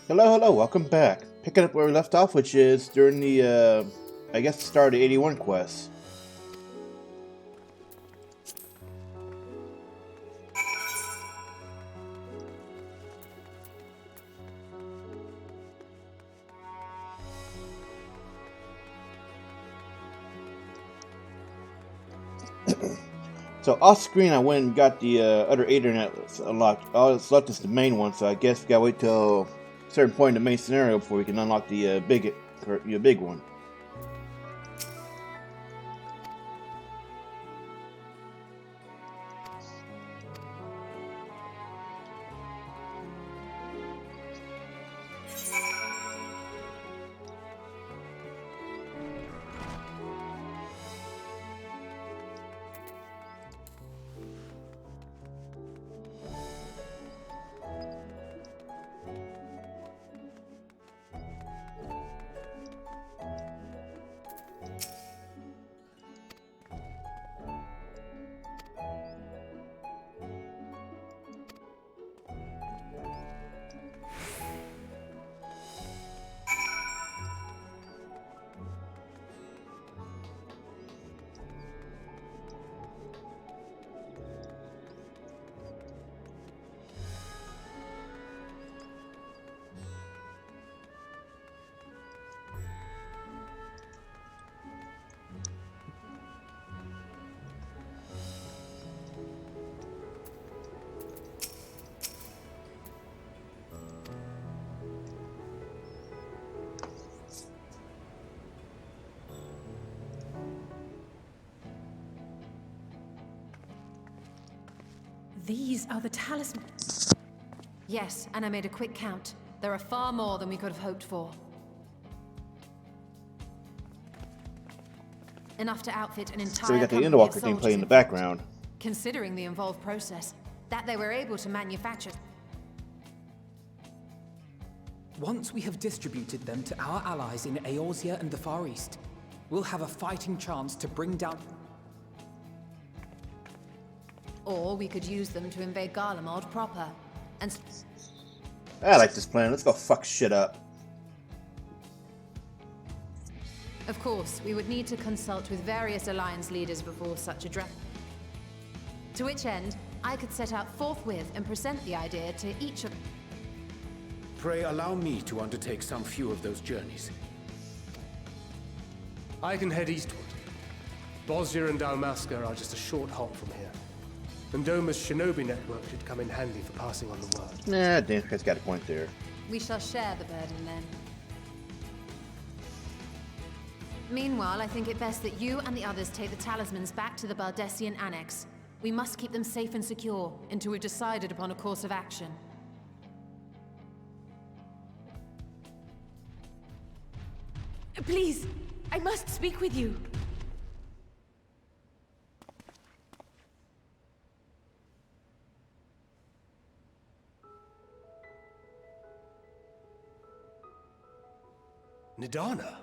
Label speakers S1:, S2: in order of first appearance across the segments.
S1: Hello, hello, welcome back. Picking up where we left off, which is during the, I guess the start of the 81 quest. So off screen, I went and got the other internet unlocked. All that's left is the main one, so I guess we gotta wait till a certain point in the main scenario before we can unlock the big one.
S2: These are the talismans.
S3: Yes, and I made a quick count. There are far more than we could have hoped for. Enough to outfit an entire
S1: So we got the
S3: company of
S1: Endwalker thing
S3: soldiers
S1: playing in the
S3: in
S1: background.
S3: Considering the involved process, that they were able to manufacture.
S4: Once we have distributed them to our allies in Eorzea and the Far East, we'll have a fighting chance to bring down...
S3: Or we could use them to invade Garlemald proper. And
S1: I like this plan. Let's go fuck shit up.
S3: of course, we would need to consult with various alliance leaders before such a draft. To which end, I could set out forthwith and present the idea to each of...
S5: Pray allow me to undertake some few of those journeys.
S6: I can head eastward. Bosnia and Dalmasca are just a short hop from here. And Doma's shinobi network should come in handy for passing on the word.
S1: Nah, Dan's got a point there.
S3: We shall share the burden then. Meanwhile, I think it best that you and the others take the talismans back to the Baldessian Annex. We must keep them safe and secure until we've decided upon a course of action.
S2: Please, I must speak with you.
S6: Nidana,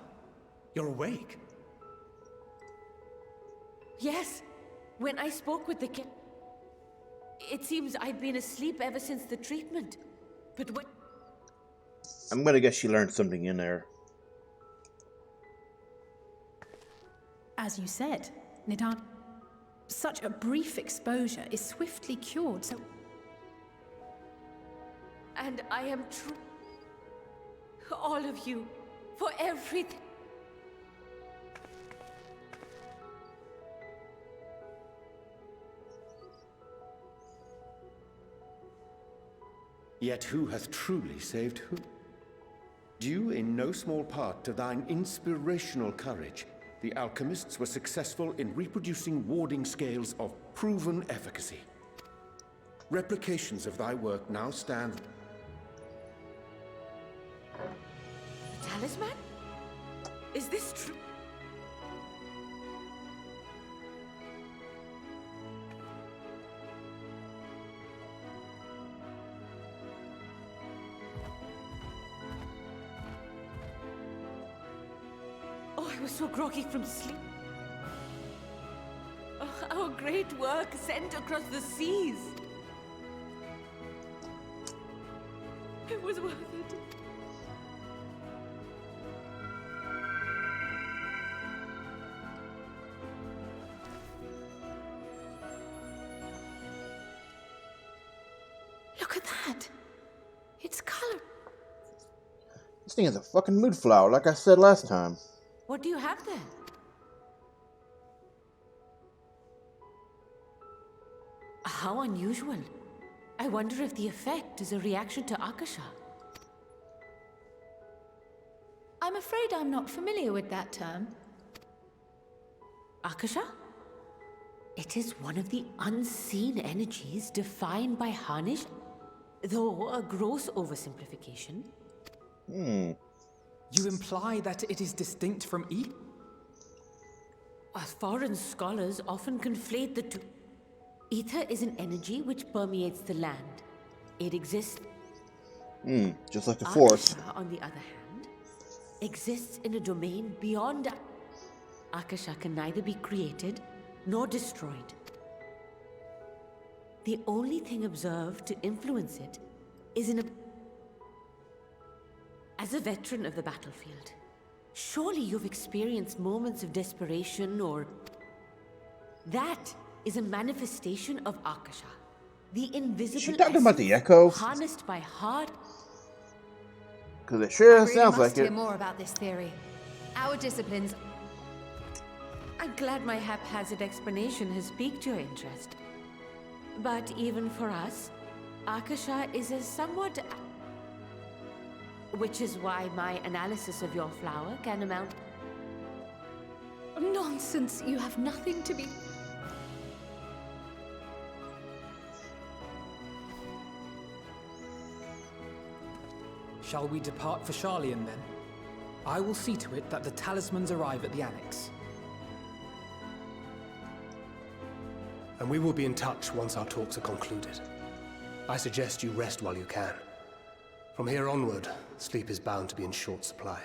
S6: you're awake.
S2: Yes, when I spoke with the kid, it seems I'd been asleep ever since the treatment. But what?
S1: I'm gonna guess she learned something in there.
S2: As you said, Nidan, such a brief exposure is swiftly cured, so... And I am true. All of you, for everything.
S5: Yet who hath truly saved who? Due in no small part to thine inspirational courage, the alchemists were successful in reproducing warding scales of proven efficacy. Replications of thy work now stand...
S2: The talisman? Is this true? Oh, I was so groggy from sleep. Oh, our great work sent across the seas. It was worth it. Look at that. It's color.
S1: This thing is a fucking mood flower, like I said last time.
S2: What do you have there? How unusual. I wonder if the effect is a reaction to Akasha.
S3: I'm afraid I'm not familiar with that term.
S2: Akasha? It is one of the unseen energies defined by Harnish, though a gross oversimplification.
S4: You imply that it is distinct from E?
S2: Foreign scholars often conflate the two. Ether is an energy which permeates the land. It exists.
S1: Just like the Force.
S2: Akasha, on the other hand, exists in a domain beyond. Akasha can neither be created nor destroyed. The only thing observed to influence it is in a. As a veteran of the battlefield, surely you've experienced moments of desperation or. That is a manifestation of Akasha. The invisible.
S1: She talking about the
S2: essence
S1: echoes?
S2: harnessed by hard.
S1: Because it sure
S3: I really
S1: sounds
S3: must
S1: like
S3: hear
S1: it.
S3: more about this theory. Our disciplines.
S2: I'm glad my haphazard explanation has piqued your interest. But even for us, Akasha is a somewhat. Which is why my analysis of your flower can amount.
S3: Nonsense, you have nothing to be.
S4: Shall we depart for Charlian then? I will see to it that the talismans arrive at the Annex.
S6: And we will be in touch once our talks are concluded. I suggest you rest while you can. From here onward, sleep is bound to be in short supply.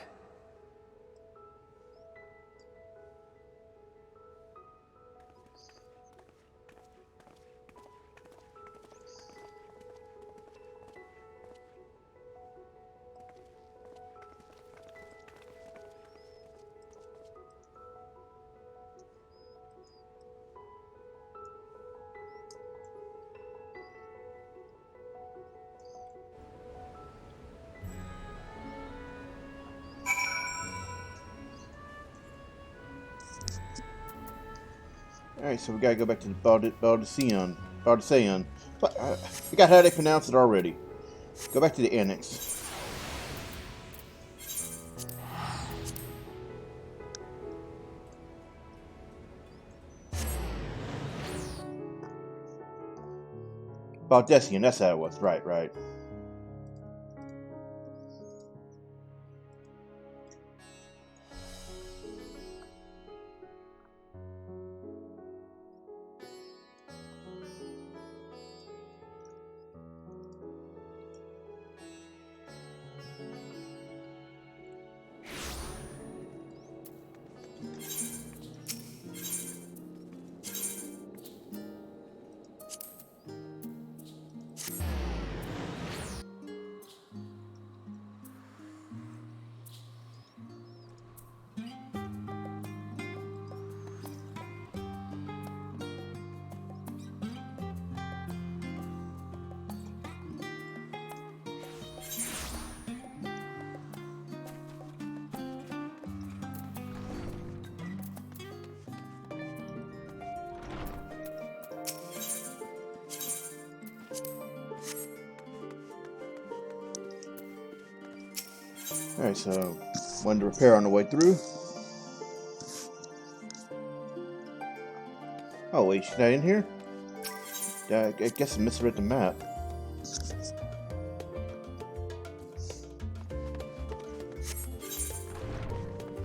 S1: Alright, so we gotta go back to the Baldesion. But I forgot how they pronounce it already. Go back to the Annex. Baldessian, that's how it was. Right, right. Alright, so one to repair on the way through. Oh wait, she's not in here? I guess I misread the map.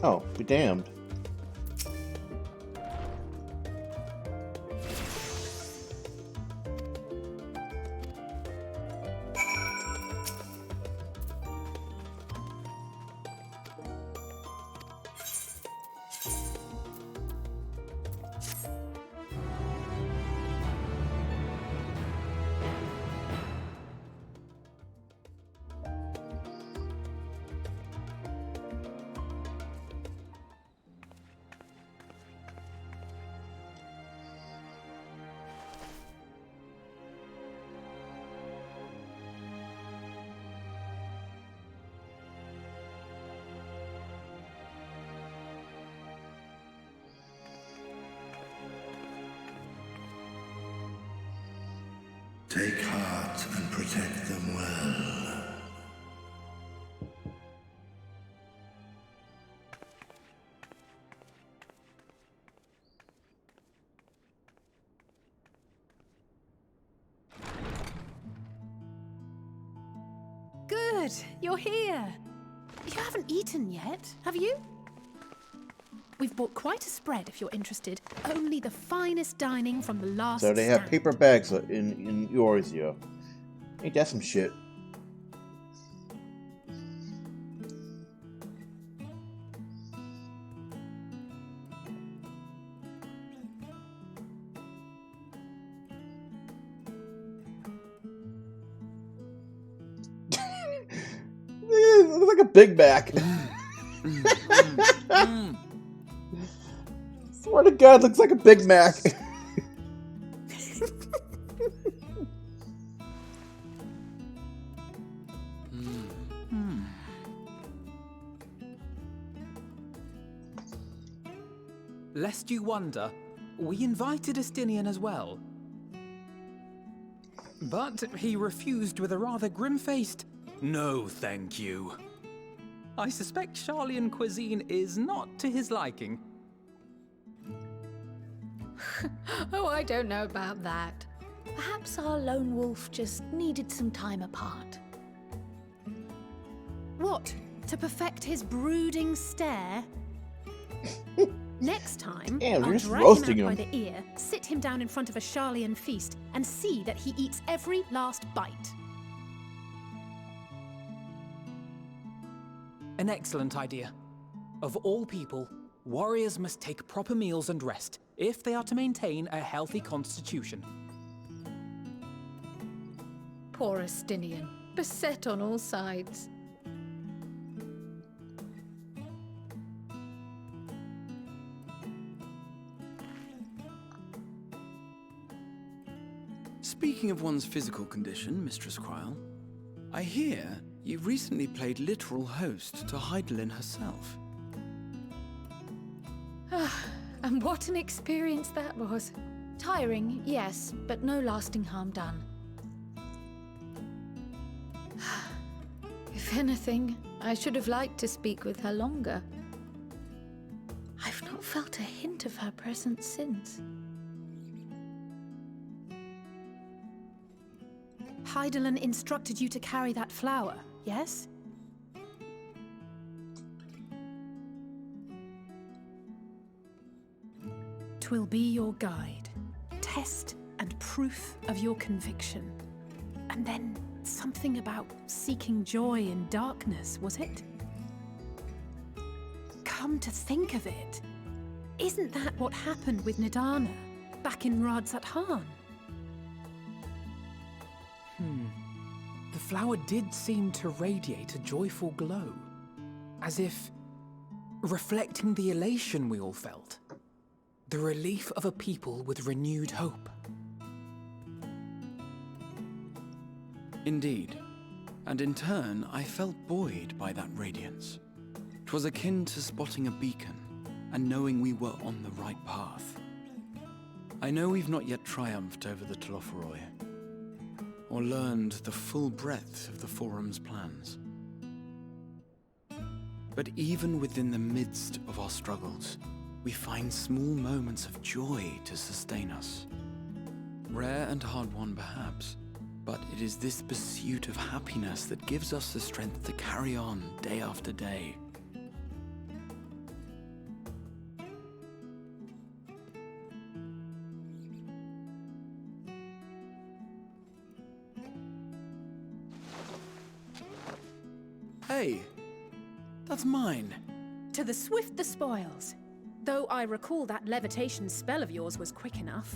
S1: Oh, be damned.
S7: Take heart and protect them well.
S3: Good, you're here. You haven't eaten yet, have you? We've bought quite a spread if you're interested. Only the finest dining from the last
S1: So they have
S3: stand.
S1: paper bags in Eorzea. Ain't that some shit? It looks like a Big Mac. Swear to God, looks like a Big Mac.
S4: Lest you wonder, we invited Estinian as well. But he refused with a rather grim-faced, "No, thank you." I suspect Charlian cuisine is not to his liking.
S8: Oh, I don't know about that. Perhaps our lone wolf just needed some time apart.
S3: What? To perfect his brooding stare? Next time,
S1: Damn,
S3: I'll
S1: you're just
S3: drag
S1: roasting
S3: him out
S1: him.
S3: by the ear, sit him down in front of a Charlian feast, and see that he eats every last bite.
S4: An excellent idea. Of all people, warriors must take proper meals and rest if they are to maintain a healthy constitution.
S8: Poor Estinian, beset on all sides.
S9: Speaking of one's physical condition, Mistress Cryle, I hear you recently played literal host to Heidelin herself.
S8: And what an experience that was. Tiring, yes, but no lasting harm done. If anything, I should have liked to speak with her longer. I've not felt a hint of her presence since.
S3: Heidelin instructed you to carry that flower, yes? Twill be your guide, test and proof of your conviction. And then something about seeking joy in darkness, was it? Come to think of it, isn't that what happened with Nidana back in Radzat-Han?
S4: The flower did seem to radiate a joyful glow, as if reflecting the elation we all felt, the relief of a people with renewed hope.
S9: Indeed, and in turn, I felt buoyed by that radiance. 'Twas akin to spotting a beacon and knowing we were on the right path. I know we've not yet triumphed over the Telophoroi, or learned the full breadth of the Forum's plans. But even within the midst of our struggles, we find small moments of joy to sustain us. Rare and hard-won perhaps, but it is this pursuit of happiness that gives us the strength to carry on day after day. Hey, that's mine.
S3: To the swift the spoils. Though I recall that levitation spell of yours was quick enough.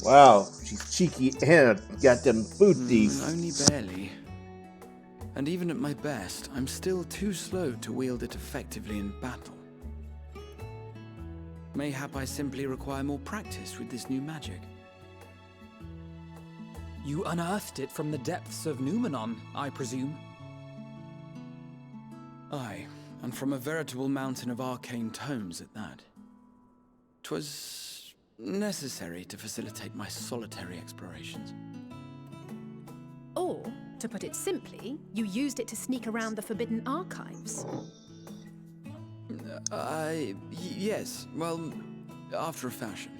S1: Wow, she's cheeky and got them food thief.
S9: Only barely. And even at my best, I'm still too slow to wield it effectively in battle. Mayhap I simply require more practice with this new magic.
S4: You unearthed it from the depths of Numenon, I presume?
S9: Aye, and from a veritable mountain of arcane tomes at that. 'Twas necessary to facilitate my solitary explorations.
S3: Or, to put it simply, you used it to sneak around the forbidden archives.
S9: Yes, well, after a fashion.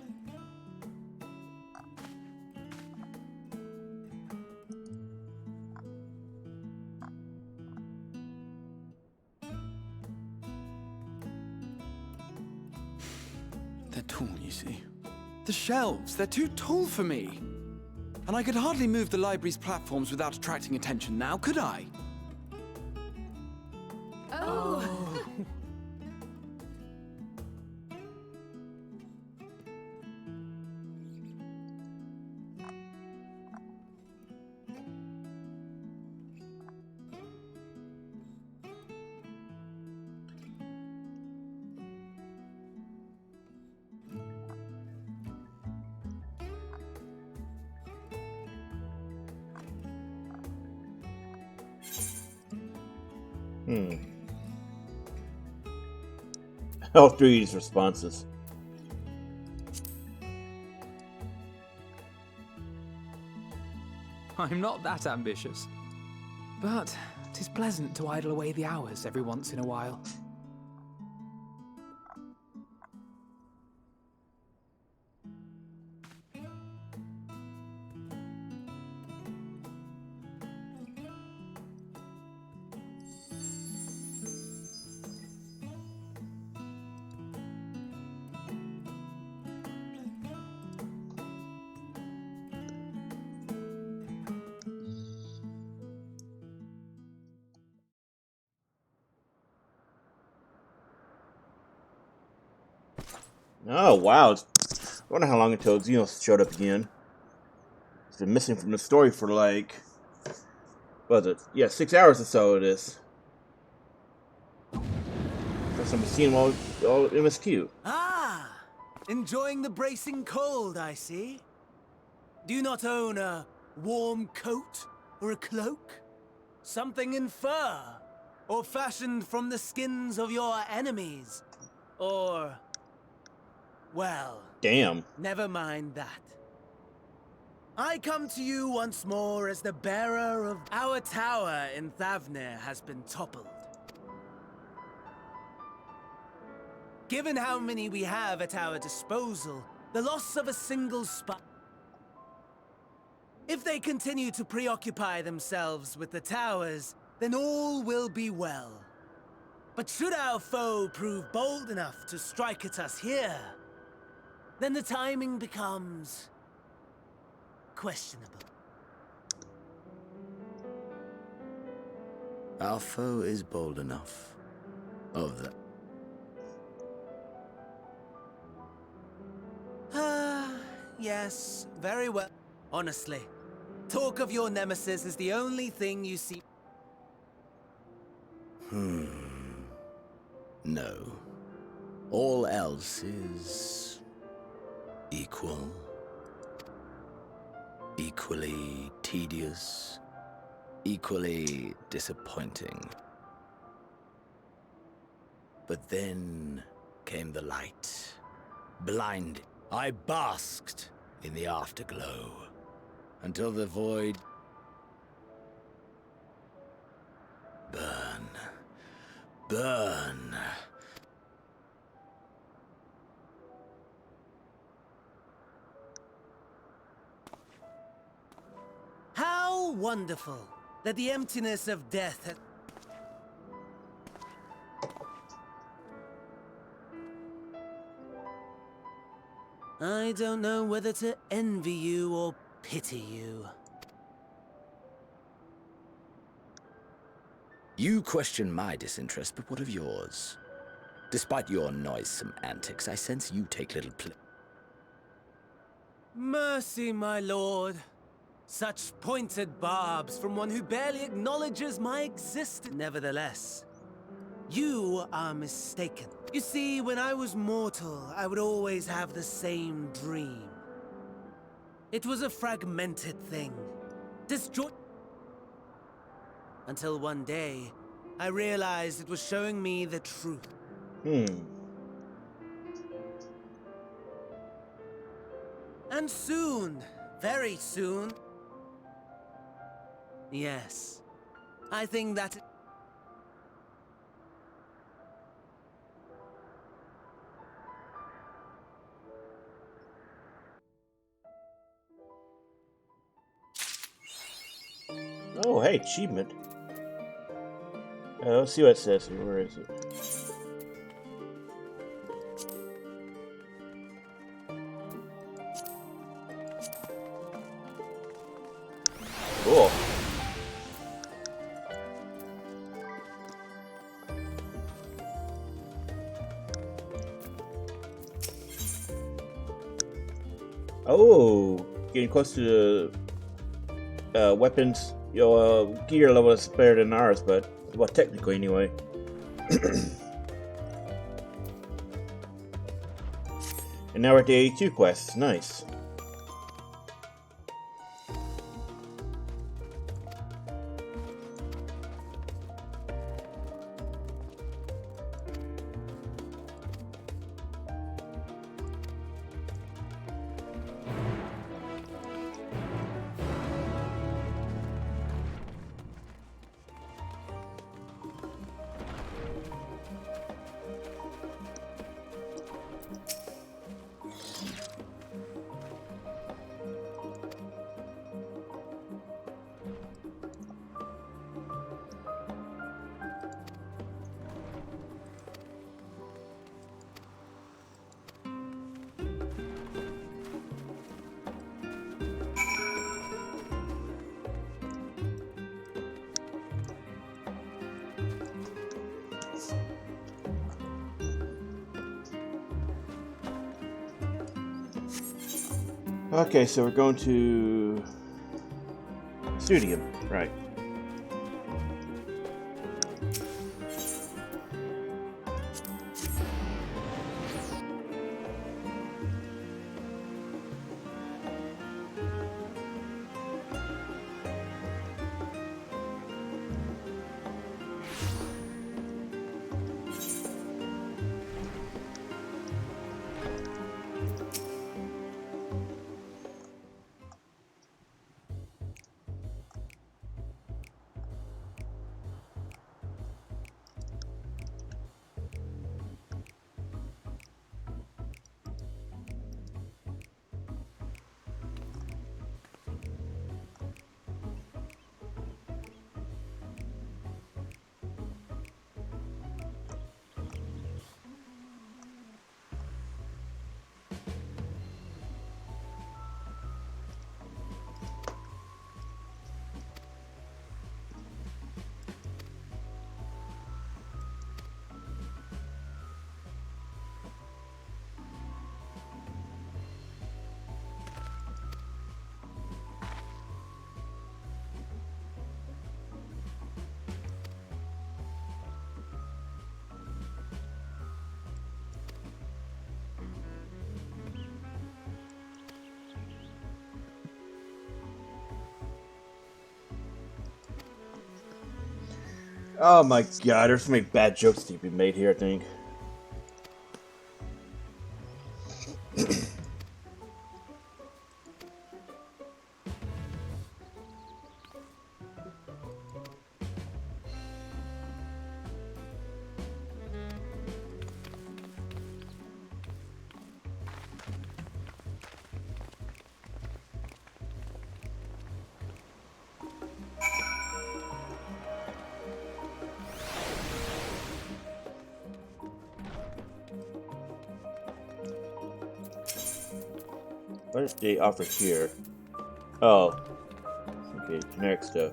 S9: They're tall, you see. The shelves, they're too tall for me. And I could hardly move the library's platforms without attracting attention now, could I?
S3: Oh.
S1: All three of these responses.
S4: I'm not that ambitious. But 'tis pleasant to idle away the hours every once in a while.
S1: Oh, wow. I wonder how long until Xenos showed up again. He's been missing from the story for like, what was it? Yeah, 6 hours or so it is. First time we've seen him all MSQ.
S10: Ah! Enjoying the bracing cold, I see. Do you not own a warm coat or a cloak? Something in fur? Or fashioned from the skins of your enemies? Or... well...
S1: Damn.
S10: never mind that. I come to you once more as the bearer of our tower in Thavnir has been toppled. Given how many we have at our disposal, the loss of a single spot... if they continue to preoccupy themselves with the towers, then all will be well. But should our foe prove bold enough to strike at us here, then the timing becomes... questionable.
S11: Our foe is bold enough. Of that.
S10: Yes, very well. Honestly, talk of your nemesis is the only thing you see...
S11: No. All else is... equal. Equally tedious. Equally disappointing. But then came the light. Blinded. I basked in the afterglow. Until the void... burn. Burn.
S10: How wonderful that the emptiness of death had... I don't know whether to envy you or pity you.
S11: You question my disinterest, but what of yours? Despite your noisome antics, I sense you take little
S10: Mercy, my lord. Such pointed barbs from one who barely acknowledges my existence. Nevertheless, you are mistaken. You see, when I was mortal, I would always have the same dream. It was a fragmented thing, disjointed. Until one day, I realized it was showing me the truth. And soon, very soon, Yes. I think that...
S1: Oh, hey, achievement. Let's see what it says here. Where is it? Cool. Oh, getting close to the weapons. Gear level is better than ours, but well, technically anyway. And now we're at the 82 quest. Nice. Okay, so we're going to Studium, right? Oh my god, there's so many bad jokes to be made here, I think. What does they offer here? Oh. Okay, generic stuff.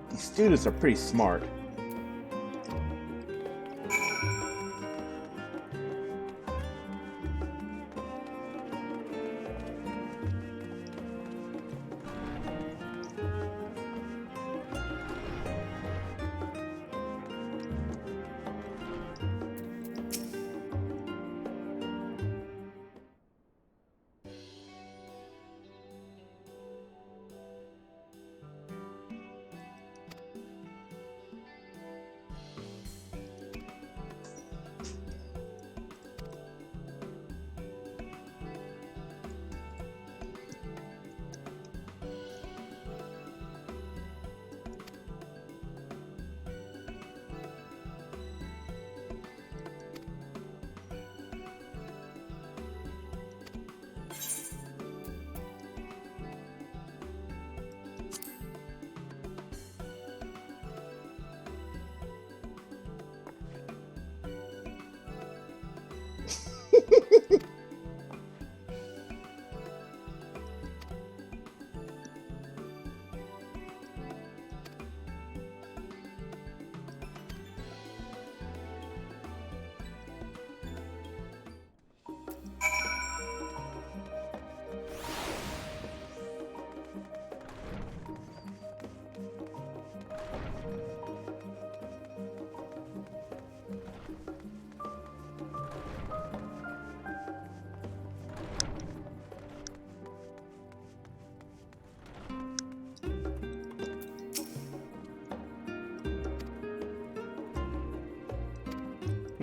S1: These students are pretty smart.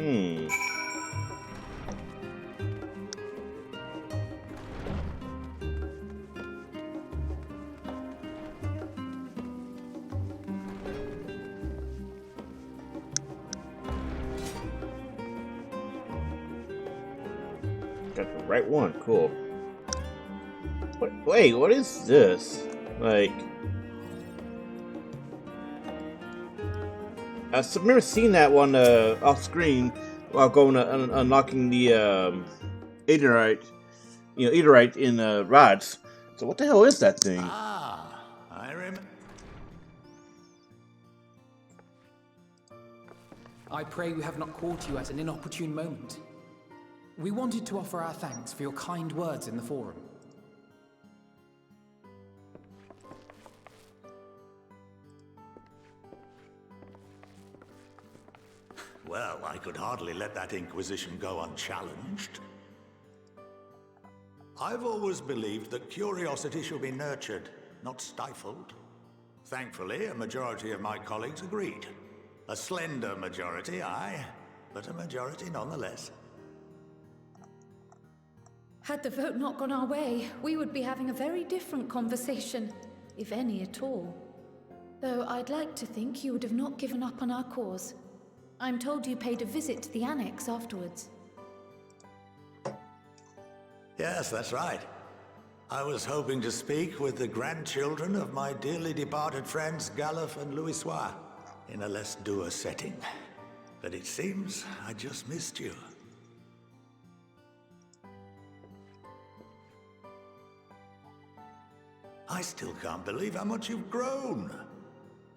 S1: Hmm. Got the right one. Cool. Wait, what is this? Like, I remember seeing that one off screen while going unlocking the Aetheryte, Aetheryte in rods. So what the hell is that thing?
S11: Ah, I remember.
S4: I pray we have not caught you at an inopportune moment. We wanted to offer our thanks for your kind words in the forum.
S11: Well, I could hardly let that Inquisition go unchallenged. I've always believed that curiosity should be nurtured, not stifled. Thankfully, a majority of my colleagues agreed. A slender majority, aye, but a majority nonetheless.
S8: Had the vote not gone our way, we would be having a very different conversation, if any at all. Though I'd like to think you would have not given up on our cause. I'm told you paid a visit to the Annex afterwards.
S11: Yes, that's right. I was hoping to speak with the grandchildren of my dearly departed friends Galuf and Louisoix in a less dour setting. But it seems I just missed you. I still can't believe how much you've grown.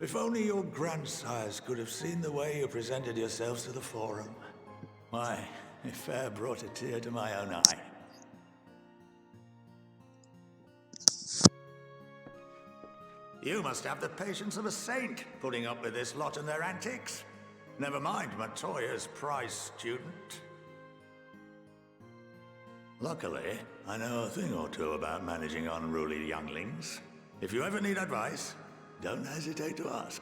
S11: If only your grandsires could have seen the way you presented yourselves to the Forum. Why, it fair brought a tear to my own eye. You must have the patience of a saint, putting up with this lot and their antics. Never mind Matoya's prize student. Luckily, I know a thing or two about managing unruly younglings. If you ever need advice, don't hesitate to ask.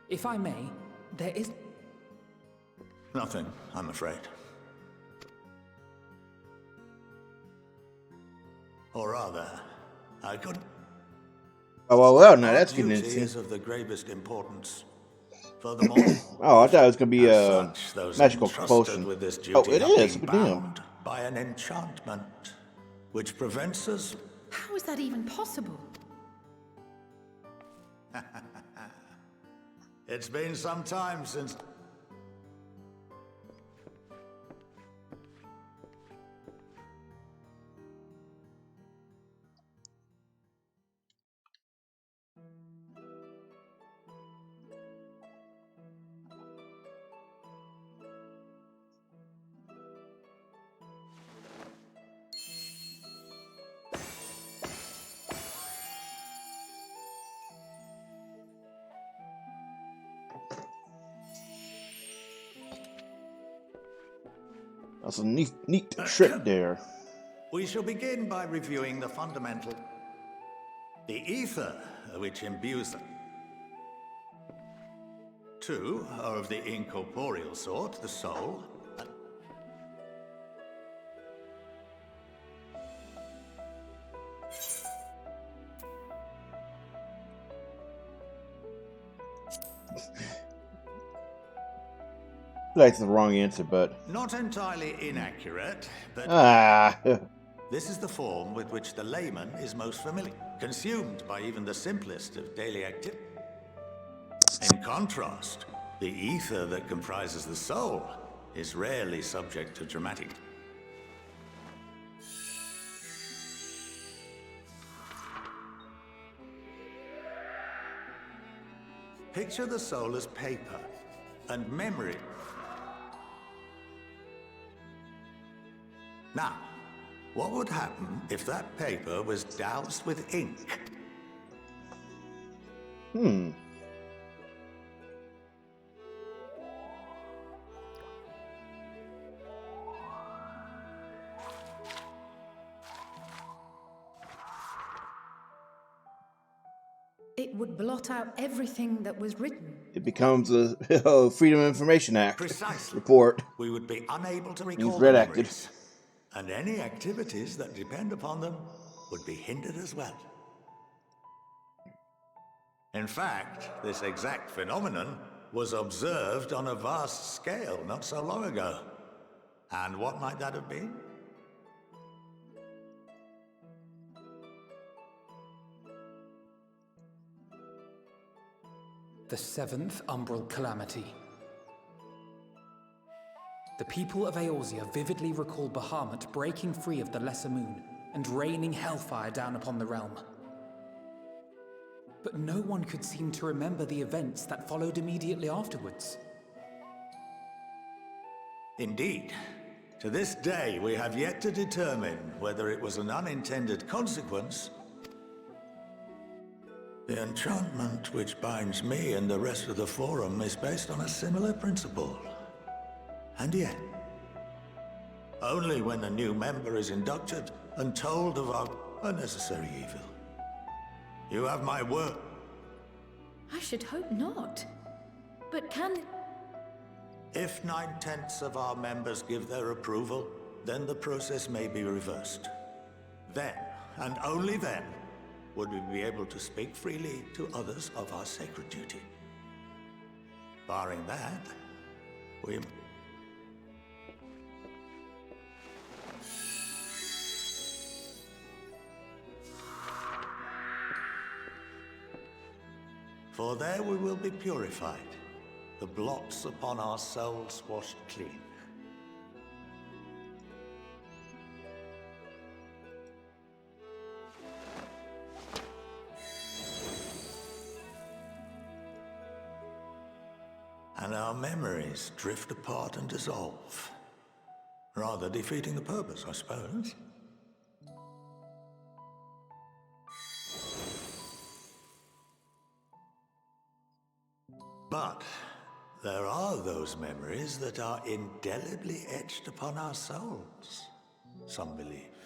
S4: If I may, there is...
S11: Nothing, I'm afraid. Or rather, I couldn't.
S1: Oh, well, now
S11: Our
S1: that's getting
S11: duty
S1: interesting.
S11: is of the gravest importance. Furthermore,
S1: Oh, I thought it was going to be
S11: as
S1: a
S11: such, those
S1: magical
S11: entrusted
S1: compulsion.
S11: with this duty
S1: Oh, it
S11: have
S1: is.
S11: been
S1: But damn.
S11: bound by an enchantment, which prevents us.
S3: How is that even possible?
S11: It's been some time since.
S1: That's a neat trick there.
S11: We shall begin by reviewing the fundamental. The ether which imbues them. Two are of the incorporeal sort, the soul.
S1: That's the wrong answer, but
S11: Not entirely inaccurate, but this is the form with which the layman is most familiar, consumed by even the simplest of daily activities. In contrast, the ether that comprises the soul is rarely subject to dramatic. Picture the soul as paper and memory. Now, what would happen if that paper was doused with ink?
S8: It would blot out everything that was written.
S1: It becomes a Freedom of Information Act
S11: Precisely.
S1: report.
S11: We would be unable to
S1: He's
S11: recall the
S1: redacted.
S11: memories, and any activities that depend upon them would be hindered as well. In fact, this exact phenomenon was observed on a vast scale not so long ago. And what might that have been?
S4: The 7th Umbral Calamity. The people of Eorzea vividly recall Bahamut breaking free of the Lesser Moon and raining hellfire down upon the realm. But no one could seem to remember the events that followed immediately afterwards.
S11: Indeed. To this day, we have yet to determine whether it was an unintended consequence. The enchantment which binds me and the rest of the Forum is based on a similar principle. And yet, only when a new member is inducted and told of our unnecessary evil. You have my word.
S8: I should hope not. But can...
S11: If 9/10 of our members give their approval, then the process may be reversed. Then, and only then, would we be able to speak freely to others of our sacred duty. Barring that, we... For there we will be purified, the blots upon our souls washed clean. And our memories drift apart and dissolve, rather defeating the purpose, I suppose. But there are those memories that are indelibly etched upon our souls, some believe.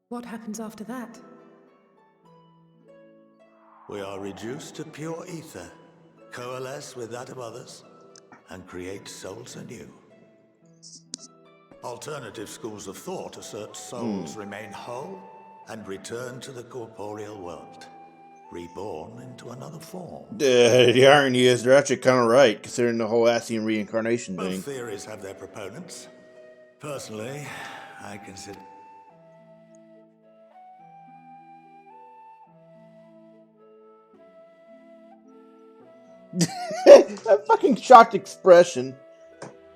S3: What happens after that?
S11: We are reduced to pure ether, coalesce with that of others, and create souls anew. Alternative schools of thought assert souls remain whole and return to the corporeal world, reborn into another form.
S1: The irony is they're actually kind of right, considering the whole Asian reincarnation thing.
S11: Both theories have their proponents. Personally, I consider...
S1: That fucking shocked expression.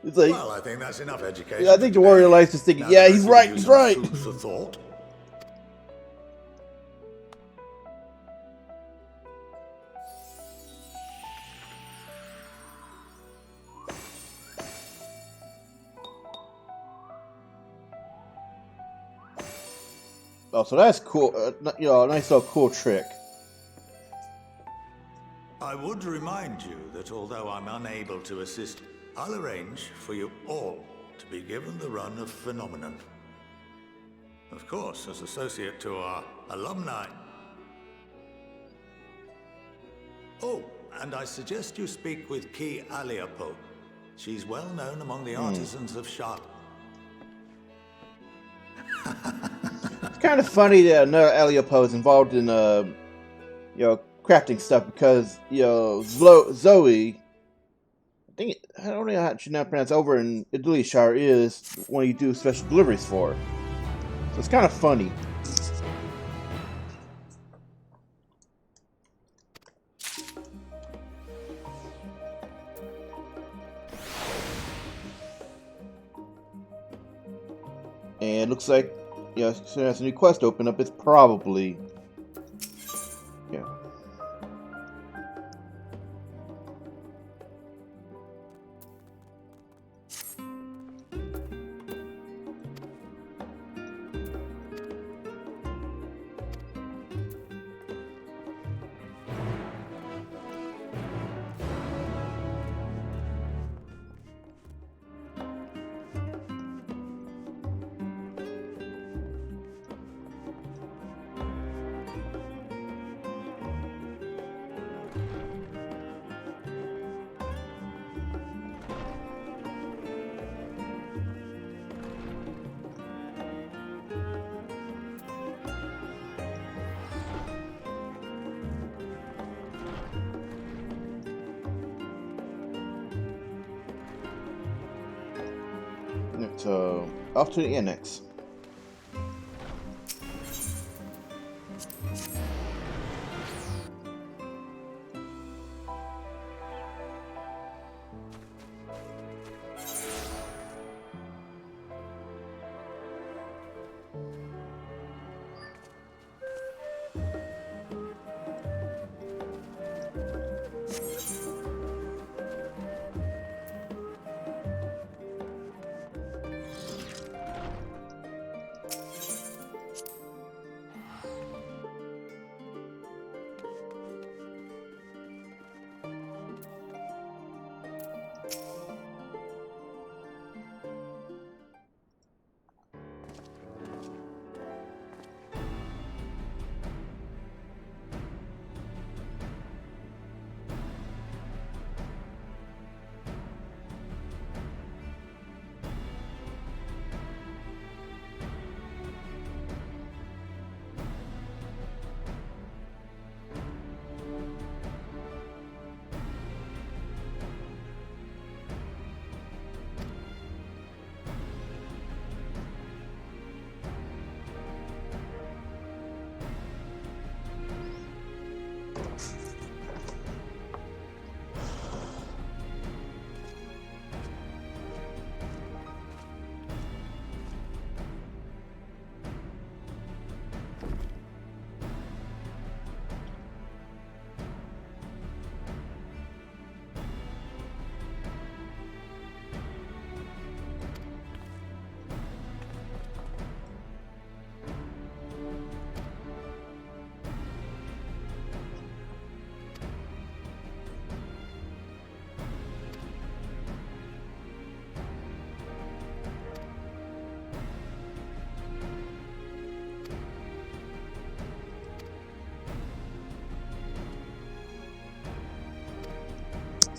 S1: It's like,
S11: Well, I think that's enough education.
S1: yeah, I think the warrior life is thinking,
S11: Now
S1: yeah,
S11: that
S1: he's
S11: I've
S1: right,
S11: given
S1: he's
S11: you some
S1: right.
S11: food for thought.
S1: Oh, so that's cool. You know, a nice little cool trick.
S11: I would remind you that although I'm unable to assist, I'll arrange for you all to be given the run of Phenomenon. Of course, as associate to our alumni. Oh, and I suggest you speak with Ki Aliapo. She's well known among the artisans of Sharp.
S1: It's kind of funny that another Aliopo is involved in, you know, crafting stuff because, you know, Zoe, I don't know how to pronounce over in Italy Shire is one you do special deliveries for. So it's kind of funny. And it looks like, you know, so there's a new quest open up. It's probably, yeah. So, off to the annex.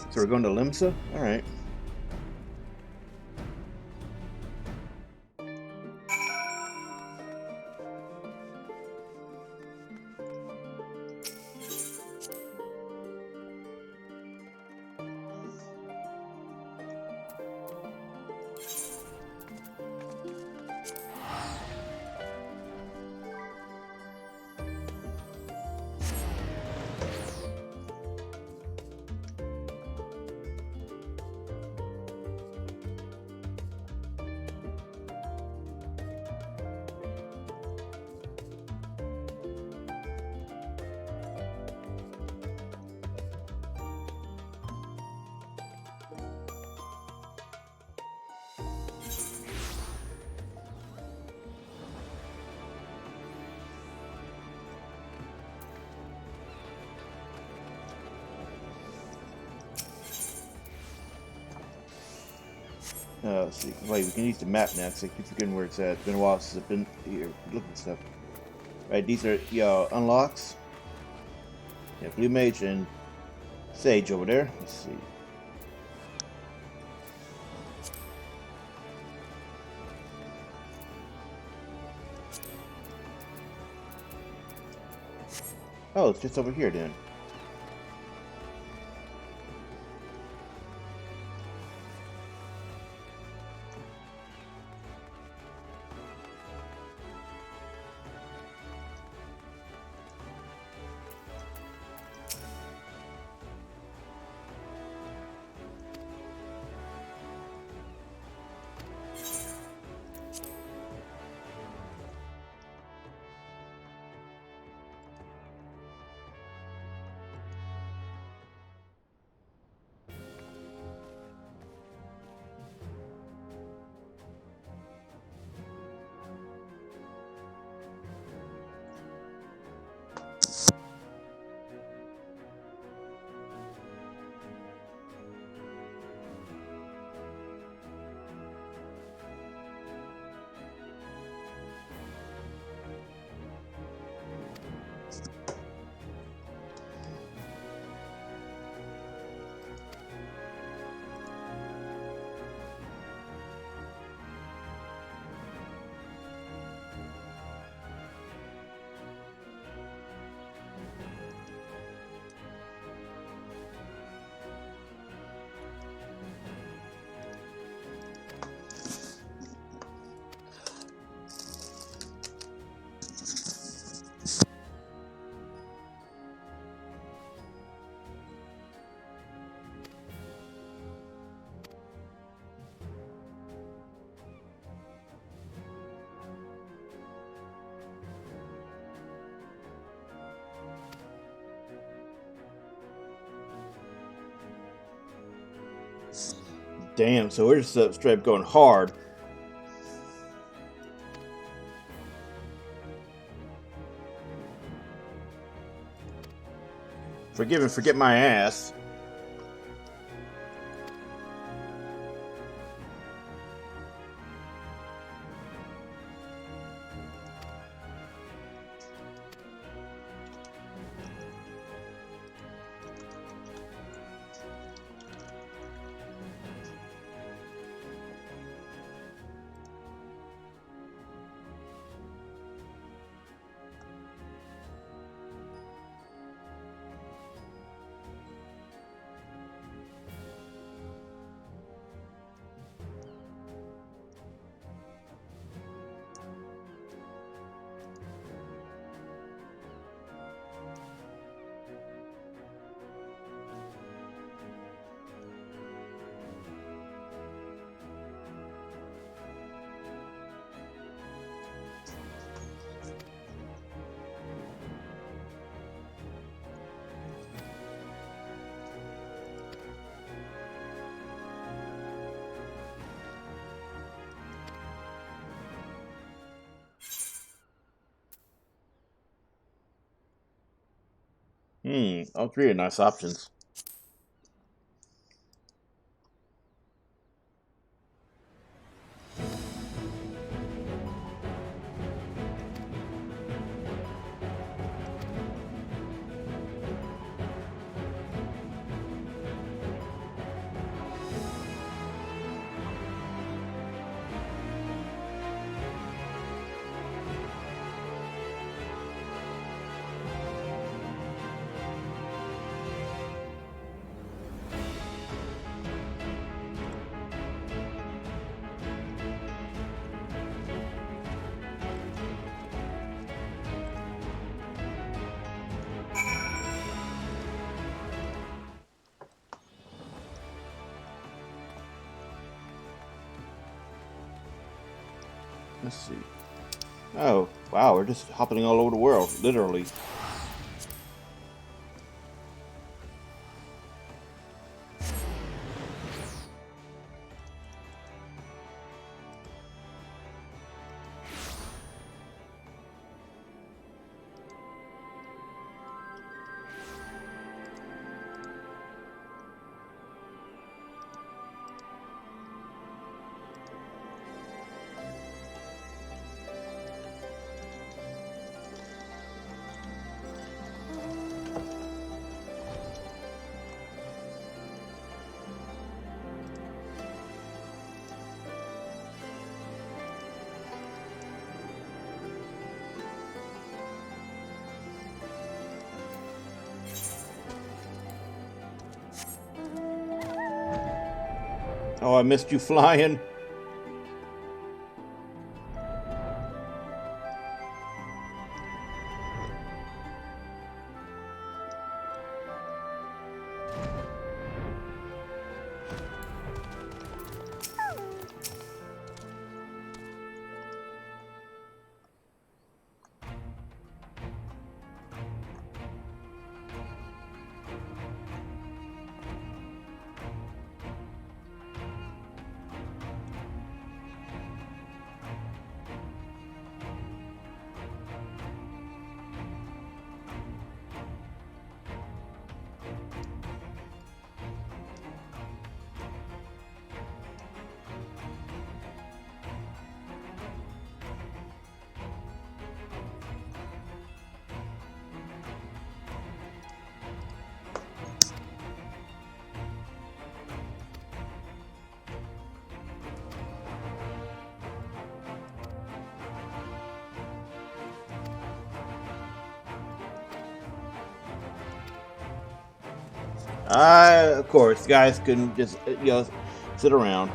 S1: So we're going to Limsa? Alright. Let's see. Wait, we can use the map now because I keep forgetting where it's at. It's been a while since I've been here looking at stuff. Right, these are unlocks. Yeah, Blue Mage and Sage over there. Let's see. Oh, it's just over here then. Damn, so we're just straight up going hard. Forgive and forget my ass. All three are nice options. Let's see. Oh, wow, we're just hopping all over the world, literally. Oh, I missed you flying. Of course, guys couldn't just, sit around.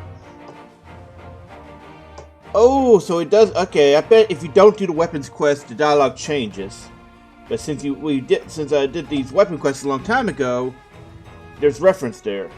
S1: Oh, so it does. Okay, I bet if you don't do the weapons quest, the dialogue changes. But since I did these weapon quests a long time ago, there's reference there.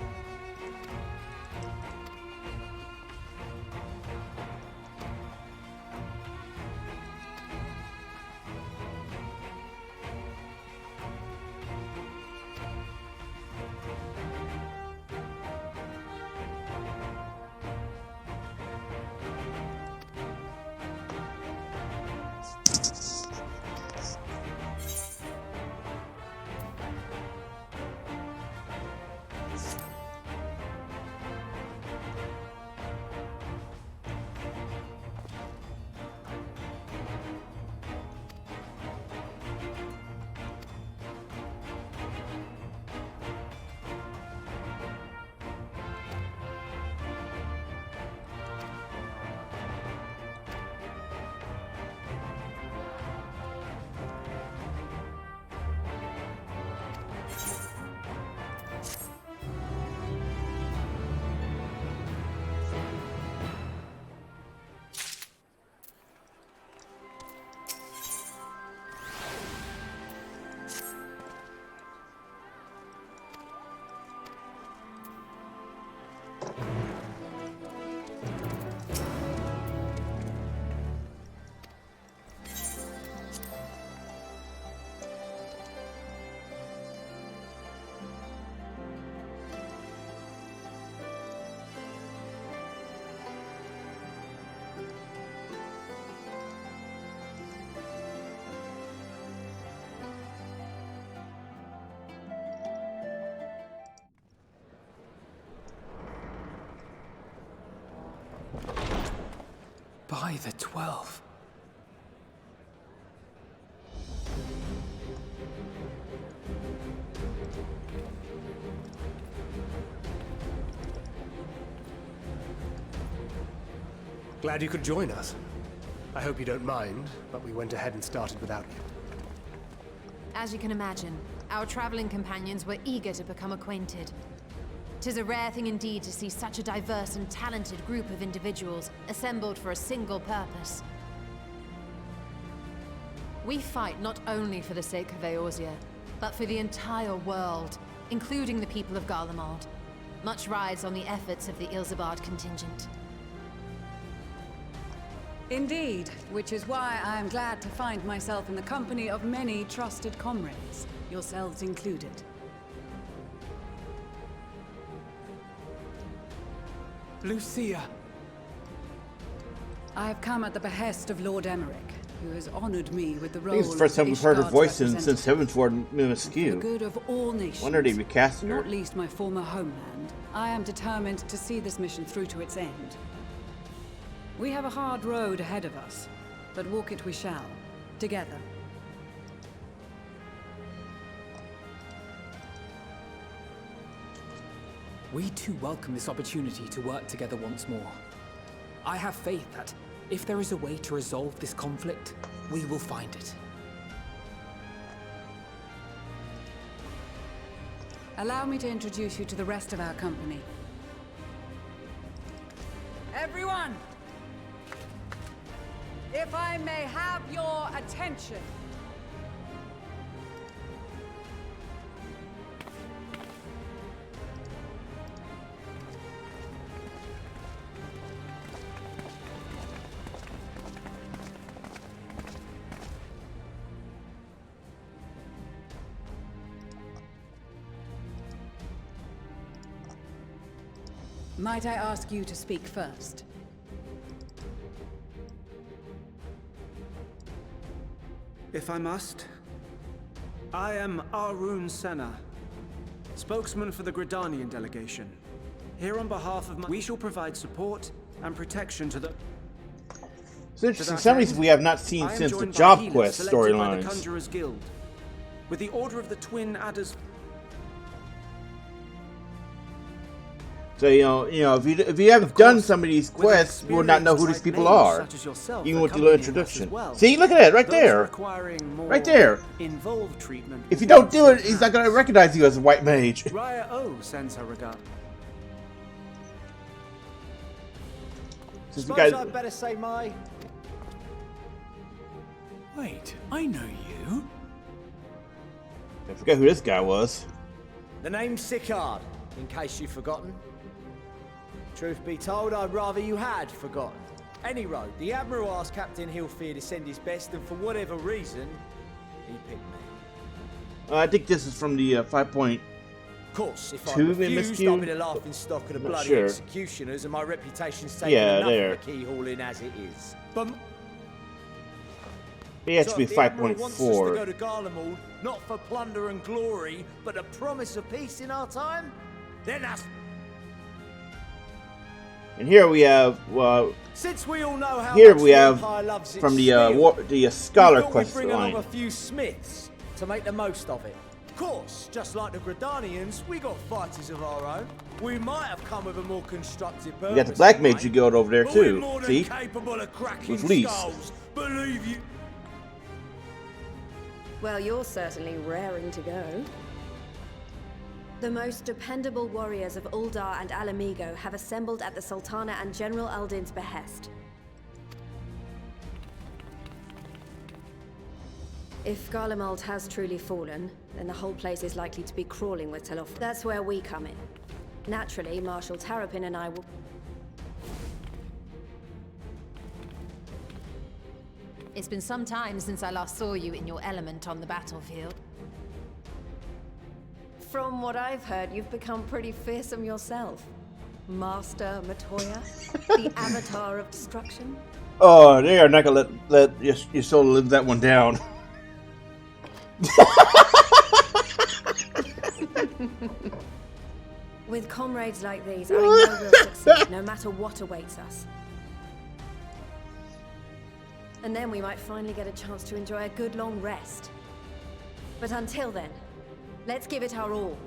S4: By the 12.
S6: Glad you could join us. I hope you don't mind, but we went ahead and started without you.
S12: As you can imagine, our traveling companions were eager to become acquainted. 'Tis a rare thing indeed to see such a diverse and talented group of individuals assembled for a single purpose. We fight not only for the sake of Eorzea, but for the entire world, including the people of Garlemald. Much rides on the efforts of the Ilsabard contingent.
S13: Indeed, which is why I am glad to find myself in the company of many trusted comrades, yourselves included.
S4: Lucia!
S13: I have come at the behest of Lord Emmerich, who has honored me with the
S1: I
S13: role
S1: think it's the first time we've heard her voice since Heavensward MSQ.
S13: For the good of all nations,
S1: Wonder they recast her.
S13: not least my former homeland, I am determined to see this mission through to its end. We have a hard road ahead of us, but walk it we shall, together.
S4: We too welcome this opportunity to work together once more. I have faith that if there is a way to resolve this conflict, we will find it.
S13: Allow me to introduce you to the rest of our company. Everyone! If I may have your attention. Might I ask you to speak first?
S14: If I must. I am Arun Senna, spokesman for the Gridanian delegation. Here on behalf of we shall provide support and protection to the...
S1: It's interesting, some of these we have not seen since the Job Quest storylines.
S14: The Conjurer's Guild, with the Order of the Twin Adders.
S1: So if you haven't done some of these quests, you will not know who these people are, even with the little introduction. See, look at that right there, right there. If you don't do it, he's not going to recognize you as a white mage.
S14: Raya O sends her regard.
S1: Since
S15: Suppose I'd better say my...
S9: Wait, I know you.
S1: I forget who this guy was.
S15: The name's Sicard, in case you've forgotten. Truth be told, I'd rather you had forgotten. Any road, the Admiral asked Captain Hilfear to send his best, and for whatever reason, he picked me.
S1: I think this is from the 5.2
S15: Of course, if I refused, I'll be the laughing stock of the bloody executioners, and my reputation's taken enough of a keyhauling as it is. But
S1: it has to be 5.4.
S15: Wants us to go to Garlemald, not for plunder and glory, but a promise of peace in our time, then that's...
S1: And here we have,
S15: since we all know how
S1: here
S15: much
S1: we have
S15: loves
S1: from
S15: its
S1: the Scholar quest
S15: bring
S1: line.
S15: along a few smiths to make the most of it. Of course, just like the Gridanians, we got fighters of our own. We might have come with a more constructive purpose.
S1: We got the Black Mage Guild over there too.
S15: More
S1: See,
S15: than capable of cracking
S1: with Lease.
S15: skulls, believe you.
S16: Well, you're certainly raring to go. The most dependable warriors of Uldar and Alamigo have assembled at the Sultana and General Aldin's behest. If Garlemald has truly fallen, then the whole place is likely to be crawling with Telof. That's where we come in. Naturally, Marshal Terrapin and I will...
S12: It's been some time since I last saw you in your element on the battlefield.
S16: From what I've heard, you've become pretty fearsome yourself. Master Matoya, the avatar of destruction.
S1: Oh, they are not gonna let your soul live that one down.
S16: With comrades like these, I know we'll succeed, no matter what awaits us. And then we might finally get a chance to enjoy a good long rest. But until then, let's give it our all.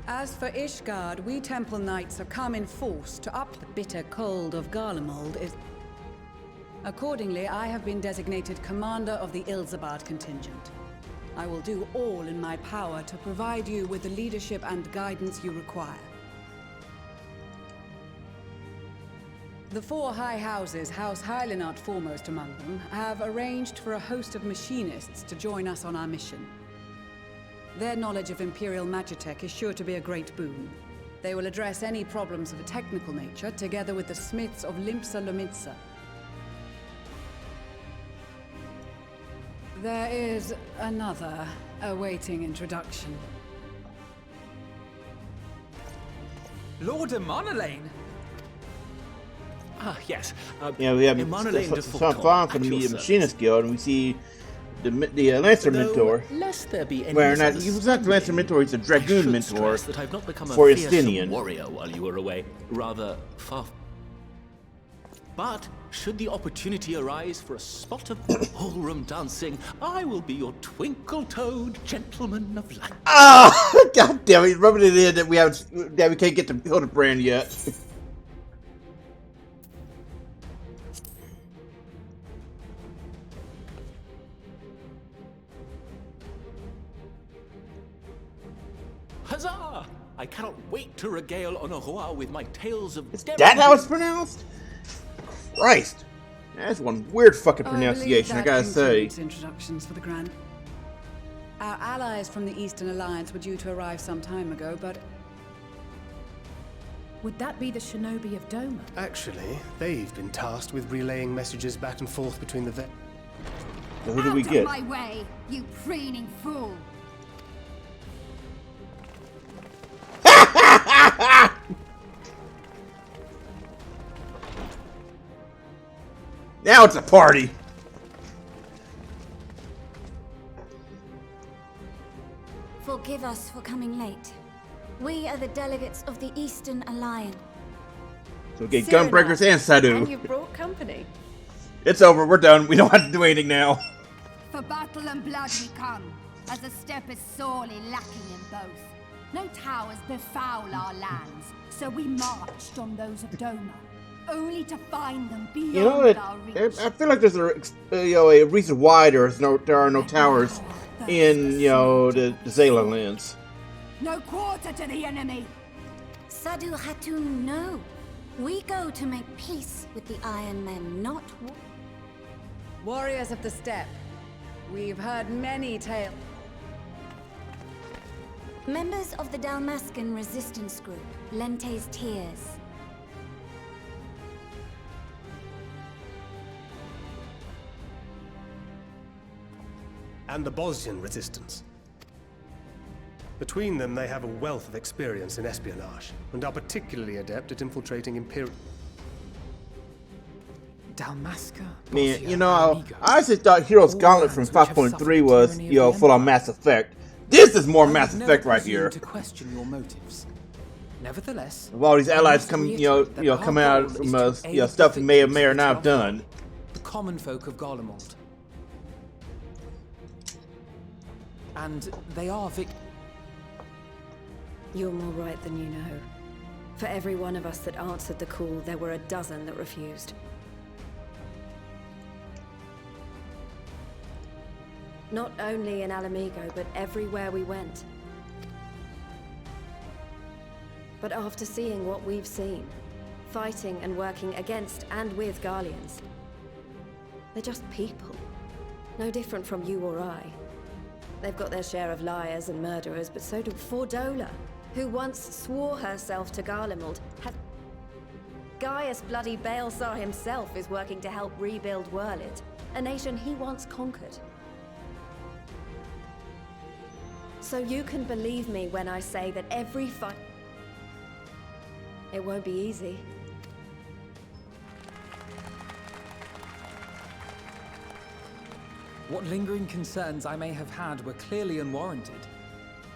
S13: As for Ishgard, we Temple Knights have come in force to up the bitter cold of Garlemald. Accordingly, I have been designated commander of the Ilzabard contingent. I will do all in my power to provide you with the leadership and guidance you require. The four high houses, House Hylinart foremost among them, have arranged for a host of machinists to join us on our mission. Their knowledge of Imperial Magitech is sure to be a great boon. They will address any problems of a technical nature, together with the smiths of Limpsa Lomitsa. There is another awaiting introduction.
S4: Lord Imanolane! Ah, yes.
S1: Yeah, we have some farm from the Machinist Guild, and we see the Lancer Mentor.
S17: Lest there be any
S1: Well, he's not the Lancer Mentor, he's a Dragoon Mentor
S17: that I've not become a
S1: for
S17: fearsome
S1: Estinian.
S17: warrior while you were away. Rather far. But should the opportunity arise for a spot of ballroom dancing, I will be your twinkle-toed gentleman of light.
S1: Ah! God damn it, he's rubbing it in that we can't get the Hildebrand yet.
S17: Huzzah! I cannot wait to regale Honohua with my tales of...
S1: Is that how it's pronounced? Christ! That's one weird fucking pronunciation, I gotta say.
S13: Introductions for the Grand. Our allies from the Eastern Alliance were due to arrive some time ago, but...
S3: Would that be the shinobi of Doma?
S6: Actually, they've been tasked with relaying messages back and forth between the...
S1: So who do we get?
S18: Out of my way, you preening fool!
S1: Now it's a party!
S18: Forgive us for coming late. We are the delegates of the Eastern Alliance.
S1: So we get Gunbreakers and Sadu.
S16: And you've brought company.
S1: It's over, we're done. We don't have to do anything now.
S18: For battle and blood we come, as the steppe is sorely lacking in both. No towers befoul our lands, so we marched on those of Doma, only to find them beyond
S1: You know,
S18: our reach.
S1: I feel like there's a reason why there are no towers in the Zayla lands.
S18: No quarter to the enemy! Sadu Hatun, no. We go to make peace with the Iron Men, not war.
S13: Warriors of the steppe, we've heard many tales.
S18: Members of the Dalmascan resistance group, Lente's Tears.
S6: And the Bosnian resistance. Between them, they have a wealth of experience in espionage, and are particularly adept at infiltrating Imperial...
S4: Dalmasca?
S1: Man, I honestly thought Heroes Gauntlet from 5.3 was, full on Mass Effect. This is more Mass Effect right here.
S4: To question your motives. Nevertheless,
S1: of all these allies coming, coming out from stuff we may or not have done.
S4: The common folk of Garlemald. And they are
S16: You're more right than you know. For every one of us that answered the call, there were a dozen that refused. Not only in Alamigo, but everywhere we went. But after seeing what we've seen, fighting and working against and with Garleans, they're just people. No different from you or I. They've got their share of liars and murderers, but so do Fordola, who once swore herself to Garlemald. Gaius bloody Baelsar himself is working to help rebuild Wurlid, a nation he once conquered. So you can believe me when I say that every fight... It won't be easy.
S4: What lingering concerns I may have had were clearly unwarranted.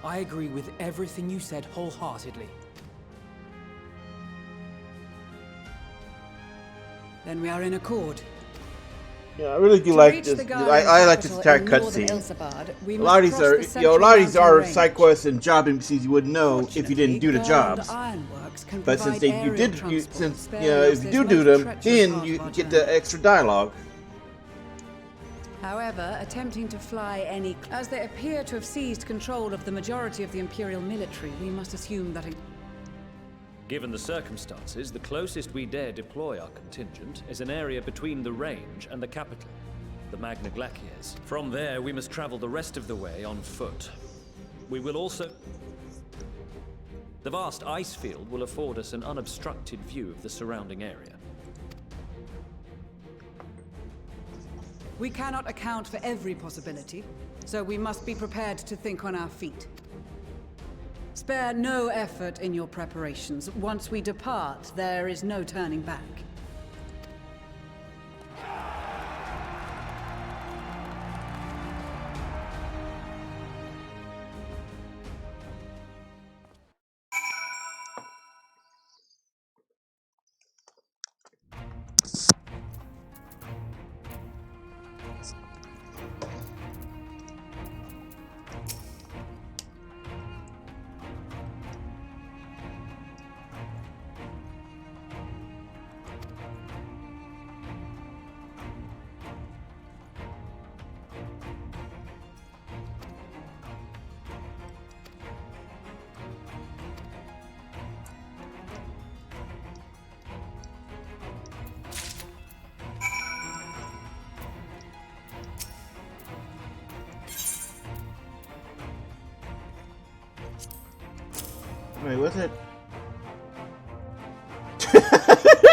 S4: I agree with everything you said wholeheartedly.
S13: Then we are in accord.
S1: Yeah, I really do
S13: To
S1: like
S13: reach
S1: this.
S13: the Guardian
S1: I like this
S13: capital
S1: entire
S13: in northern
S1: cutscene.
S13: Ilsabard, we
S1: A lot of these
S13: must
S1: are,
S13: cross the
S1: a lot of these
S13: central
S1: are
S13: mountain
S1: side
S13: range.
S1: quests and job NPCs you wouldn't know if you didn't do the
S13: Garland
S1: jobs.
S13: Ironworks can
S1: But since
S13: provide
S1: you
S13: aerial
S1: did,
S13: transport,
S1: since
S13: sparing
S1: if
S13: us
S1: you
S13: this
S1: do
S13: most
S1: them,
S13: treacherous
S1: then
S13: part
S1: you
S13: of our
S1: get
S13: journey.
S1: the extra dialogue.
S13: However, attempting to fly any... As they appear to have seized control of the majority of the Imperial military, we must assume that...
S19: Given the circumstances, the closest we dare deploy our contingent is an area between the range and the capital, the Magna Glaciers. From there, we must travel the rest of the way on foot. We will also... The vast ice field will afford us an unobstructed view of the surrounding area.
S13: We cannot account for every possibility, so we must be prepared to think on our feet. Spare no effort in your preparations. Once we depart, there is no turning back.
S1: Wait, what's it?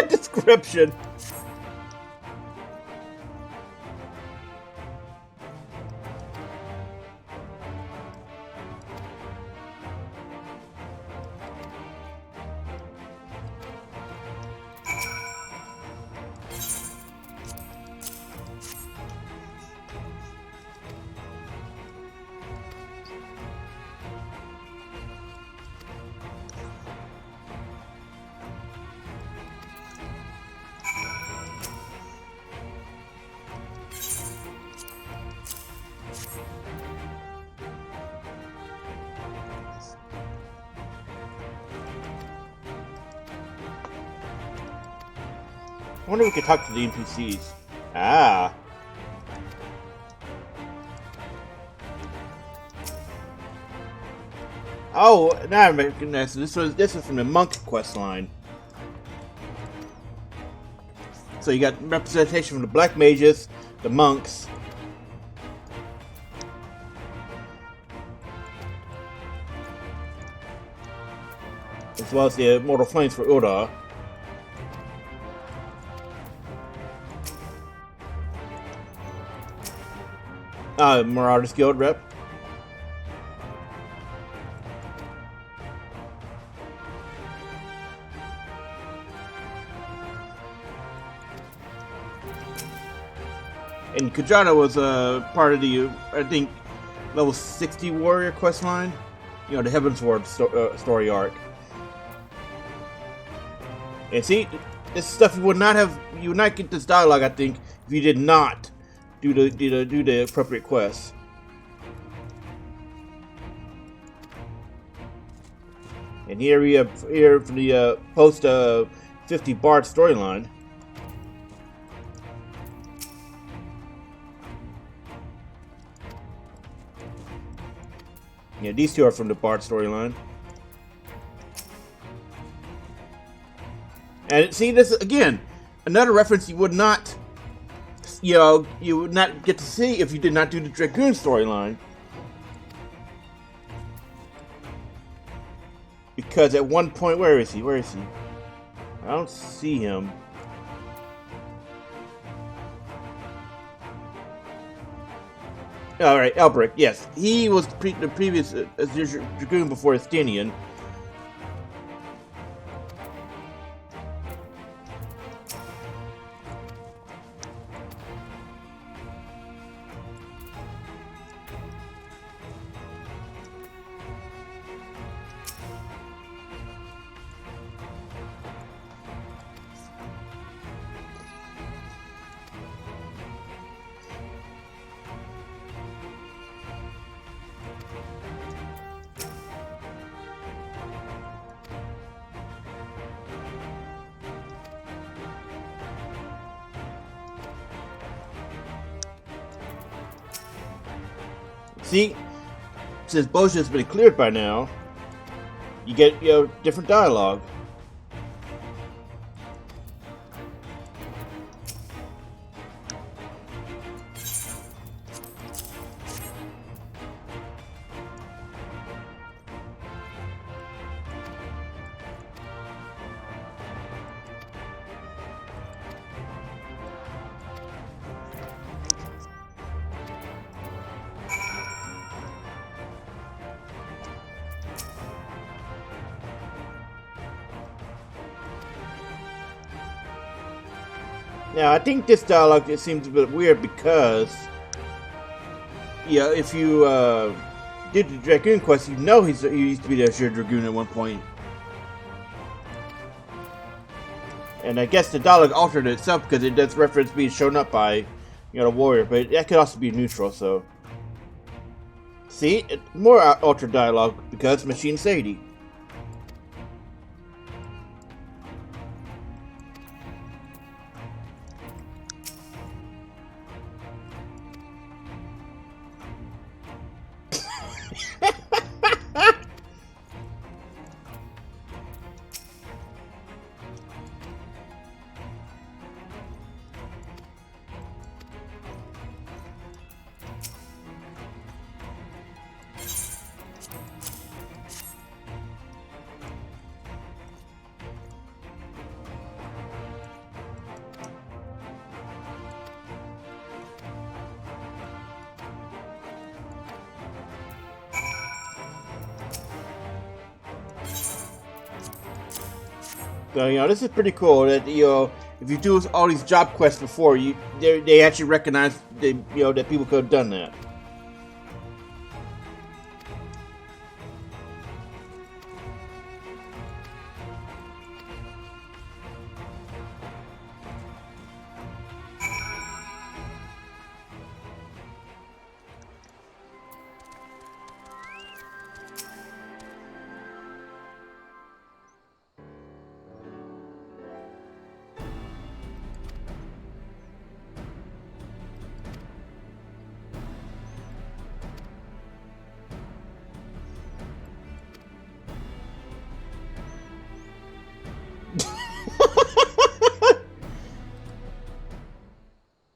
S1: Description. I wonder if we could talk to the NPCs. Ah. Oh, now I recognize this is from the monk quest line. So you got representation from the black mages, the monks, as well as the immortal flames for Uda. Marauders Guild rep. And Kajana was part of the, I think, level 60 warrior quest line. You know, the Heavensward story arc. And see, this stuff you would not get this dialogue, I think, if you did not do the appropriate quests. And here we have from the post 50 Bard storyline. Yeah, these two are from the Bard storyline. And see, this again, another reference you would not, you would not get to see if you did not do the Dragoon storyline. Because at one point, where is he? Where is he? I don't see him. All right, Elbrick. Yes, he was the previous Dragoon before Estinian. See, since bullshit's been cleared by now, you get, different dialogue. Now, I think this dialogue just seems a bit weird because, if you did the Dragoon quest, he used to be the Azure Dragoon at one point. And I guess the dialogue altered itself because it does reference being shown up by, the warrior, but that could also be neutral, so. See? More altered dialogue because Machine Sadie. So, this is pretty cool that, if you do all these job quests before, they actually recognize that people could have done that.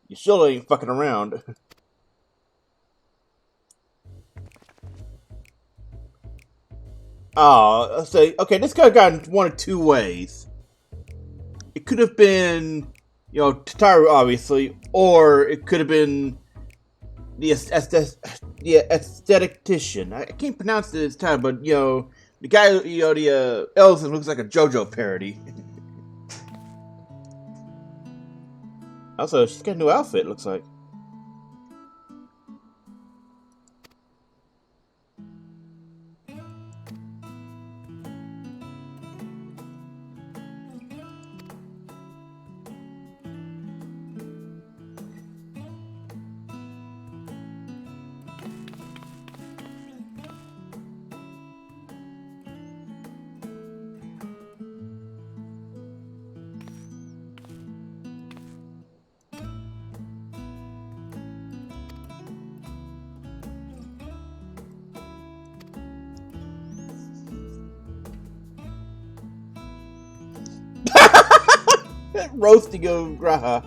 S1: You still ain't fucking around. Oh, so, okay, this could have gone one of two ways. It could have been, Tataru, obviously, or it could have been the aesthetician. I can't pronounce it this time, but, the guy, the Elson looks like a JoJo parody. Also, she's got a new outfit, looks like. Roasting of Graha.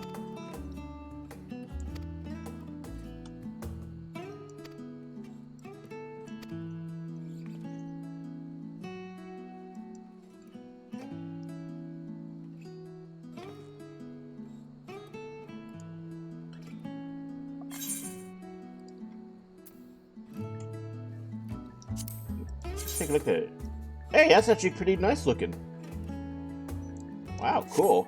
S1: Let's take a look at it. Hey, that's actually pretty nice looking. Wow, cool.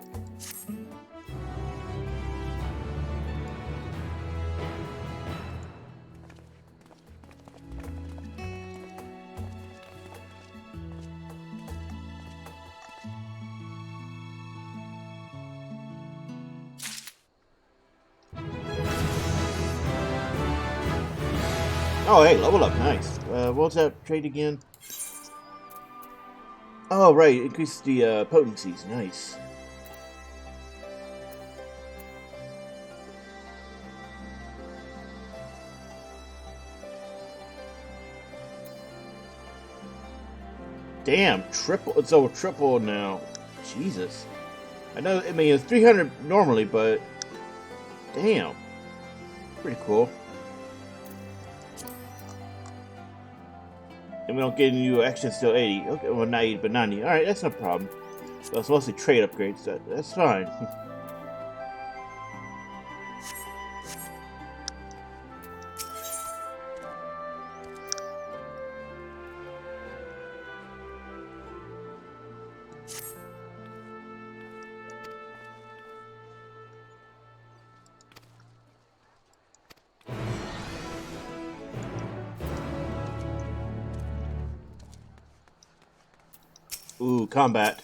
S1: Oh, hey, level up, nice. What was that trait again? Oh, right, increase the potencies, nice. Damn, triple. It's over triple now. Jesus. I know. I mean, it's 300 normally, but damn, pretty cool. And we don't get any new action still 80. Okay, well not 80, but 90. All right, that's no problem. So it's mostly trade upgrades. That's fine. Ooh, combat.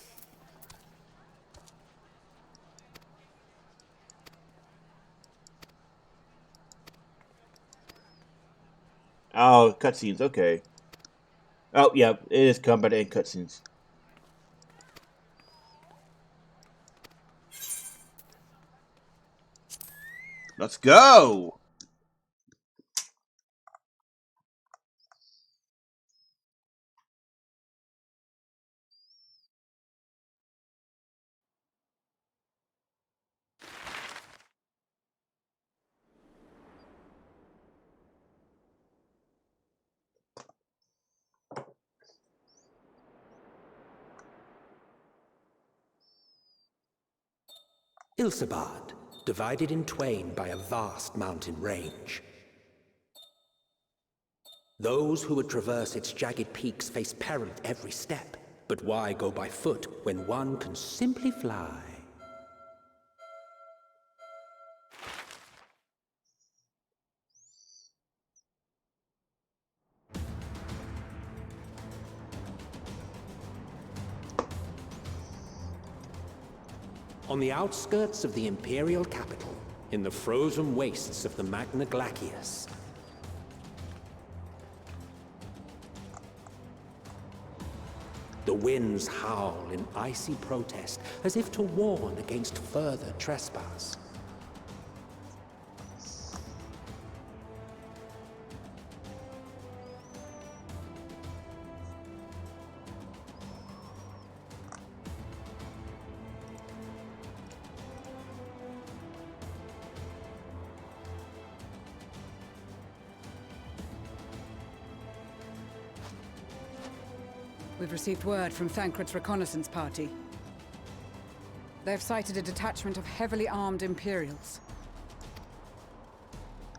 S1: Oh, cutscenes, okay. Oh, yeah, it is combat and cutscenes. Let's go!
S20: Ilsabad, divided in twain by a vast mountain range. Those who would traverse its jagged peaks face peril at every step. But why go by foot when one can simply fly? On the outskirts of the Imperial capital, in the frozen wastes of the Magna Glacius, the winds howl in icy protest, as if to warn against further trespass.
S13: We've received word from Thancred's reconnaissance party. They've sighted a detachment of heavily armed Imperials.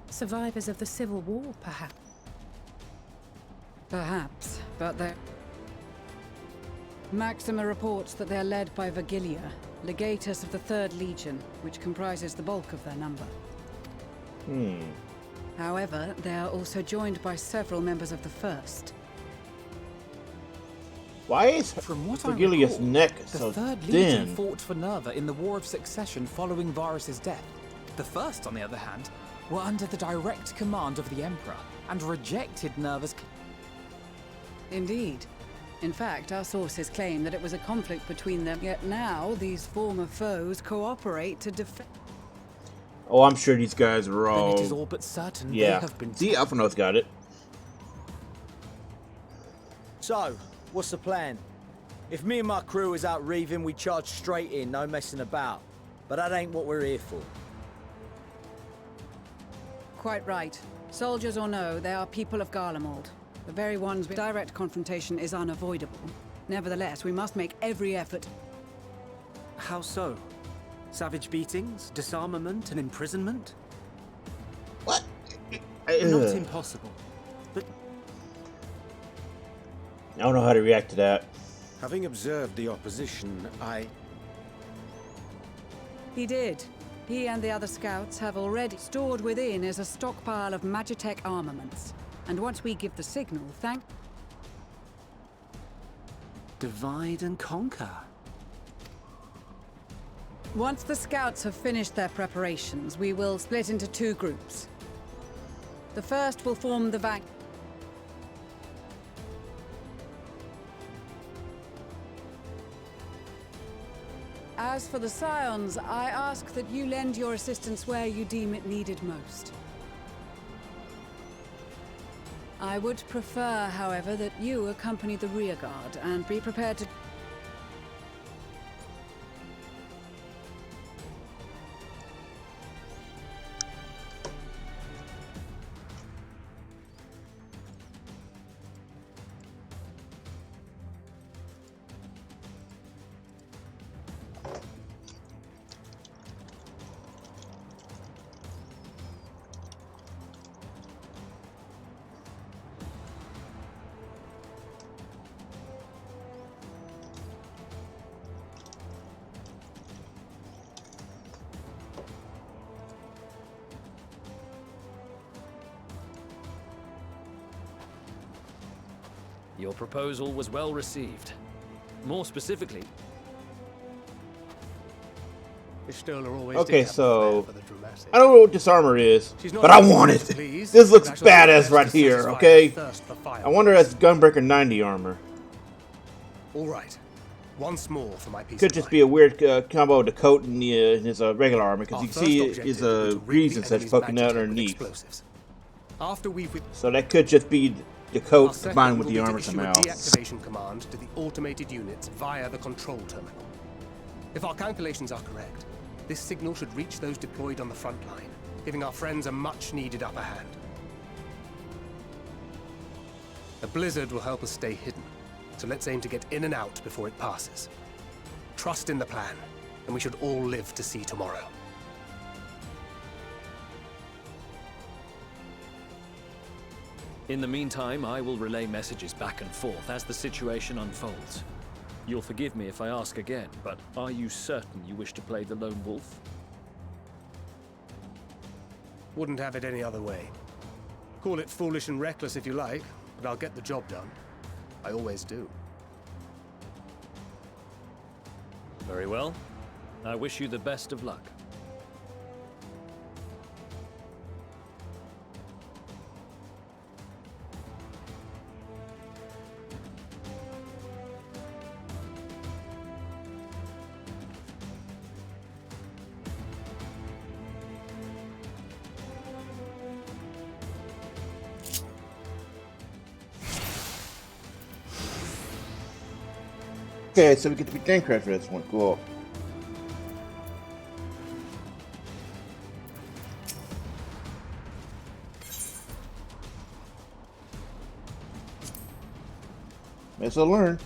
S3: Survivors of the Civil War, perhaps?
S13: Perhaps, but they're... Maxima reports that they're led by Vergilia, legatus of the 3rd Legion, which comprises the bulk of their number. However, they are also joined by several members of the 1st.
S1: Why is Vergilia's neck so
S4: the 3rd
S1: thin?
S4: Legion fought for Nerva in the War of Succession following Varus's death. The 1st, on the other hand, were under the direct command of the Emperor and rejected Nerva's...
S13: Indeed. In fact, our sources claim that it was a conflict between them, yet now these former foes cooperate to defend...
S1: Oh, I'm sure these guys are all...
S4: Then it is all but certain
S1: yeah.
S4: they have been...
S1: See, Alphinaud's got it.
S15: So, what's the plan? If me and my crew is out reaving, we charge straight in, no messing about. But that ain't what we're here for.
S13: Quite right. Soldiers or no, they are people of Garlemald. The very ones with direct confrontation is unavoidable. Nevertheless, we must make every effort.
S14: How so? Savage beatings, disarmament, and imprisonment?
S1: What?
S14: Not impossible. But
S1: I don't know how to react to that.
S5: Having observed the opposition,
S13: He did. He and the other scouts have already stored within is a stockpile of Magitech armaments. And once we give the signal,
S14: divide and conquer.
S13: Once the scouts have finished their preparations, we will split into 2 groups. The first will form the As for the Scions, I ask that you lend your assistance where you deem it needed most. I would prefer, however, that you accompany the rear guard and be prepared to...
S19: Your proposal was well received. More specifically...
S1: Okay, so I don't know what this armor is, but I want it.
S6: Please.
S1: This looks
S6: I shall do my
S1: badass
S6: best
S1: right
S6: to
S1: here,
S6: satisfy
S1: okay?
S6: her thirst for fire.
S1: I wonder if that's Gunbreaker 90 armor.
S6: All right. Once more for my piece
S1: Could
S6: of
S1: just
S6: mind.
S1: be a weird combo with the coat and his regular armor, because
S6: Our
S1: you can
S6: first
S1: see
S6: objective
S1: his
S6: is to rig
S1: reasons
S6: the
S1: that's
S6: enemy's
S1: poking out
S6: magtech with
S1: underneath.
S6: explosives. After we've...
S1: So that could just be the
S6: Our
S1: coat
S6: second
S1: combined with
S6: will
S1: the
S6: be to
S1: armor
S6: issue
S1: somehow.
S6: a deactivation command to the automated units via the control terminal. If our calculations are correct, this signal should reach those deployed on the front line, giving our friends a much-needed upper hand. The blizzard will help us stay hidden, so let's aim to get in and out before it passes. Trust in the plan, and we should all live to see tomorrow.
S19: In the meantime, I will relay messages back and forth as the situation unfolds. You'll forgive me if I ask again, but are you certain you wish to play the lone wolf?
S6: Wouldn't have it any other way. Call it foolish and reckless if you like, but I'll get the job done. I always do.
S19: Very well. I wish you the best of luck.
S1: Okay, so we get to be tank credit for this one. Cool. Let's learn.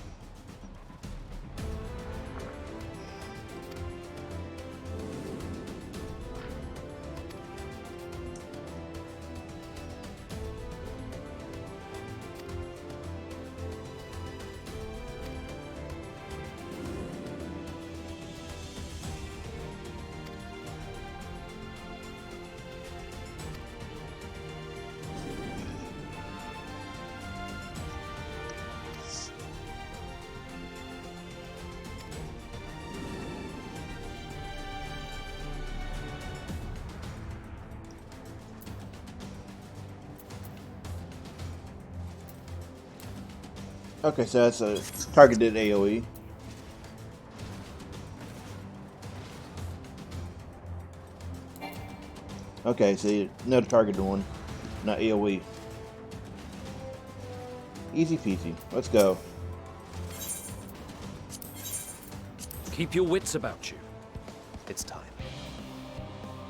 S1: Okay, so that's a targeted AoE. Okay, so another targeted one, not AoE. Easy peasy. Let's go.
S19: Keep your wits about you.
S6: It's time.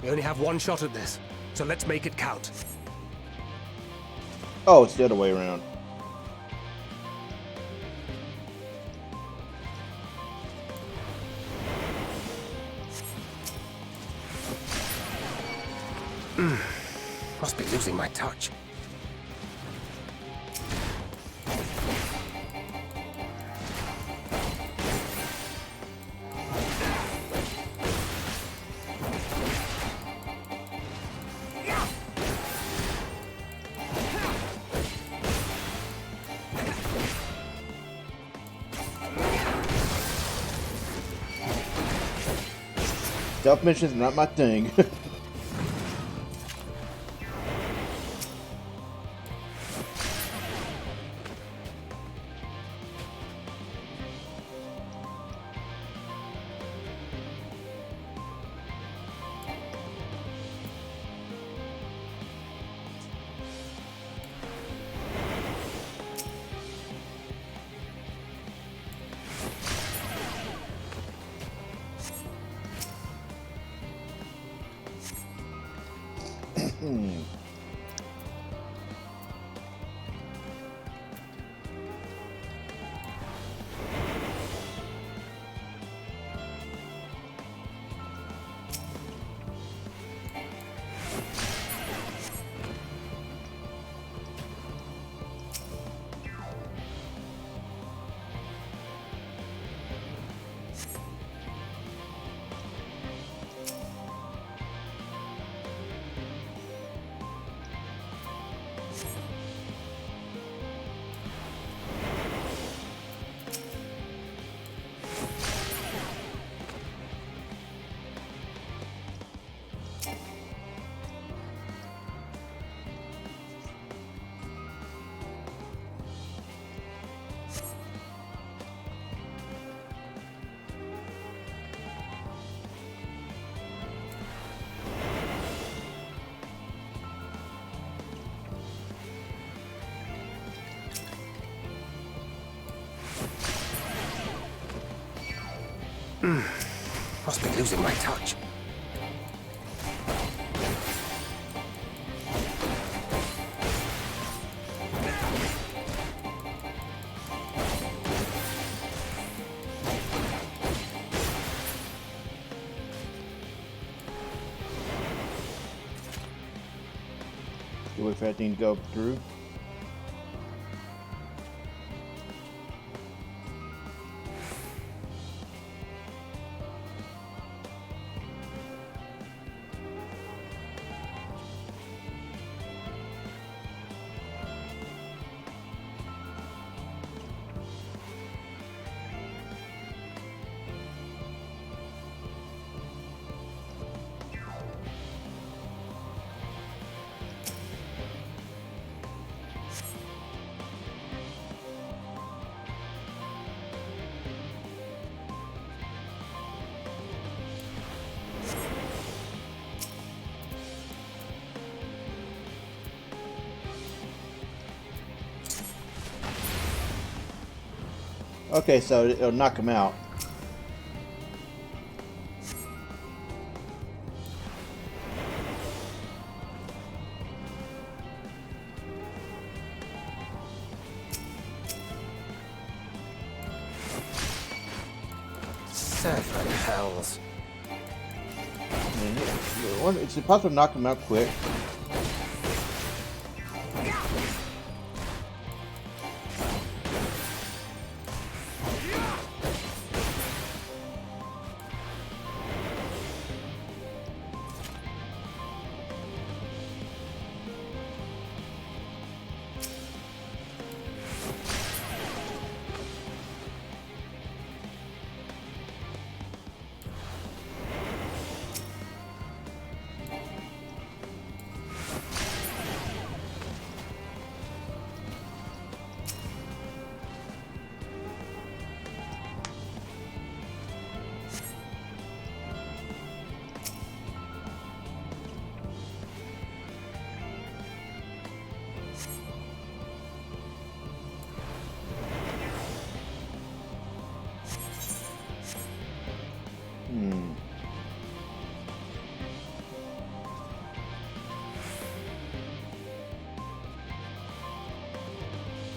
S6: We only have one shot at this, so let's make it count.
S1: Oh, it's the other way around.
S6: Must be losing my touch.
S1: Stealth missions are not my thing.
S6: Must be losing my touch.
S1: Do wait for that thing to go through. Okay, so it'll knock him out.
S6: Seven hells.
S1: It's possible to knock him out quick.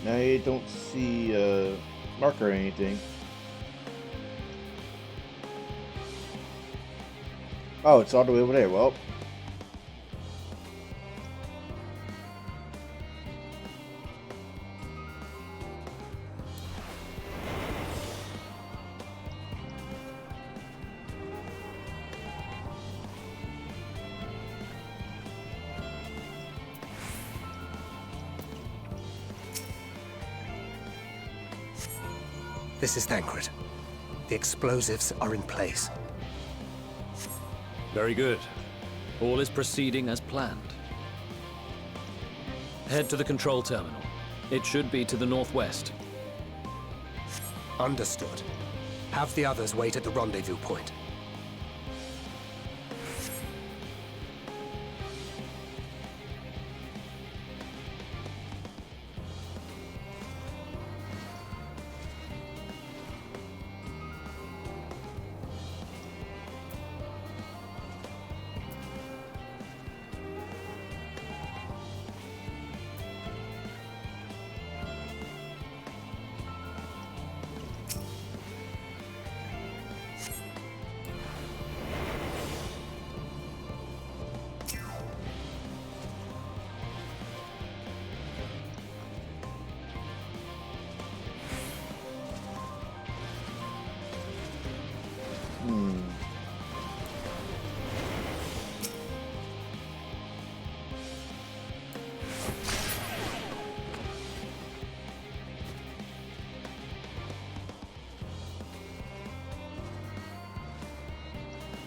S1: I don't see a marker or anything. Oh, it's all the way over there. Well.
S6: This is Thancred. The explosives are in place.
S19: Very good. All is proceeding as planned. Head to the control terminal. It should be to the northwest.
S6: Understood. Have the others wait at the rendezvous point.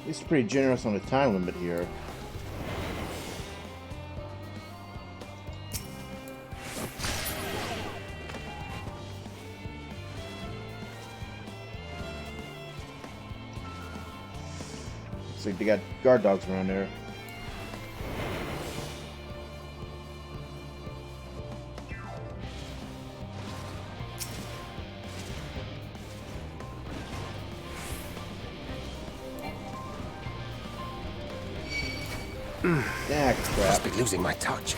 S6: It's pretty generous on the time limit here. Looks like they got guard dogs around there.
S1: Ah, crap.
S6: Must be losing my touch.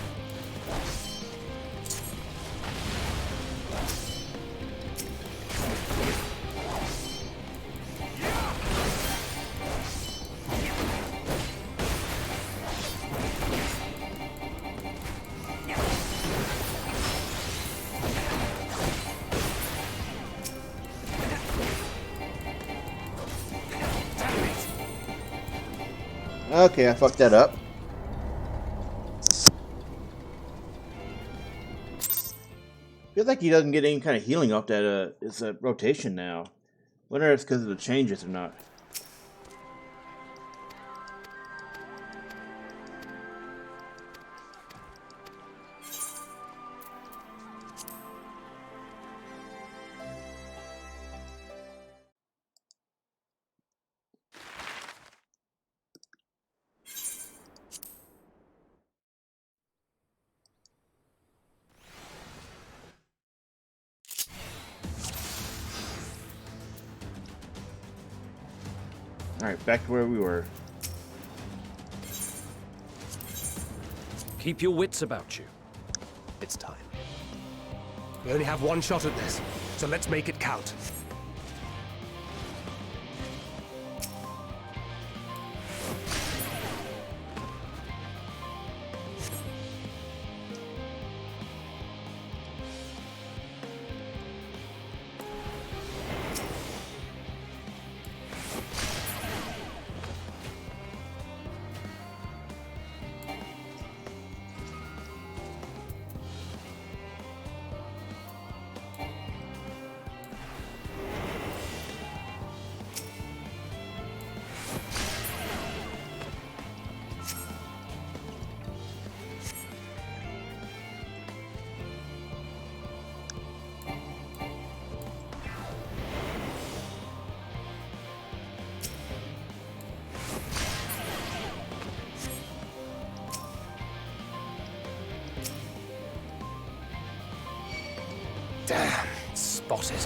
S1: Okay, I fucked that up. Feels like he doesn't get any kind of healing off that it's a rotation now. Wonder if it's because of the changes or not. Alright, back to where we were.
S19: Keep your wits about you.
S6: It's time. We only have one shot at this, so let's make it count. Damn, spotted.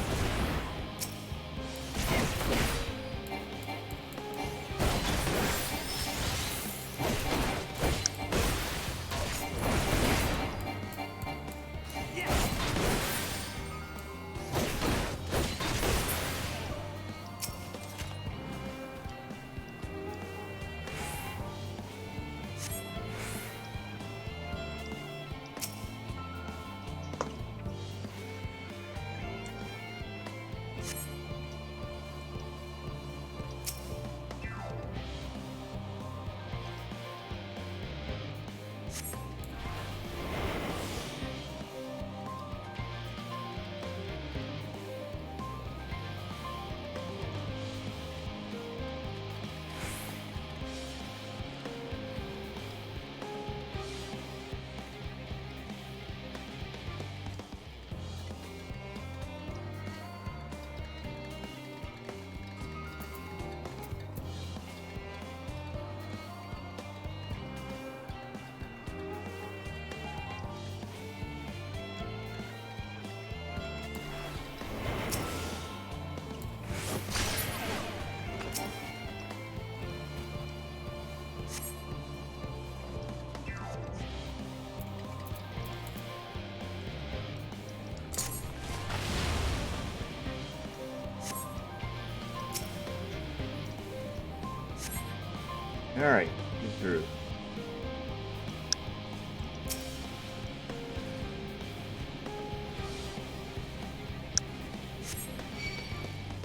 S1: Alright, get through.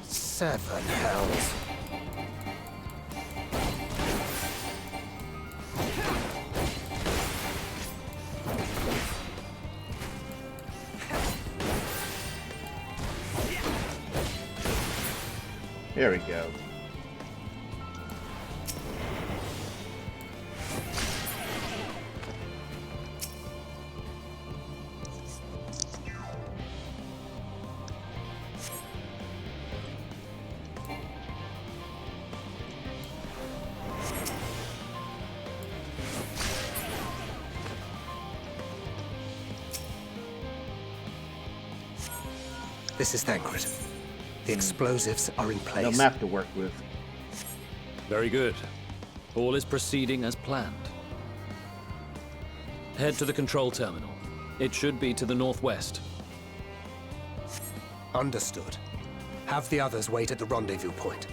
S6: Seven hells.
S1: There we go.
S6: This is Thancred. The explosives are in place.
S1: No map to work with.
S19: Very good. All is proceeding as planned. Head to the control terminal. It should be to the northwest.
S6: Understood. Have the others wait at the rendezvous point.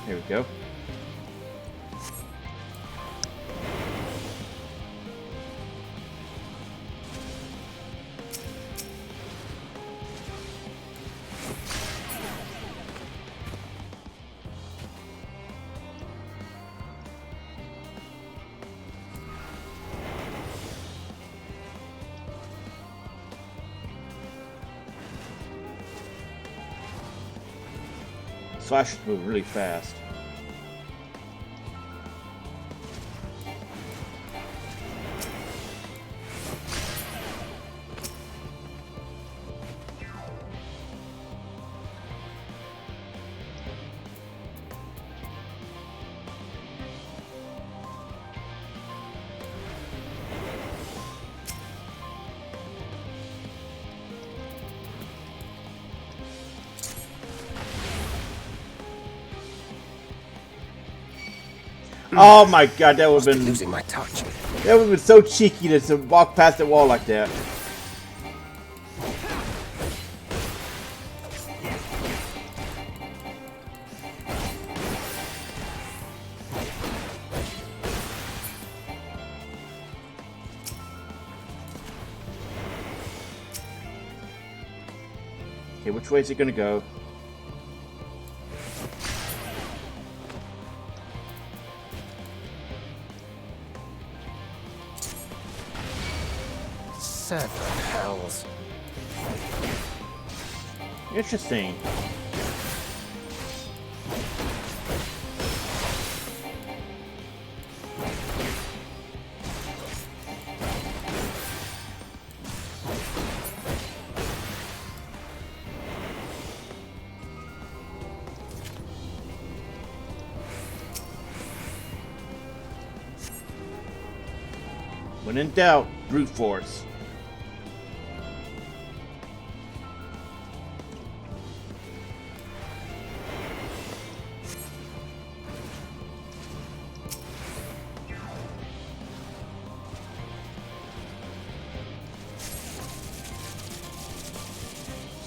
S1: Here we go. Slash move really fast. Oh my god, that would have been
S6: losing my touch.
S1: That would have been so cheeky to walk past the wall like that. Okay, which way is it gonna go?
S6: Seven hells.
S1: Interesting. When in doubt, brute force.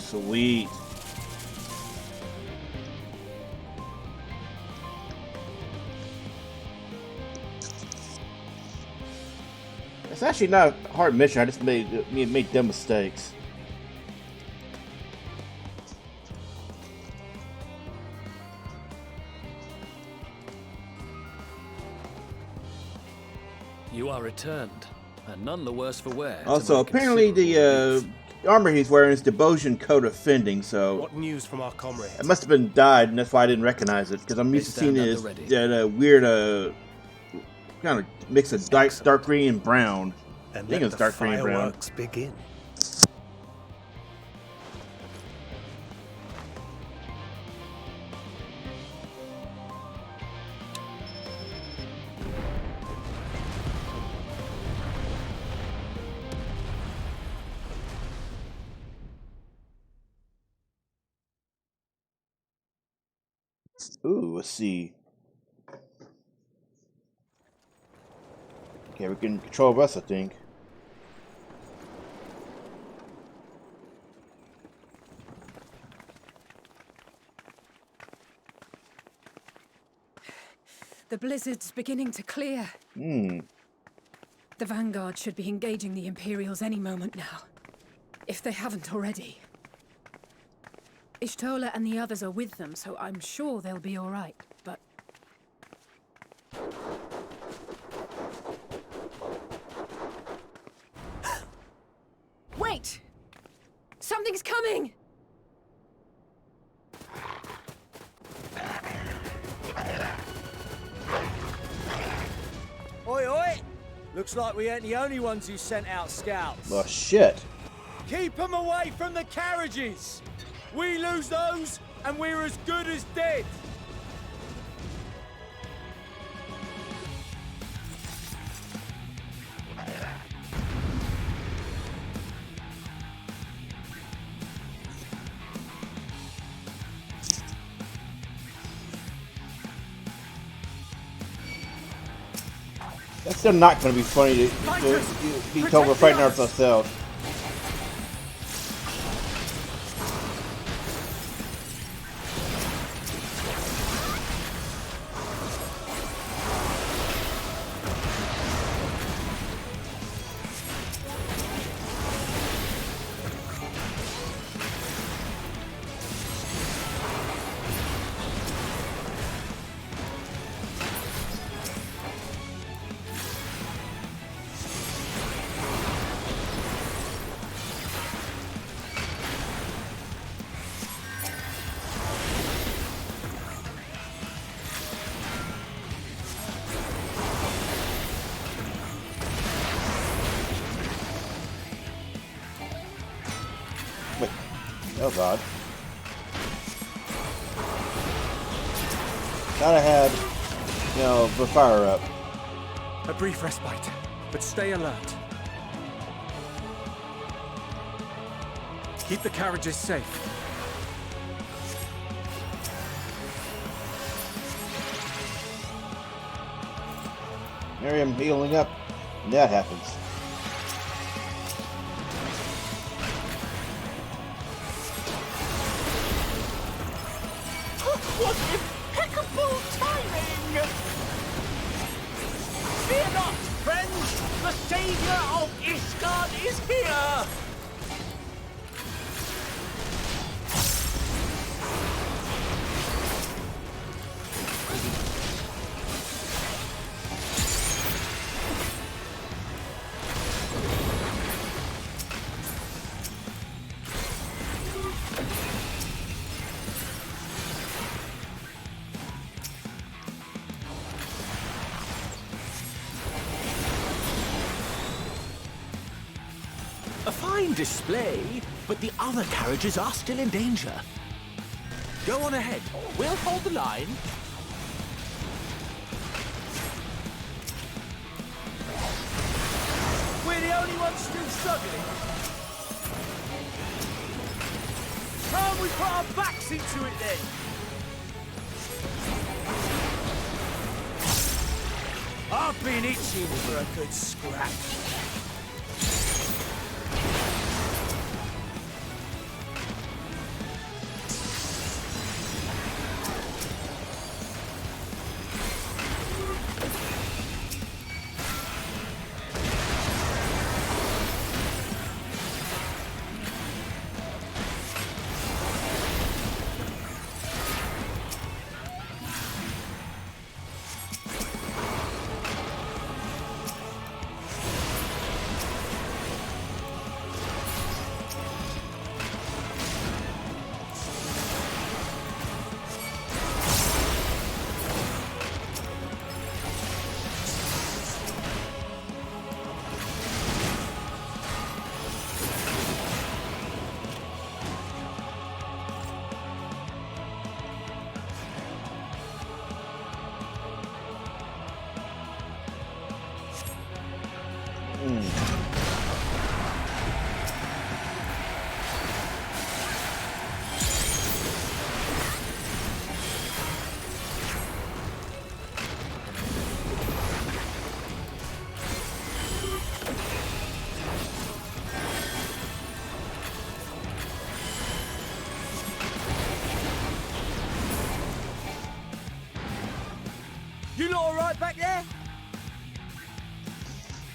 S1: Sweet. It's actually not a hard mission. I just made dumb mistakes.
S19: You are returned, and none the worse for wear.
S1: Also, apparently the armor he's wearing is the Bosian coat of fending, so
S6: What news from our comrades?
S1: it must have been dyed, and that's why I didn't recognize it. Because I'm used to seeing it as that weird kind of mix of dark green and brown. I think it's dark green and brown.
S6: Fireworks begin.
S1: Ooh, let's see. Okay, we can control us, I think.
S3: The blizzard's beginning to clear.
S1: Hmm.
S3: The Vanguard should be engaging the Imperials any moment now, if they haven't already. Ishtola and the others are with them, so I'm sure they'll be all right, but... Wait! Something's coming!
S15: Oi, oi! Looks like we ain't the only ones who sent out scouts.
S1: Oh, shit.
S15: Keep them away from the carriages! We lose those, and we're as good as dead.
S1: That's still not going to be funny to be told we're fighting ourselves. Wait, that was odd. Thought I had, you know, the fire up.
S14: A brief respite, but stay alert. Keep the carriages safe.
S1: Miriam healing up, and that happens.
S10: What impeccable timing! Fear not, friends! The savior of Ishgard is here! A fine display, but the other carriages are still in danger. Go on ahead. We'll hold the line.
S15: We're the only ones still struggling. Can't we put our backs into it then? I've been itching for a good scrap. You lot alright back there?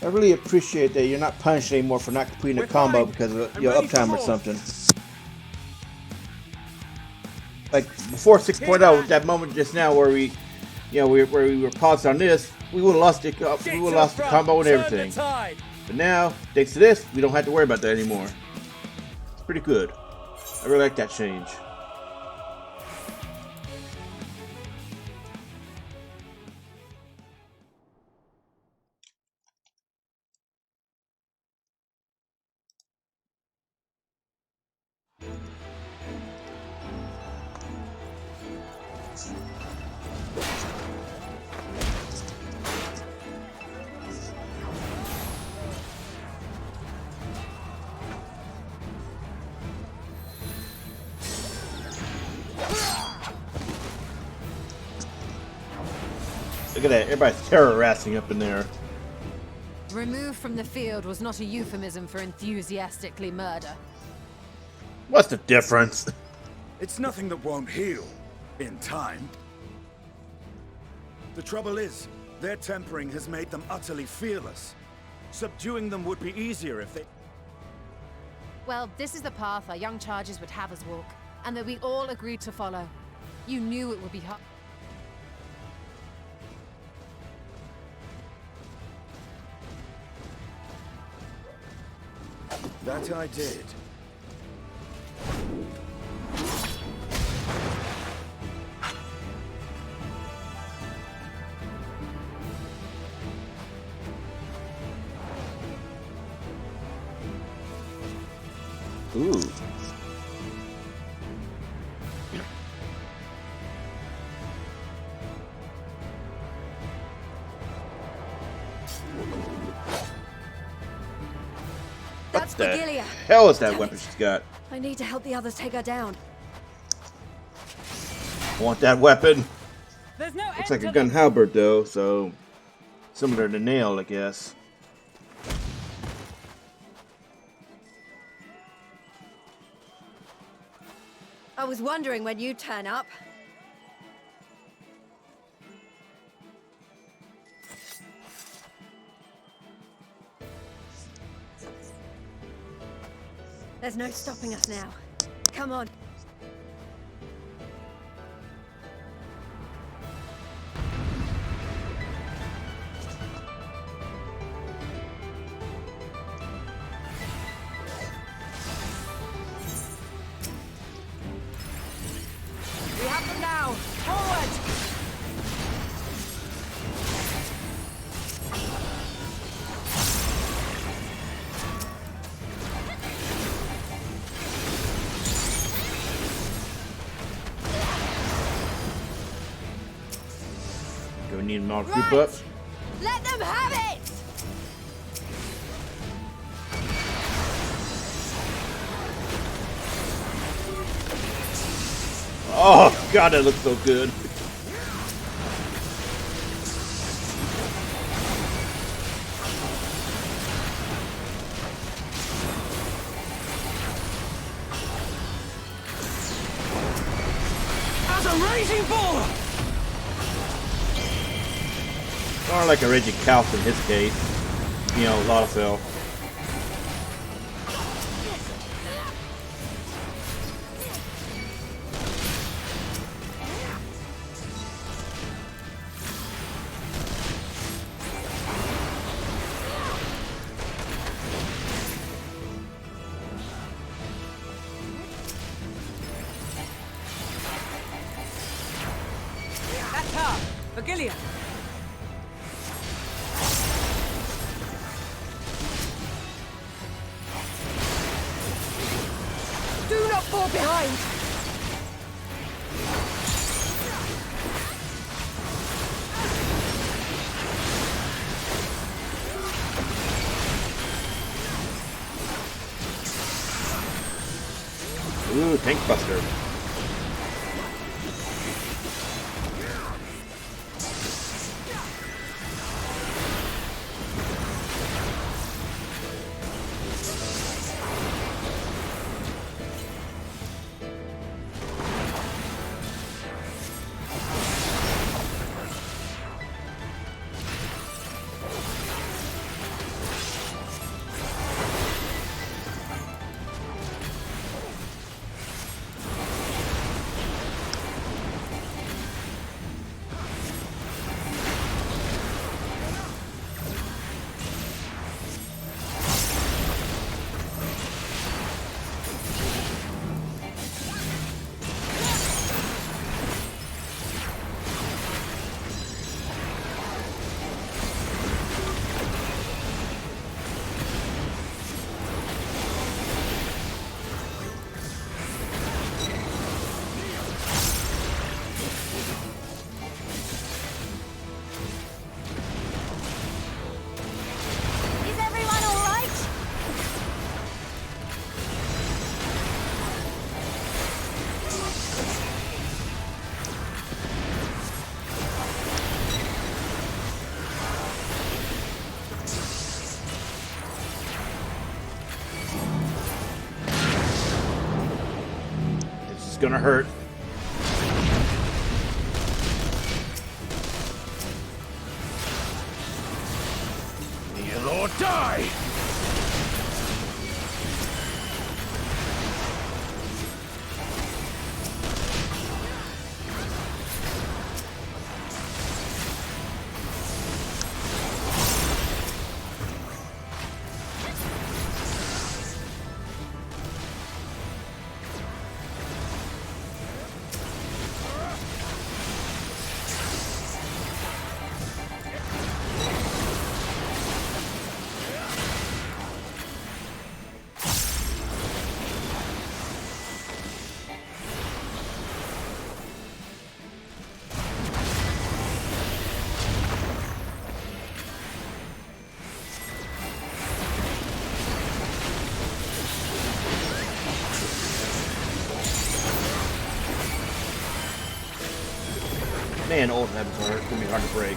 S1: I really appreciate that you're not punished anymore for not completing a combo because of your uptime or something. Like before 6.0, that moment just now where we, you know, where we were paused on this, we would have lost the combo and everything. But now, thanks to this, we don't have to worry about that anymore. It's pretty good. I really like that change. Look at that. Everybody's terrorizing up in there.
S12: Removed from the field was not a euphemism for enthusiastically murder.
S1: What's the difference?
S21: It's nothing that won't heal in time. The trouble is, their tempering has made them utterly fearless. Subduing them would be easier if they...
S12: Well, this is the path our young charges would have us walk, and that we all agreed to follow. You knew it would be hard.
S21: That I did.
S1: Ooh.
S16: That's
S1: What the
S16: Vigilia.
S1: hell is that
S16: Damn
S1: weapon
S16: it.
S1: she's got?
S16: I need to help the others take her down.
S1: I want that weapon.
S16: There's no
S1: Looks like a gun halberd though, so similar to nail, I guess.
S16: I was wondering when you'd turn up. There's no stopping us now. Come on.
S18: We have them now! Forward!
S1: Do we need an all group up?
S18: Let them have it!
S1: Oh god, that looks so good.
S10: As a raging bull!
S1: Or like a rigid calf in his case. You know, Laudafell.
S18: That's her! Vigilia! Do not fall behind!
S1: Ooh, tank buster. gonna hurt.
S21: Kneel or die!
S1: Man, old habits are gonna be hard to break.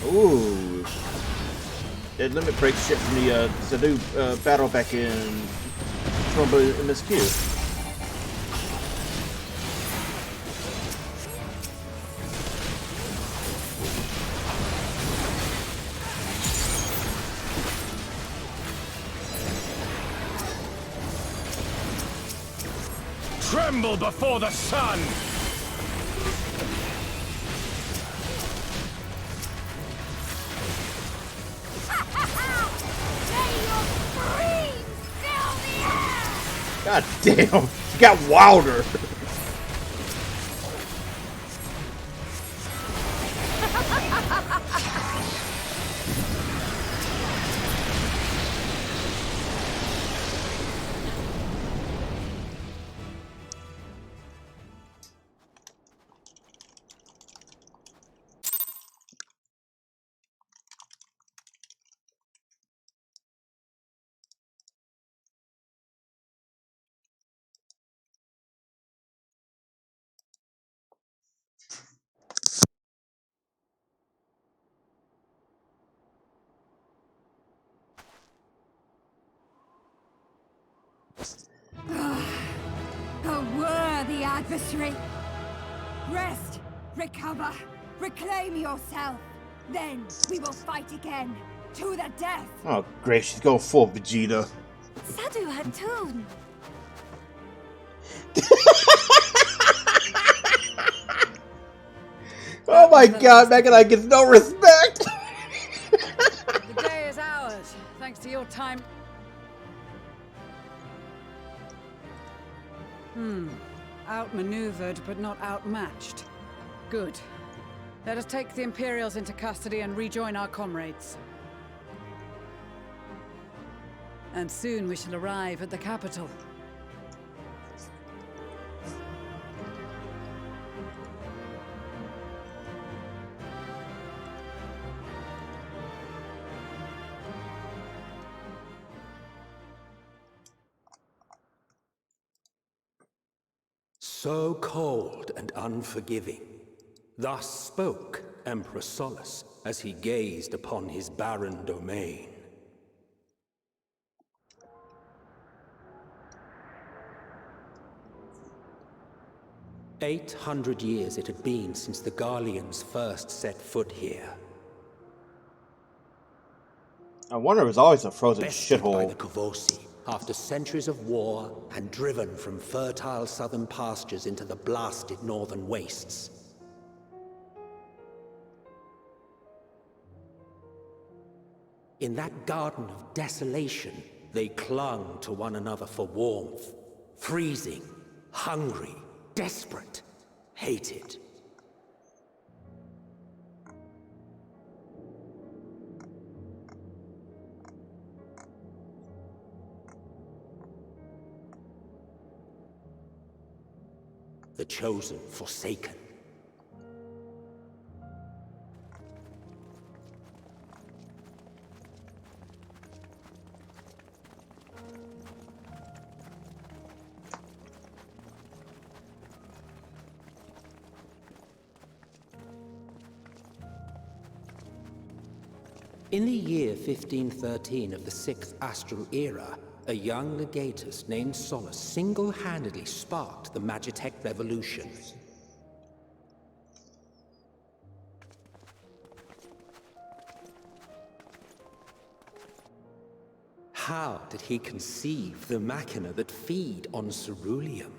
S1: Ooh. That limit break shit from the new battle back in MSQ.
S21: Tremble before the sun!
S1: God damn, she got wilder.
S18: A worthy adversary. Rest, recover, reclaim yourself. Then we will fight again, to the death.
S1: Oh, great, she's going full Vegeta.
S18: Sadu Hatun.
S1: Oh my god, Megadite gets no respect!
S13: The day is ours, thanks to your time. Outmaneuvered, but not outmatched. Good. Let us take the Imperials into custody and rejoin our comrades. And soon we shall arrive at the capital.
S20: So cold and unforgiving. Thus spoke Emperor Solus as he gazed upon his barren domain. "800 years it had been since the Garleans first set foot here.
S1: I wonder if it's always a frozen
S20: Bested by
S1: shithole.
S20: the Kavosi, after centuries of war and driven from fertile southern pastures into the blasted northern wastes. In that garden of desolation, they clung to one another for warmth, freezing, hungry, desperate, hated. The chosen forsaken. In the year 1513 of the 6th Astral Era, a young legatus named Solace single-handedly sparked the Magitech Revolution. How did he conceive the machina that feed on ceruleum?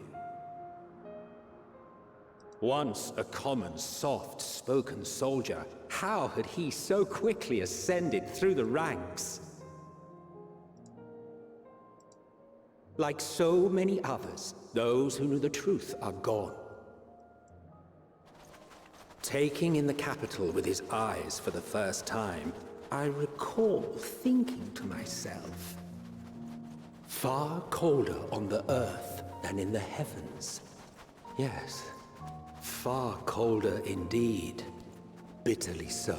S20: Once a common, soft-spoken soldier, how had he so quickly ascended through the ranks? Like so many others, those who knew the truth are gone. Taking in the capital with his eyes for the first time, I recall thinking to myself, far colder on the earth than in the heavens. Yes, far colder indeed, bitterly so.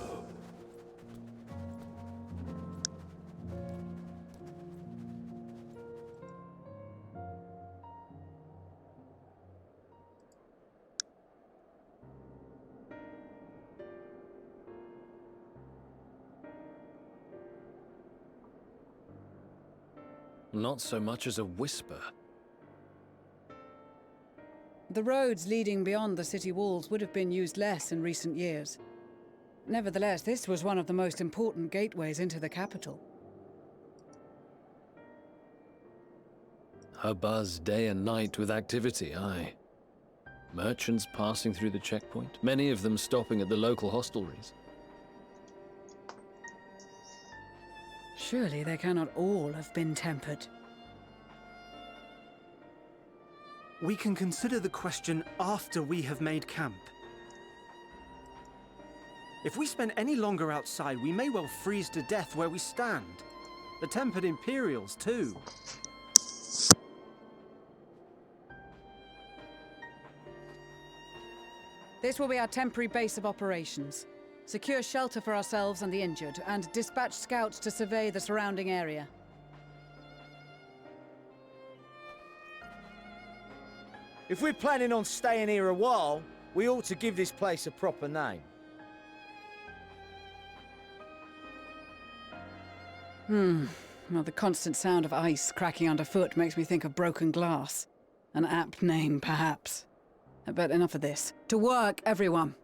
S19: Not so much as a whisper.
S13: The roads leading beyond the city walls would have been used less in recent years. Nevertheless, this was one of the most important gateways into the capital.
S19: A buzz day and night with activity, aye. Merchants passing through the checkpoint, many of them stopping at the local hostelries.
S13: Surely they cannot all have been tempered.
S14: We can consider the question after we have made camp. If we spend any longer outside, we may well freeze to death where we stand. The tempered Imperials, too.
S13: This will be our temporary base of operations. Secure shelter for ourselves and the injured, and dispatch scouts to survey the surrounding area.
S15: If we're planning on staying here a while, we ought to give this place a proper name.
S13: Well, the constant sound of ice cracking underfoot makes me think of broken glass. An apt name, perhaps. But enough of this. To work, everyone!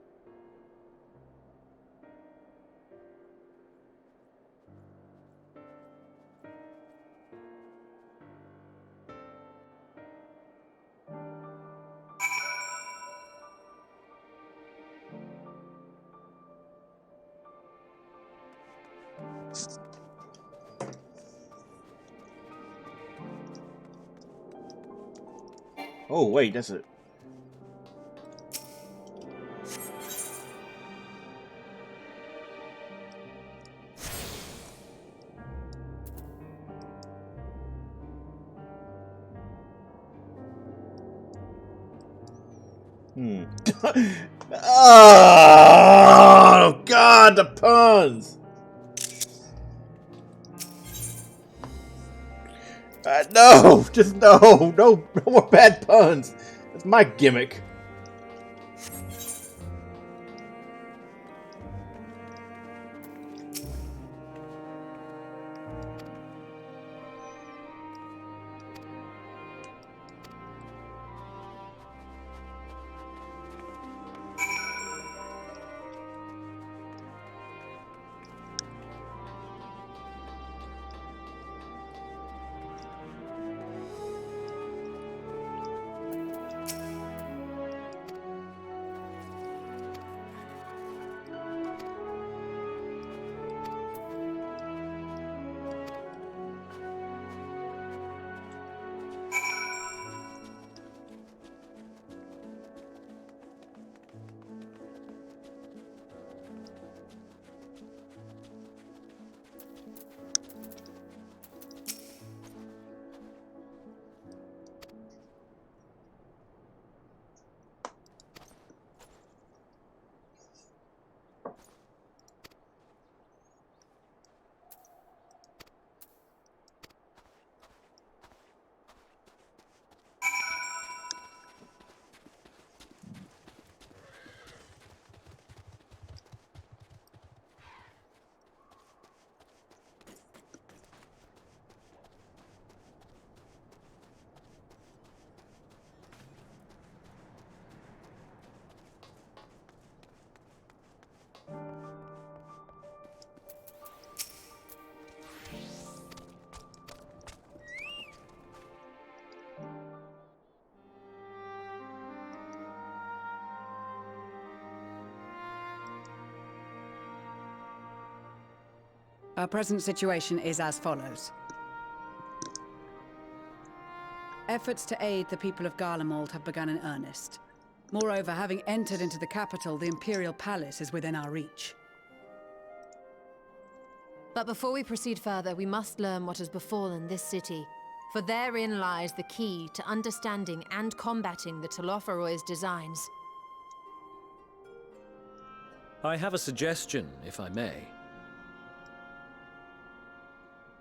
S1: Oh, wait, that's it. Oh, God, the puns! No, just no more bad puns. That's my gimmick.
S13: Our present situation is as follows. Efforts to aid the people of Garlemald have begun in earnest. Moreover, having entered into the capital, the Imperial Palace is within our reach.
S12: But before we proceed further, we must learn what has befallen this city, for therein lies the key to understanding and combating the Telophoroid's designs.
S19: I have a suggestion, if I may.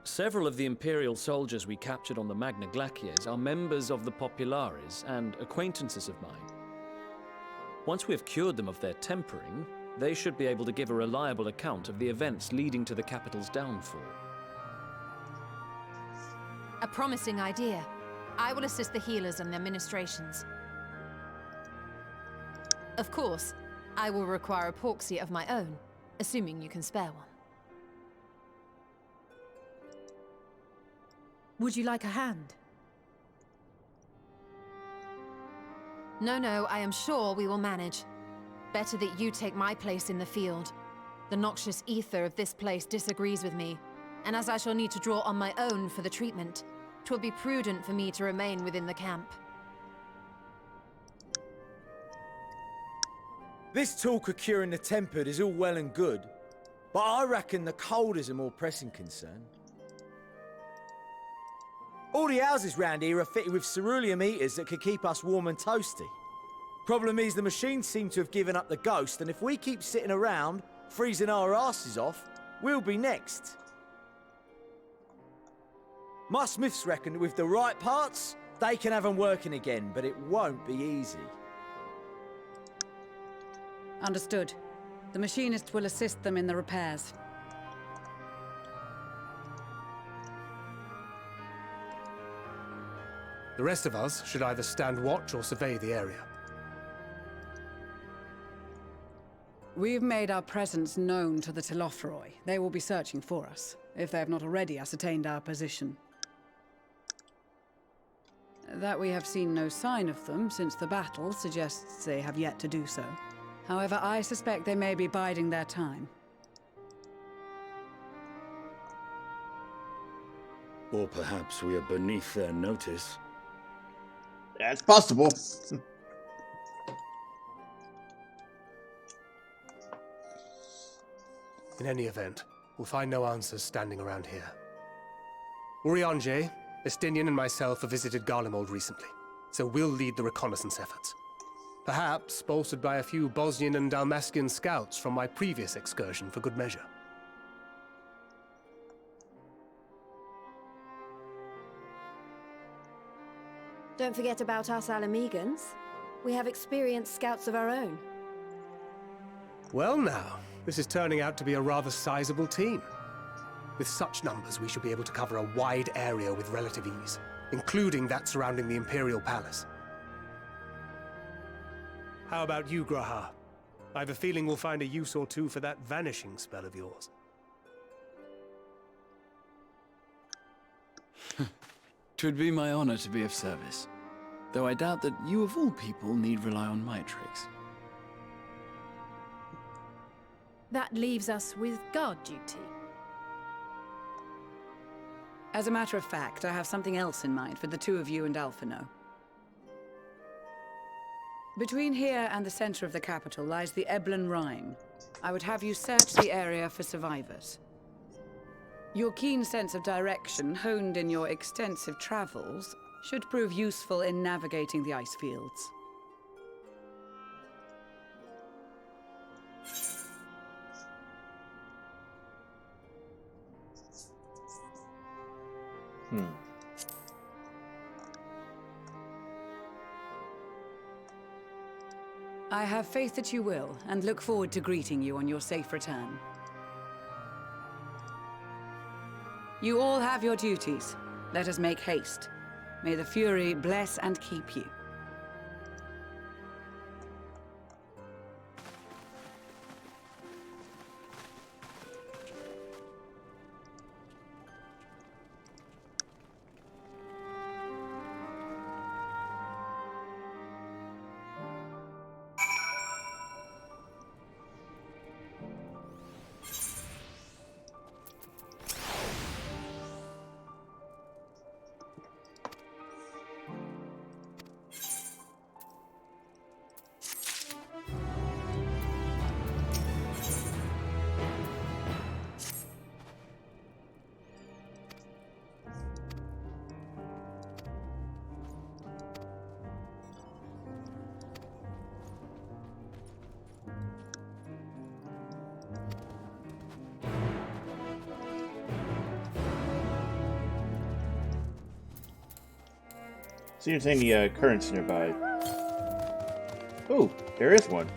S19: Several of the Imperial soldiers we captured on the Magna Glaciers are members of the Populares and acquaintances of mine. Once we have cured them of their tempering, they should be able to give a reliable account of the events leading to the capital's downfall.
S12: A promising idea. I will assist the healers and their ministrations. Of course, I will require a proxy of my own, assuming you can spare one.
S3: Would you like a hand?
S12: No, I am sure we will manage. Better that you take my place in the field. The noxious ether of this place disagrees with me, and as I shall need to draw on my own for the treatment, 'twill be prudent for me to remain within the camp.
S15: This talk of curing the tempered is all well and good, but I reckon the cold is a more pressing concern. All the houses round here are fitted with ceruleum heaters that could keep us warm and toasty. Problem is, the machines seem to have given up the ghost, and if we keep sitting around, freezing our asses off, we'll be next. My smiths reckon that with the right parts, they can have them working again, but it won't be easy.
S13: Understood. The machinist will assist them in the repairs.
S6: The rest of us should either stand watch or survey the area.
S13: We've made our presence known to the Telophroi. They will be searching for us, if they have not already ascertained our position. That we have seen no sign of them since the battle suggests they have yet to do so. However, I suspect they may be biding their time.
S20: Or perhaps we are beneath their notice.
S1: That's possible.
S6: In any event, we'll find no answers standing around here. Urianger, Estinian and myself have visited Garlemald recently, so we'll lead the reconnaissance efforts. Perhaps bolstered by a few Bosnian and Dalmatian scouts from my previous excursion for good measure.
S16: Don't forget about us Alamegans. We have experienced scouts of our own.
S6: Well now, this is turning out to be a rather sizable team. With such numbers, we should be able to cover a wide area with relative ease, including that surrounding the Imperial Palace. How about you, Graha? I have a feeling we'll find a use or two for that vanishing spell of yours.
S9: Twould be my honor to be of service, though I doubt that you of all people need rely on my tricks.
S3: That leaves us with guard duty.
S13: As a matter of fact, I have something else in mind for the two of you and Alphino. Between here and the center of the capital lies the Eblan Rhine. I would have you search the area for survivors. Your keen sense of direction, honed in your extensive travels, should prove useful in navigating the ice fields. I have faith that you will, and look forward to greeting you on your safe return. You all have your duties. Let us make haste. May the Fury bless and keep you.
S1: See if there's any currents nearby. Oh, there is one.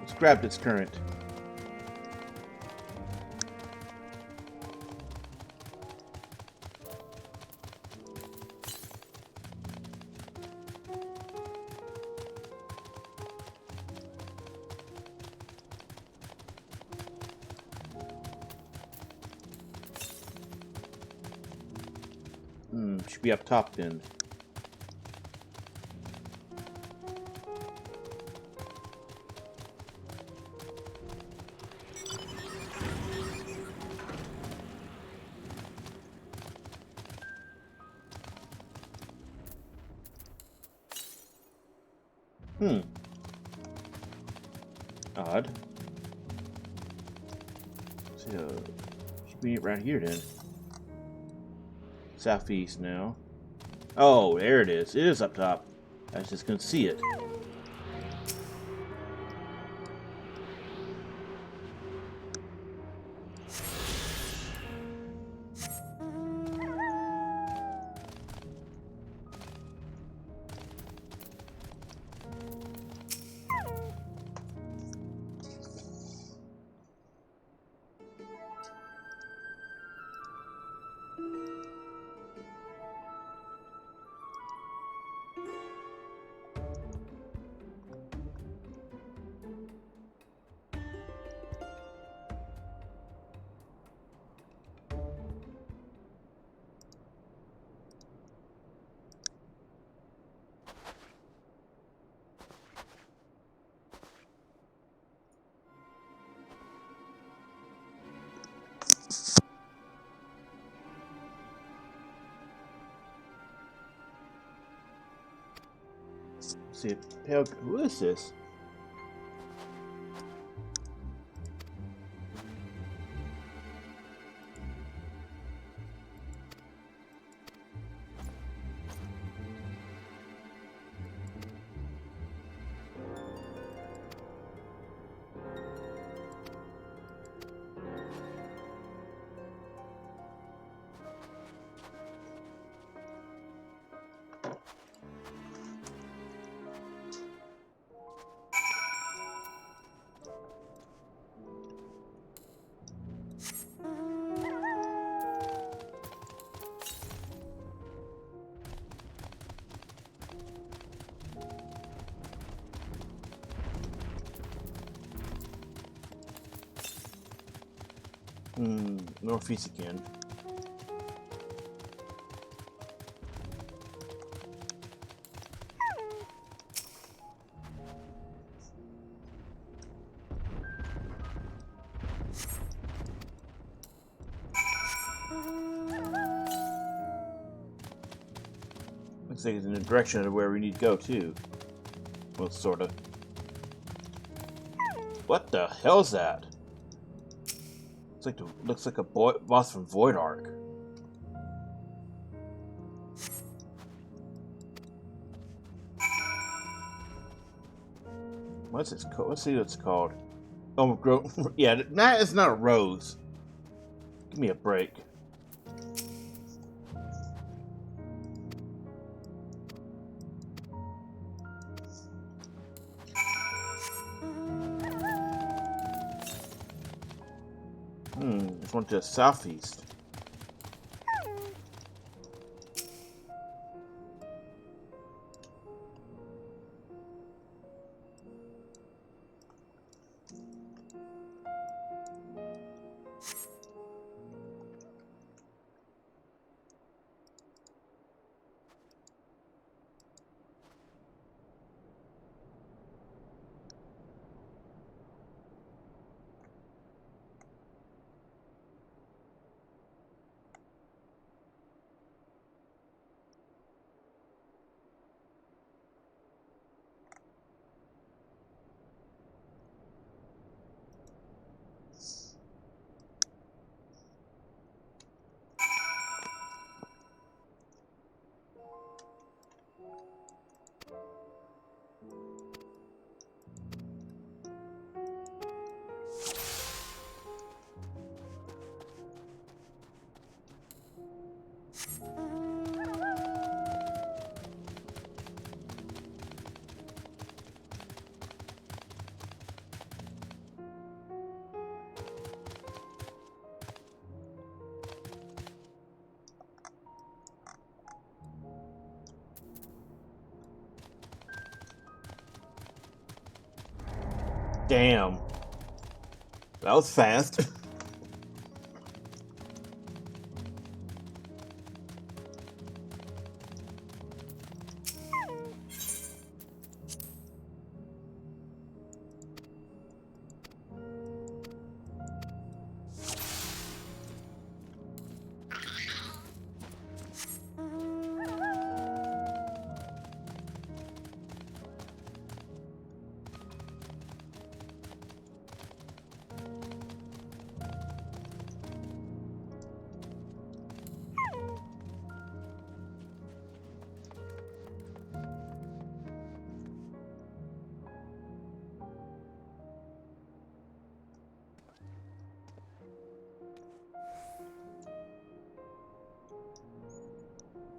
S1: Let's grab this current. Should be up top then. Odd. So, should be around here then. Southeast now. Oh, there it is. It is up top. I just couldn't see it. See it. Pale. Who is this? Northeast again. Looks like it's in the direction of where we need to go too. Well, sorta. What the hell's that? Looks like a boss from Void Ark. What's it called? Let's see what it's called. Oh, yeah, that is not a rose. Give me a break. This one to the southeast. Damn. That was fast.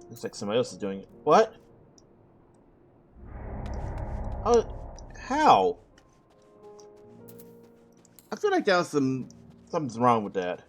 S1: Looks like somebody else is doing it. What? How? I feel like that was something's wrong with that.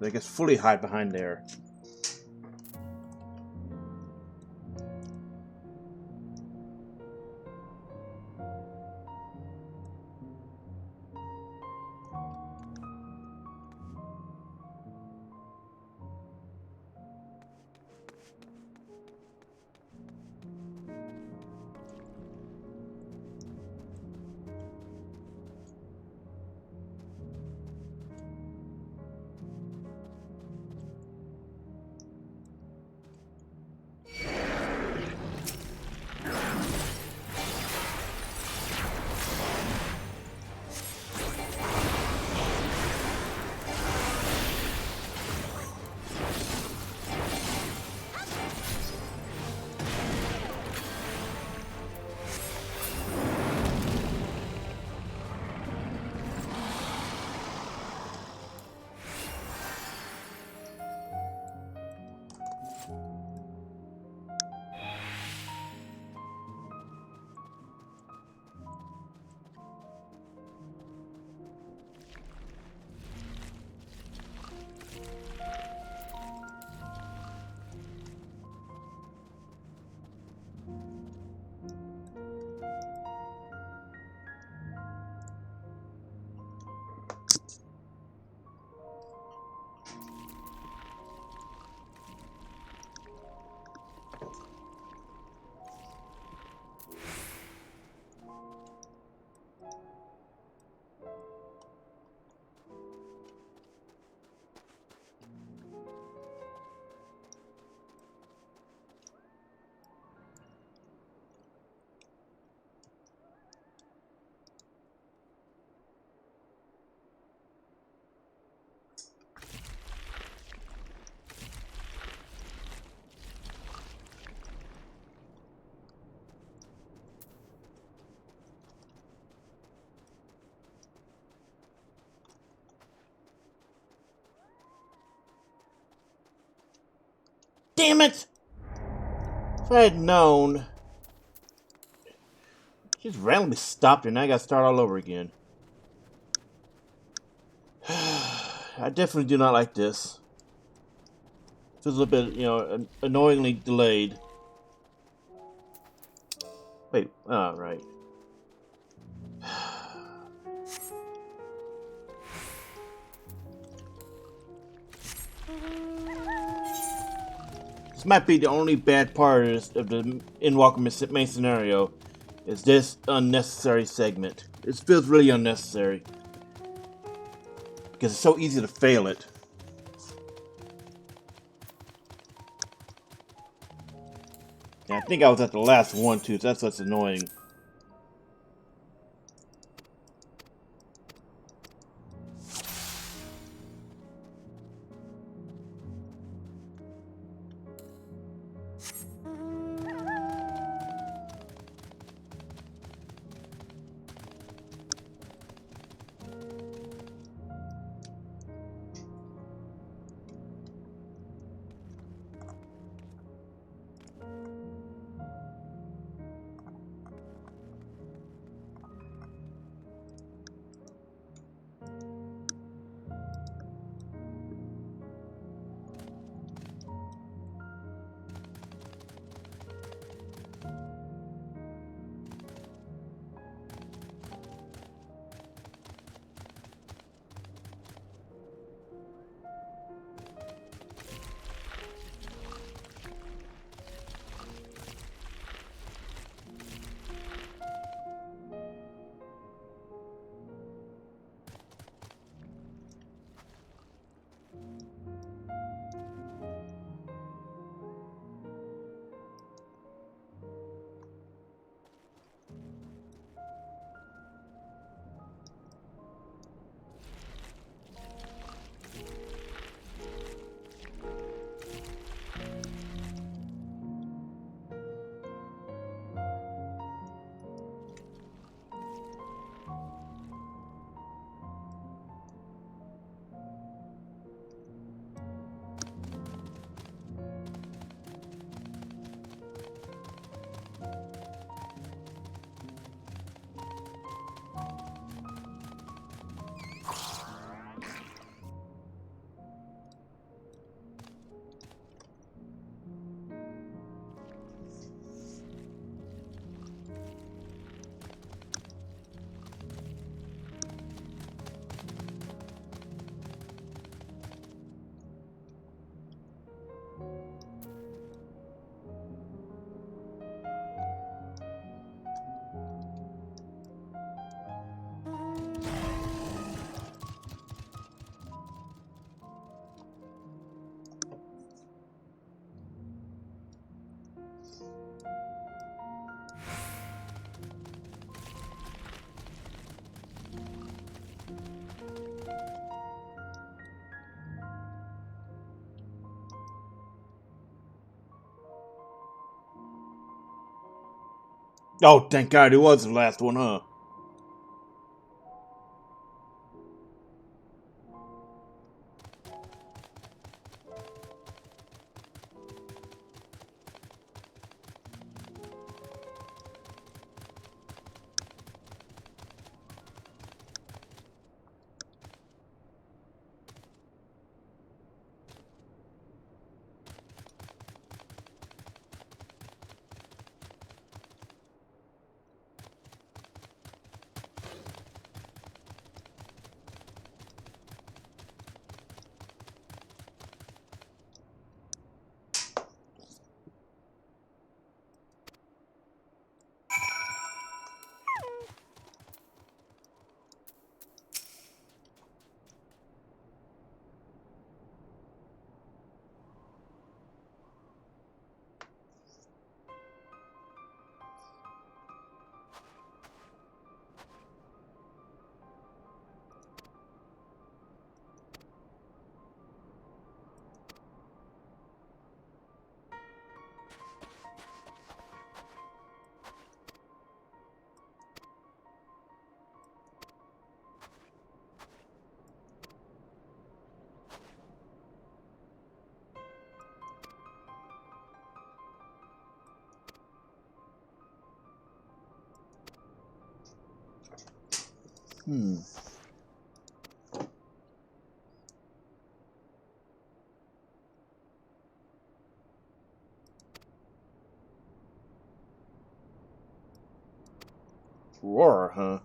S1: I guess fully hide behind there. Damn it! If I had known. Just randomly stopped and I gotta start all over again. I definitely do not like this. Feels a little bit, annoyingly delayed. Wait, right. This might be the only bad part of the Endwalker main scenario, is this unnecessary segment. It feels really unnecessary. Because it's so easy to fail it. And I think I was at the last one too, so that's what's annoying. Oh, thank God it was the last one, huh? Roar, huh?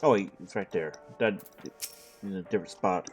S1: Oh wait, it's right there. That in a different spot.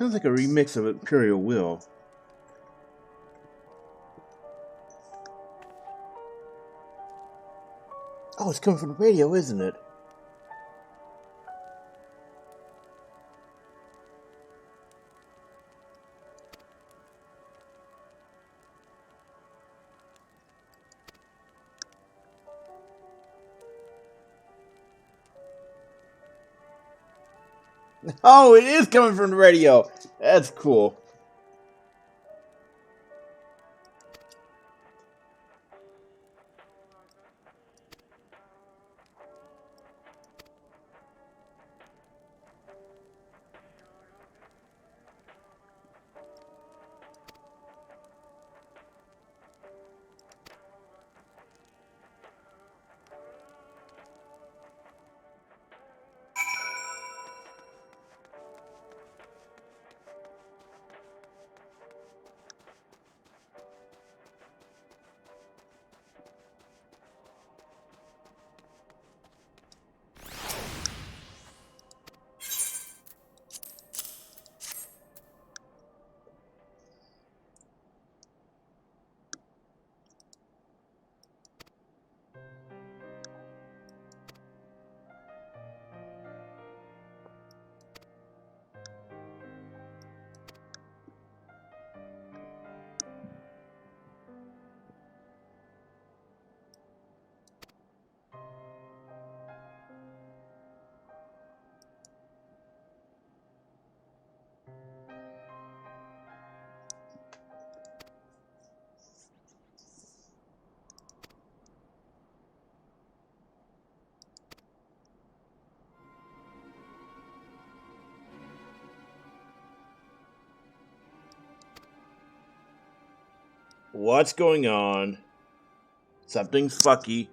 S1: Sounds like a remix of Imperial Will. Oh, it's coming from the radio, isn't it? Oh, it is coming from the radio. That's cool. What's going on? Something's fucky.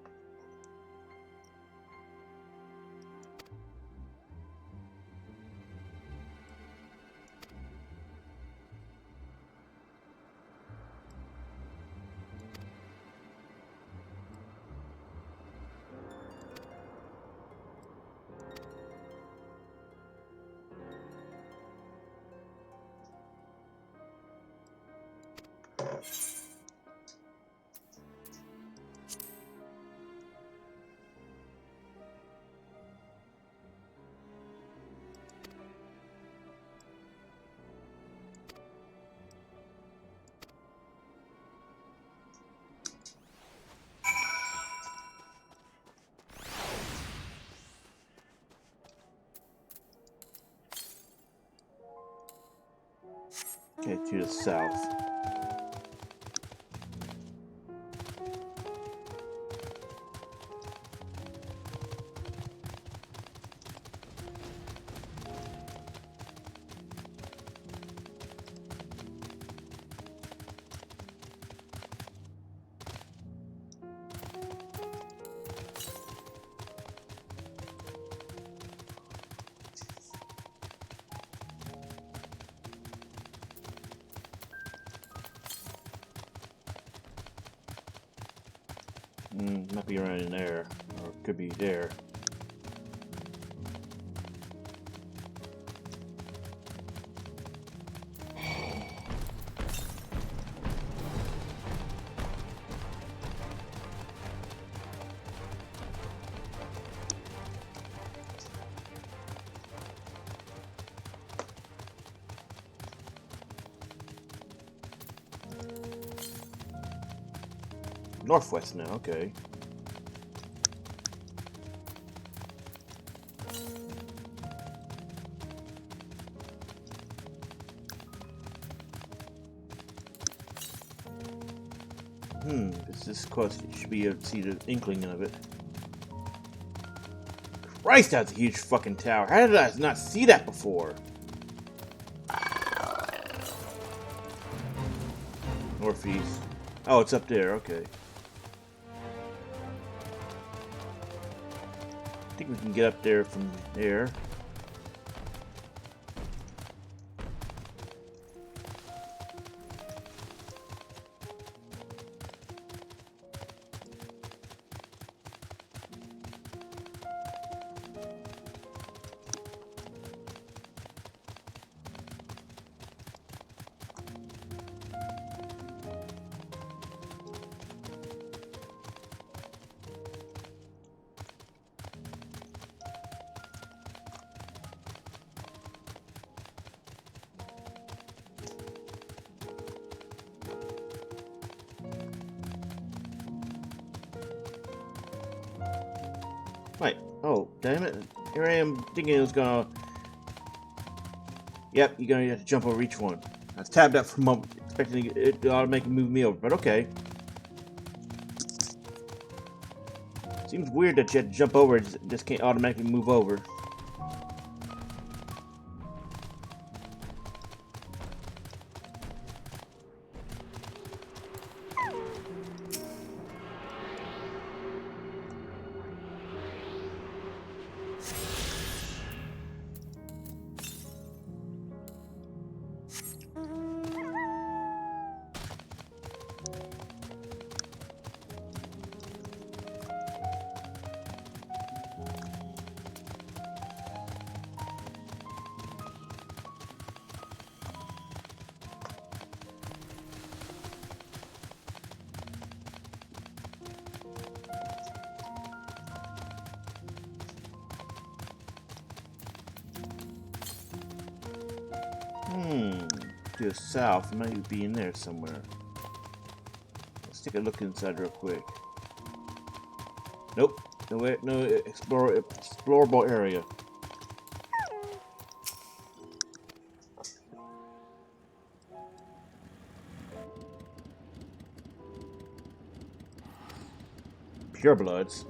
S1: Okay, to the south. Might be around in there, or it could be there. Northwest now, okay. This quest should be able to see the inkling of it. Christ, that's a huge fucking tower. How did I not see that before? Northeast. Oh, it's up there, okay. I think we can get up there from there. Wait. Oh, damn it. Here I am thinking it was gonna... Yep, you're gonna have to jump over each one. I was tabbed out for a moment, expecting it to automatically move me over, but okay. Seems weird that you have to jump over, it just can't automatically move over. To the south, it might be in there somewhere. Let's take a look inside real quick. Nope, no explorable area. Purebloods.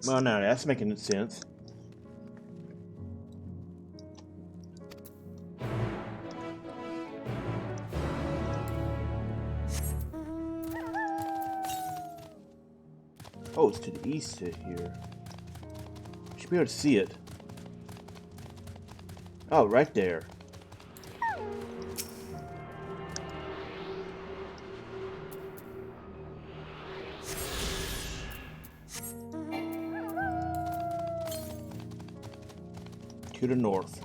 S1: Well, now that's making sense. Oh, it's to the east here. Should be able to see it. Oh, right there. to the north.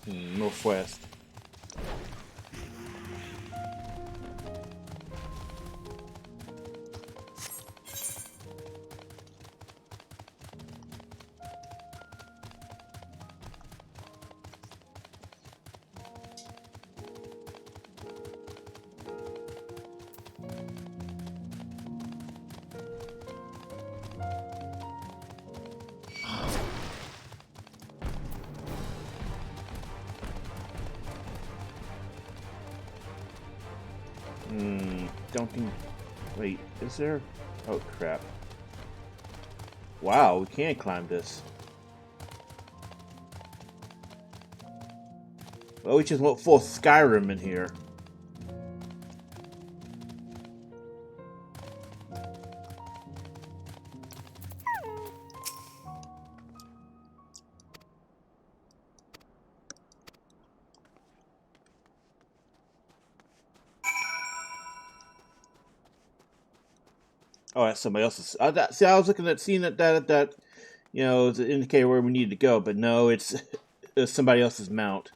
S1: Northwest. Don't think... Wait, is there... Oh, crap. Wow, we can't climb this. Well, we just went full Skyrim in here. Oh, that's somebody else's. See, I was looking at seeing that you know, is an indicator where we need to go, but no, it's somebody else's mount.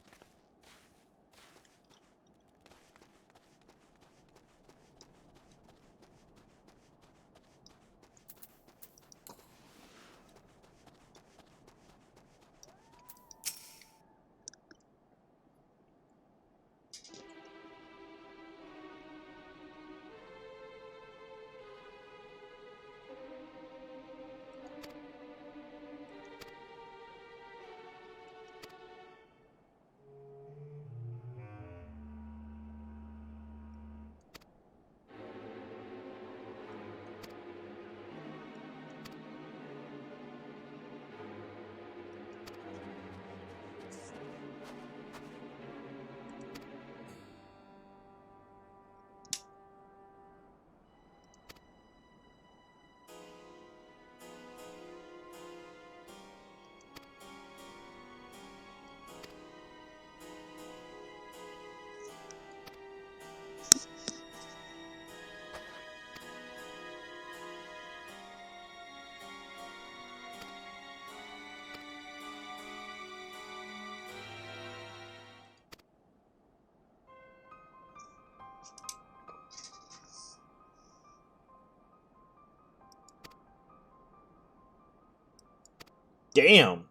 S1: Damn!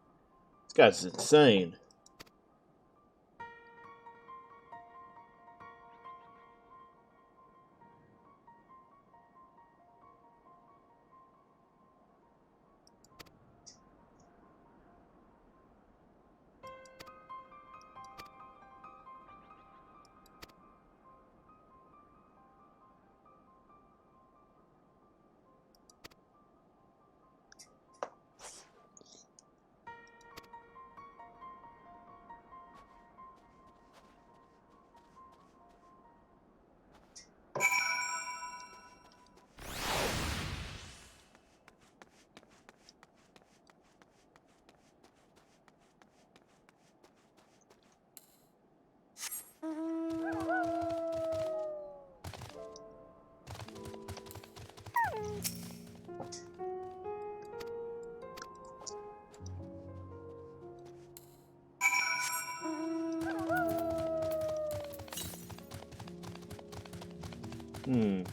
S1: This guy's insane.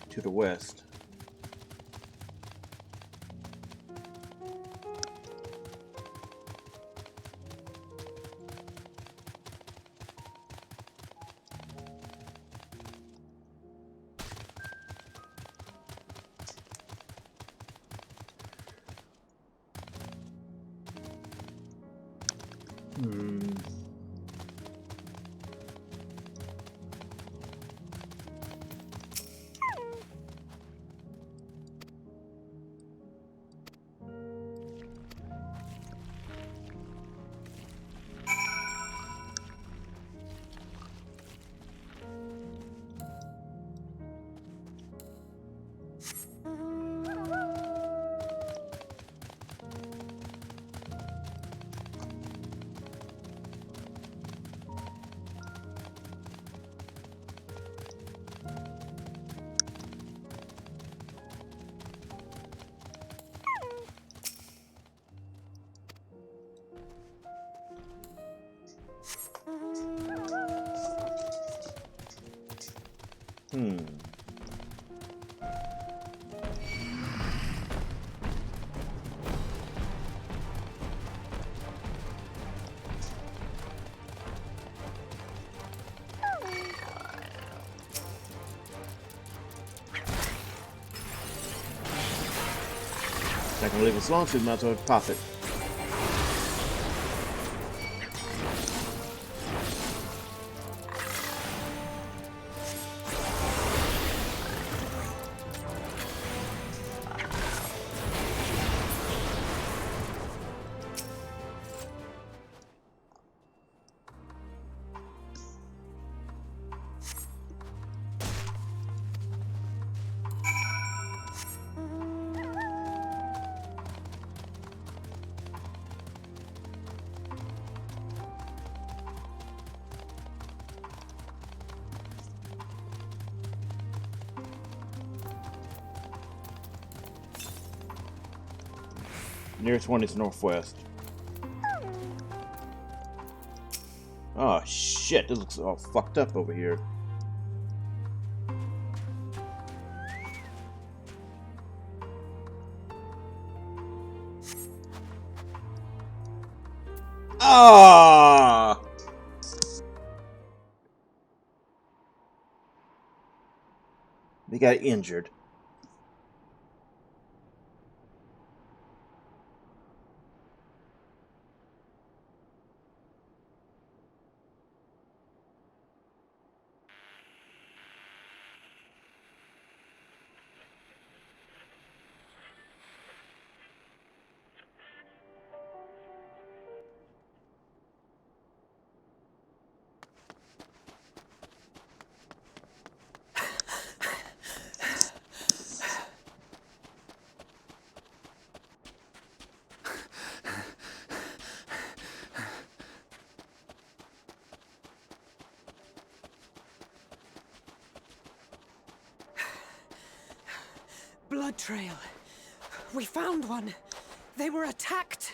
S1: To the west. Not gonna leave us long, so we might as well pop it. Nearest one is northwest. Oh shit, this looks all fucked up over here. Ah! They got injured.
S4: Blood trail. We found one. They were attacked.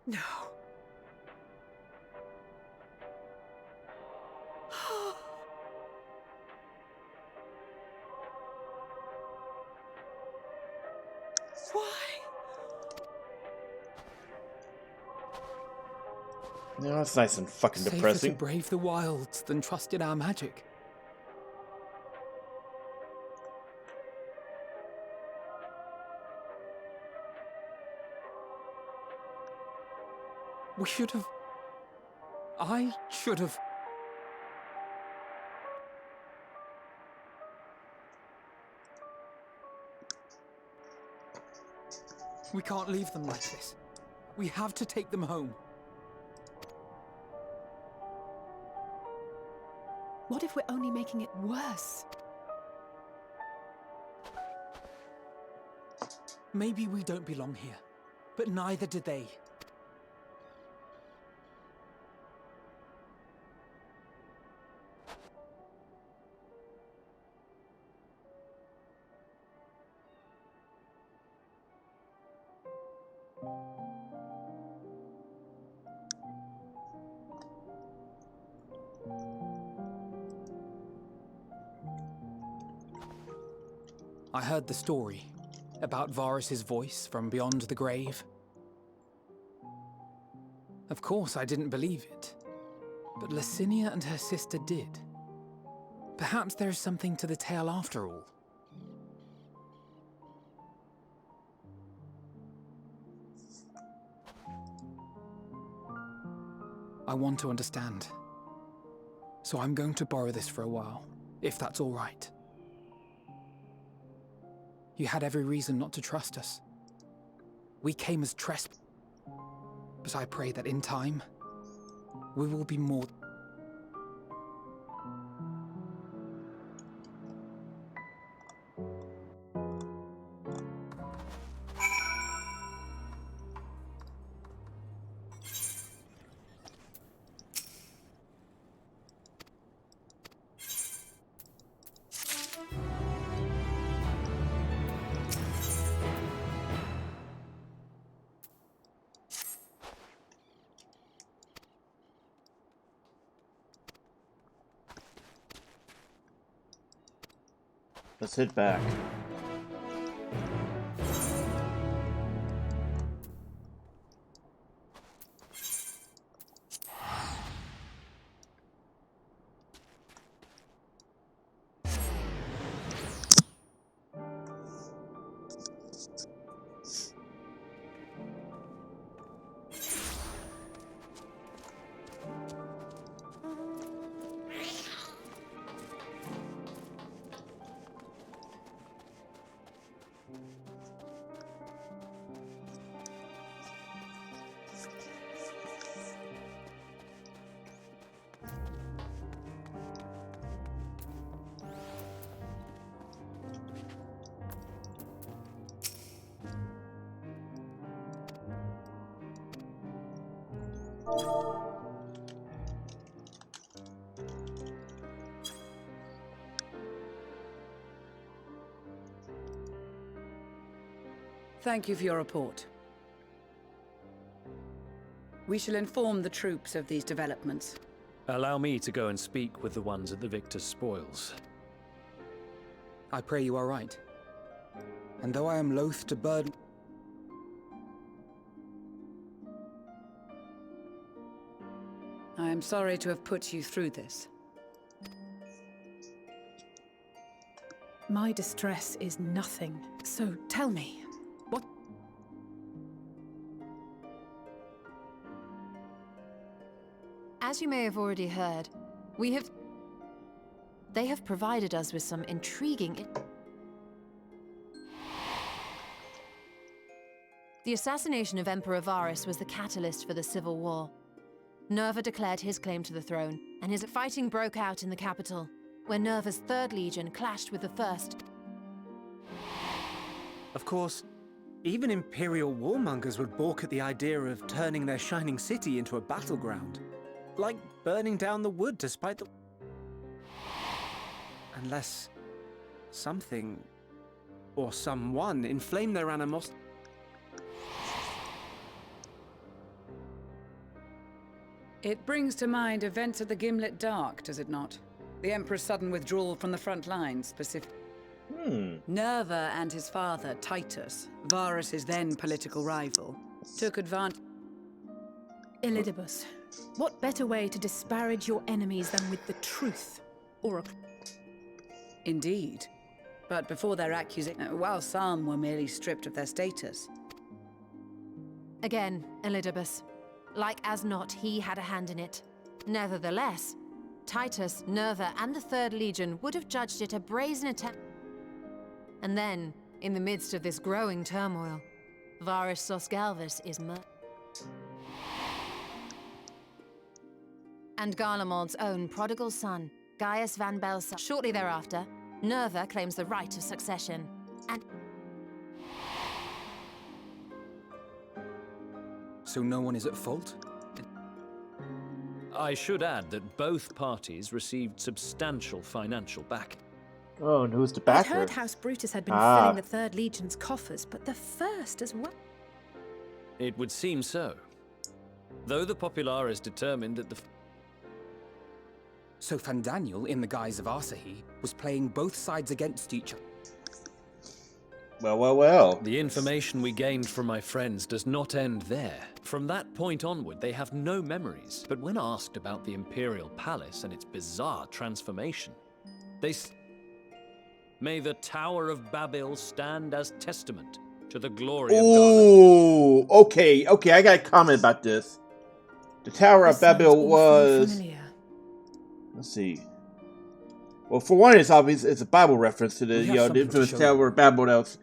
S4: No. Why?
S1: Yeah, that's nice and fucking
S4: Safer
S1: depressing.
S4: to brave the wilds than trust in our magic. We should have... I should have... We can't leave them like this. We have to take them home.
S3: What if we're only making it worse?
S4: Maybe we don't belong here, but neither do they. I heard the story about Varus's voice from beyond the grave. Of course, I didn't believe it, but Licinia and her sister did. Perhaps there is something to the tale after all. I want to understand, so I'm going to borrow this for a while, if that's all right. You had every reason not to trust us. We came as trespassers. But I pray that in time, we will be more...
S1: Let's hit back.
S13: Thank you for your report. We shall inform the troops of these developments.
S19: Allow me to go and speak with the ones at the victor's spoils.
S4: I pray you are right. And though I am loath to burden...
S13: I am sorry to have put you through this.
S3: My distress is nothing. So tell me, what...
S12: As you may have already heard, they have provided us with some intriguing... The assassination of Emperor Varus was the catalyst for the civil war. Nerva declared his claim to the throne, and his fighting broke out in the capital, where Nerva's 3rd Legion clashed with the 1st.
S14: Of course, even Imperial warmongers would balk at the idea of turning their shining city into a battleground. Like burning down the wood despite the... Unless something or someone inflame their animosity.
S13: It brings to mind events of the Gimlet Dark, does it not? The Emperor's sudden withdrawal from the front lines, specifically. Nerva and his father, Titus, Varus's then political rival, took advantage...
S3: Elidibus, what better way to disparage your enemies than with the truth? Or a...
S13: Indeed. But before their accusation, while some were merely stripped of their status.
S12: Again, Elidibus. Like as not, he had a hand in it. Nevertheless, Titus, Nerva, and the 3rd Legion would have judged it a brazen attempt. And then, in the midst of this growing turmoil, Varus Sosgalvus is murdered. And Garlemald's own prodigal son, Gaius van Belsa. Shortly thereafter, Nerva claims the right of succession, and...
S4: So no one is at fault?
S19: I should add that both parties received substantial financial backing.
S1: Oh, and who's the
S3: I'd
S1: backer?
S3: heard House Brutus had been filling the 3rd Legion's coffers, but the 1st as well.
S19: It would seem so. Though the Populares determined that the...
S4: So Fandaniel, in the guise of Asahi, was playing both sides against each other.
S1: Well.
S19: The information we gained from my friends does not end there. From that point onward, they have no memories. But when asked about the Imperial Palace and its bizarre transformation, they... May the Tower of Babel stand as testament to the glory of God.
S1: Ooh, okay, I got a comment about this. The Tower of Babel was... Let's see. Well, for one, it's obvious it's a Bible reference to the the infamous Tower of Babel that was,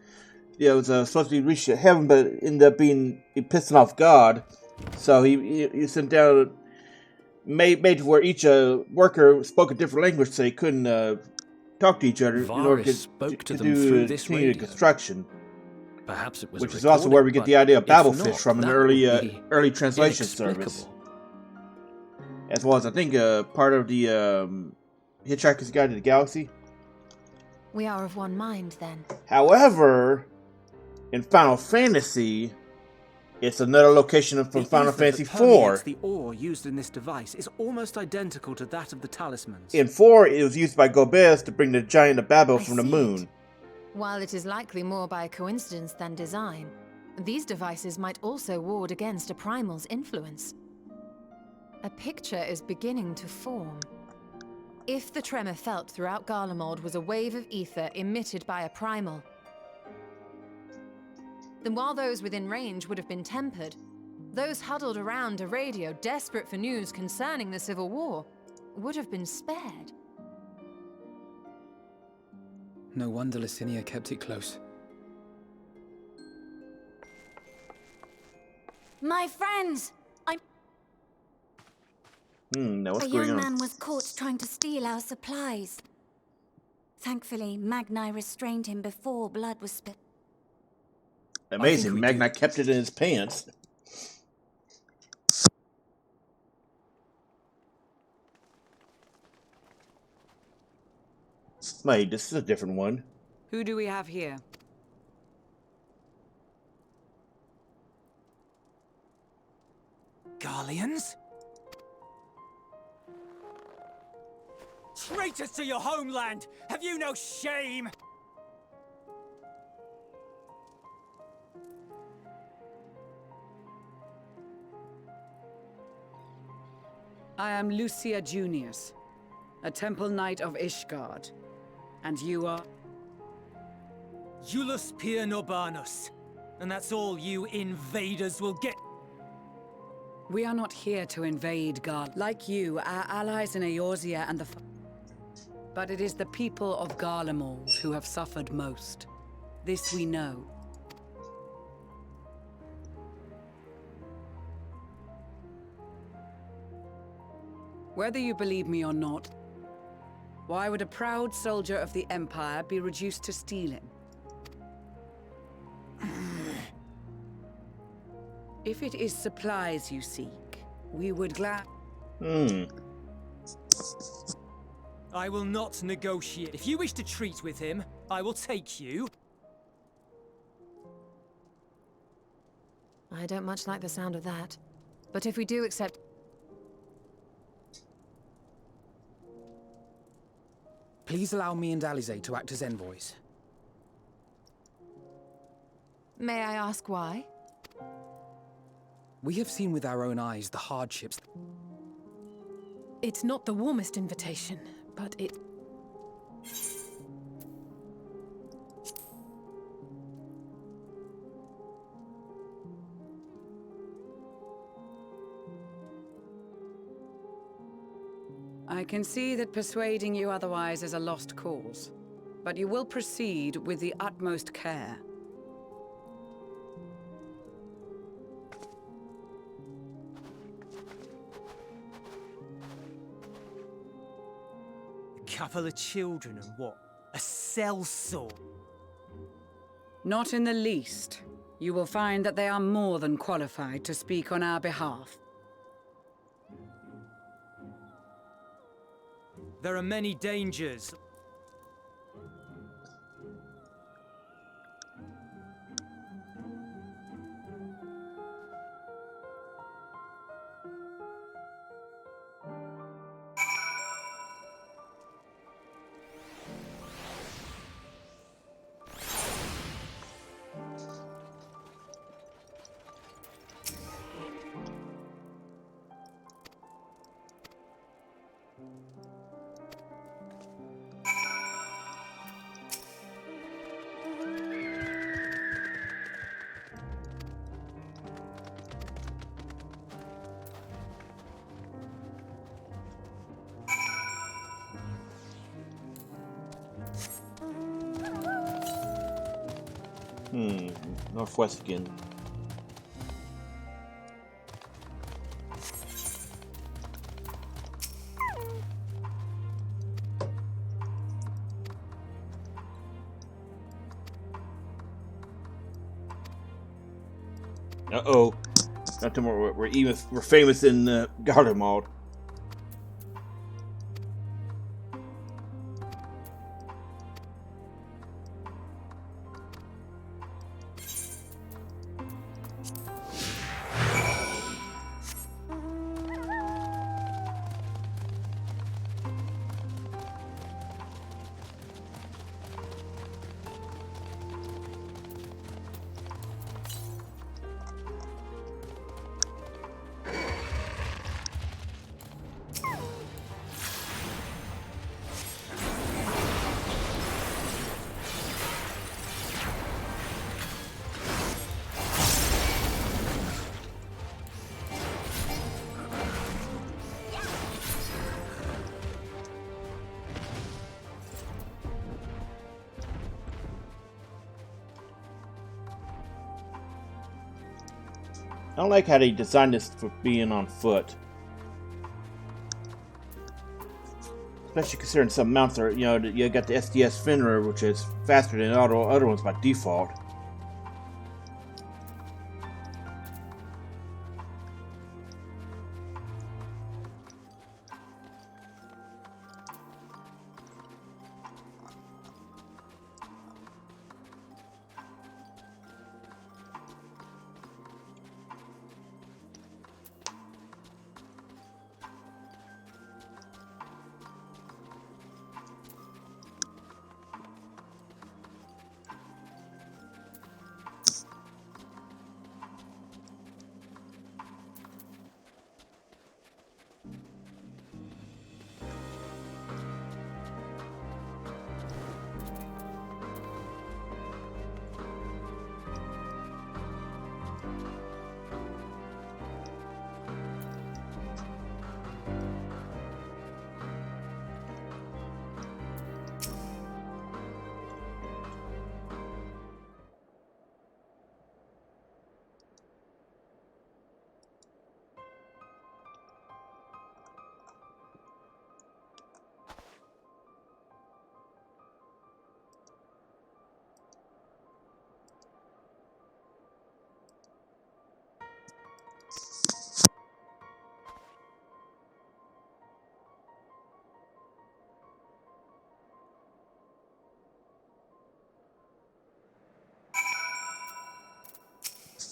S1: was supposed to reach heaven, but ended up being pissing off God. So he sent down, made where each worker spoke a different language, so they couldn't talk to each other in order to do the construction.
S19: Perhaps it was
S1: which is also where we get the idea of Babelfish from an early translation service. As well as, I think, part of the Hitchhiker's Guide to the Galaxy.
S12: We are of one mind, then.
S1: However, in Final Fantasy, It's another location from
S14: The
S1: Final
S14: ether
S1: Fantasy
S14: that permeates
S1: IV.
S14: the ore used in this device is almost identical to that of the talismans.
S1: In 4, it was used by Gobez to bring the giant of Babel from the
S12: see
S1: moon.
S12: While it is likely more by coincidence than design, these devices might also ward against a primal's influence. A picture is beginning to form. If the tremor felt throughout Garlemald was a wave of ether emitted by a primal, then while those within range would have been tempered, those huddled around a radio desperate for news concerning the Civil War would have been spared.
S4: No wonder Licinia kept it close.
S2: My friends!
S1: Now what's
S2: A
S1: going
S2: young
S1: on?
S2: man was caught trying to steal our supplies. Thankfully, Magni restrained him before blood was spilled.
S1: Amazing, Magna kept it in his pants. Wait, this is a different one.
S13: Who do we have here?
S22: Garleans? Traitors to your homeland! Have you no shame?
S13: I am Lucia Junius, a temple knight of Ishgard. And you are?
S22: Iulus Pier Norbanus. And that's all you invaders will get.
S13: We are not here to invade Gar. Like you, our allies in Eorzea and the... But it is the people of Garlemald who have suffered most. This we know. Whether you believe me or not, why would a proud soldier of the Empire be reduced to stealing? If it is supplies you seek, we would
S22: I will not negotiate. If you wish to treat with him, I will take you.
S12: I don't much like the sound of that. But if we do accept...
S4: Please allow me and Alize to act as envoys.
S12: May I ask why?
S4: We have seen with our own eyes the hardships.
S3: It's not the warmest invitation, but it...
S13: I can see that persuading you otherwise is a lost cause, but you will proceed with the utmost care.
S22: A couple of children and what? A sellsword?
S13: Not in the least. You will find that they are more than qualified to speak on our behalf.
S22: There are many dangers.
S1: Northwest again. Uh-oh. Not tomorrow. We're famous in Garlemald. I don't like how they designed this for being on foot. Especially considering some mounts are, you know, you got the SDS Fenrir, which is faster than all the other ones by default.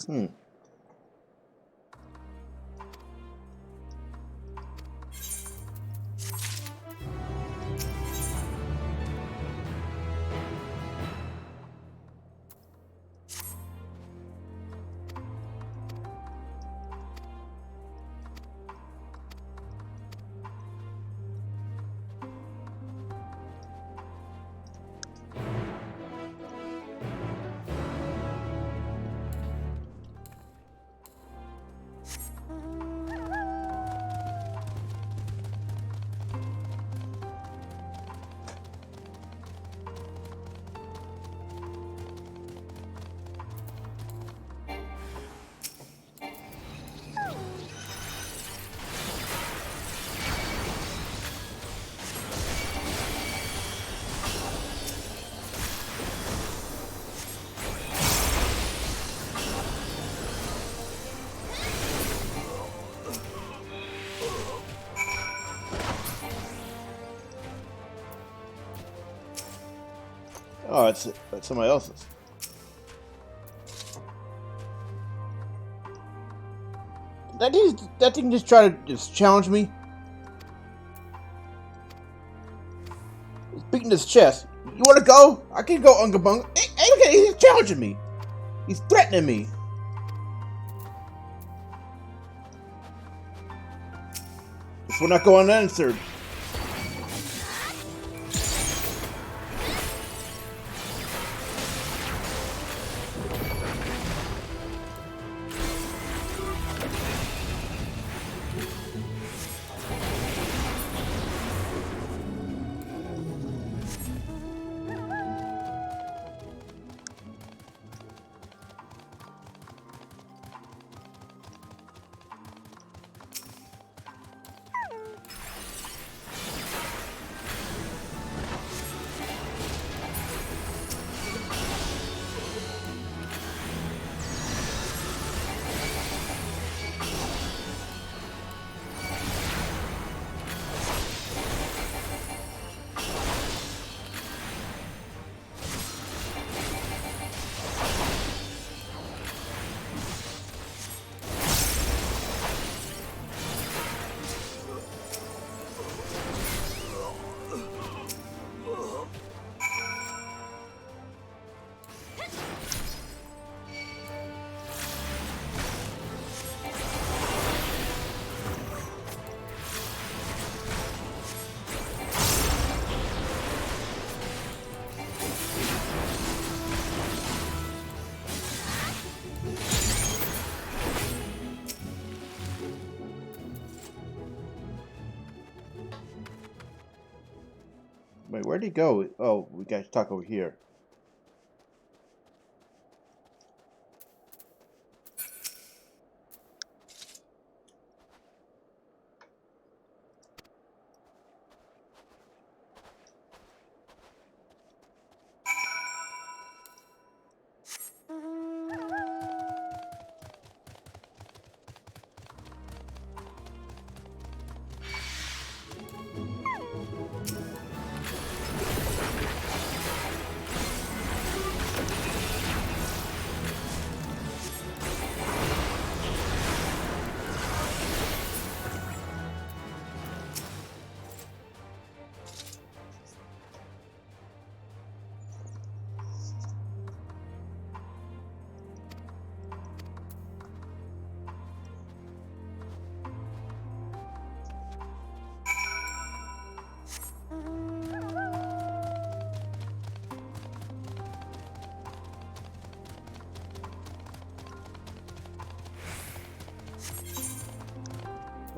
S1: Hmm. Oh, it's somebody else's. That thing just tried to just challenge me. He's beating his chest. You want to go? I can go, Unga Bunga. Hey, okay, he's challenging me. He's threatening me. This will not go unanswered. Wait, where'd he go? Oh, we got to talk over here.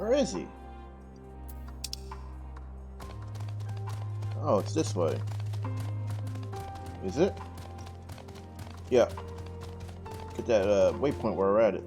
S1: Where is he? Oh, it's this way. Is it? Yeah. Get that waypoint where we're at it.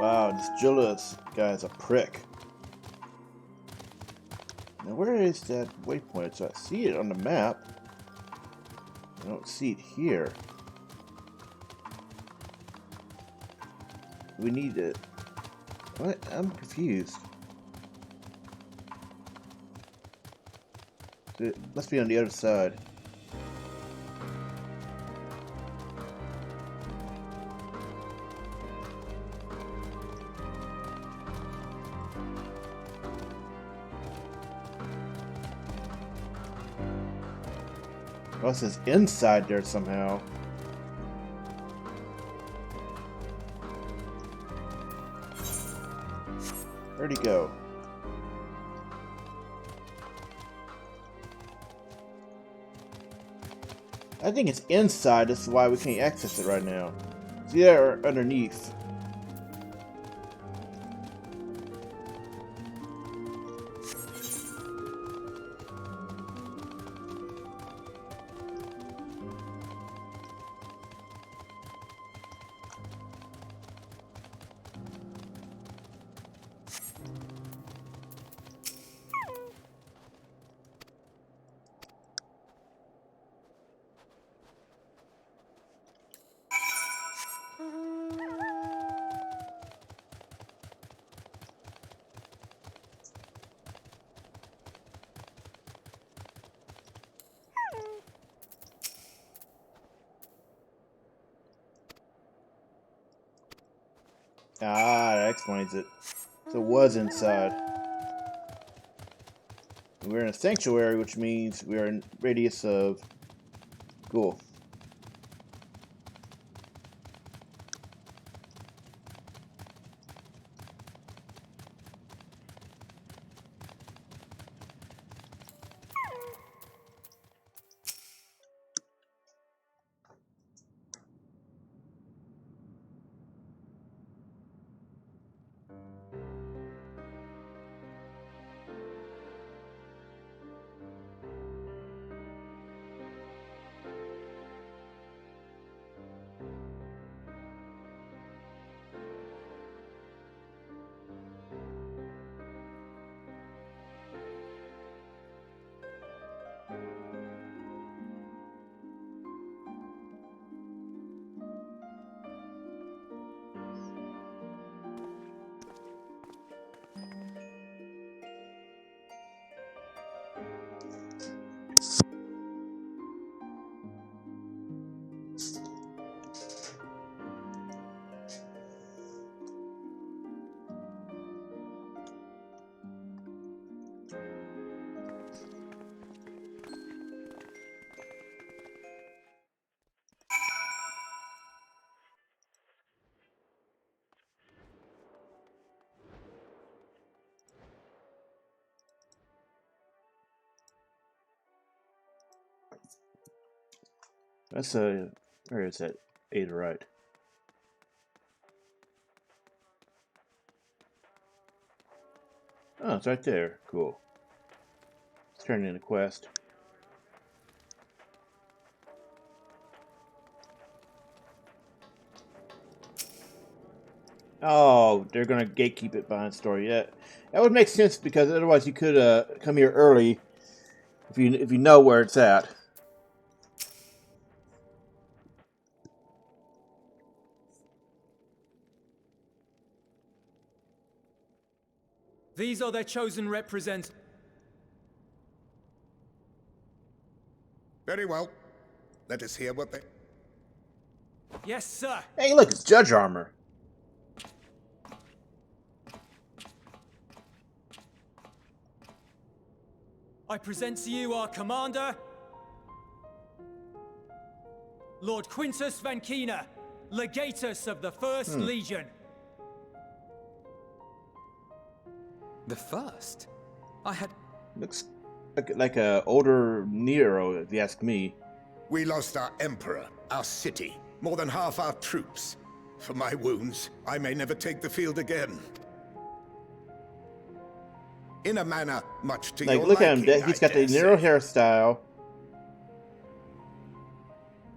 S1: Wow, this Julius guy is a prick. Now where is that waypoint? So I see it on the map. I don't see it here. We need it. What? I'm confused. It must be on the other side. Oh, it says inside there somehow. Where'd he go? I think it's inside, this is why we can't access it right now. It's either underneath. Ah, that explains it. So it was inside. We're in a sanctuary, which means we're in radius of... Cool. That's a... Where is that? A to right. Oh, it's right there. Cool. Let's turn in a quest. Oh, they're gonna gatekeep it behind story. Yeah, that would make sense because otherwise you could come here early if you know where it's at.
S22: These are their chosen representatives.
S21: Very well. Let us hear what they...
S22: Yes, sir.
S1: Hey, look, it's Judge armor.
S22: I present to you our commander, Lord Quintus Vankina, Legatus of the First Legion.
S4: The first? I had...
S1: Looks like a older Nero, if you ask me.
S21: We lost our emperor, our city, more than half our troops. For my wounds, I may never take the field again. In a manner much to your
S1: Look at
S21: liking,
S1: him. He's got the Nero hairstyle.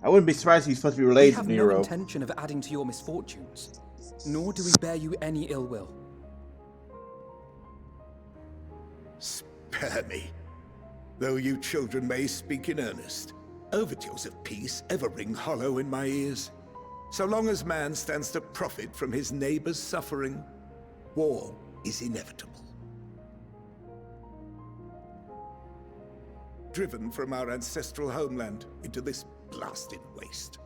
S1: I wouldn't be surprised if he's supposed to be related to Nero.
S4: We have no intention of adding to your misfortunes, nor do we bear you any ill will.
S21: Spare me. Though you children may speak in earnest, overtures of peace ever ring hollow in my ears. So long as man stands to profit from his neighbor's suffering, war is inevitable. Driven from our ancestral homeland into this blasted waste.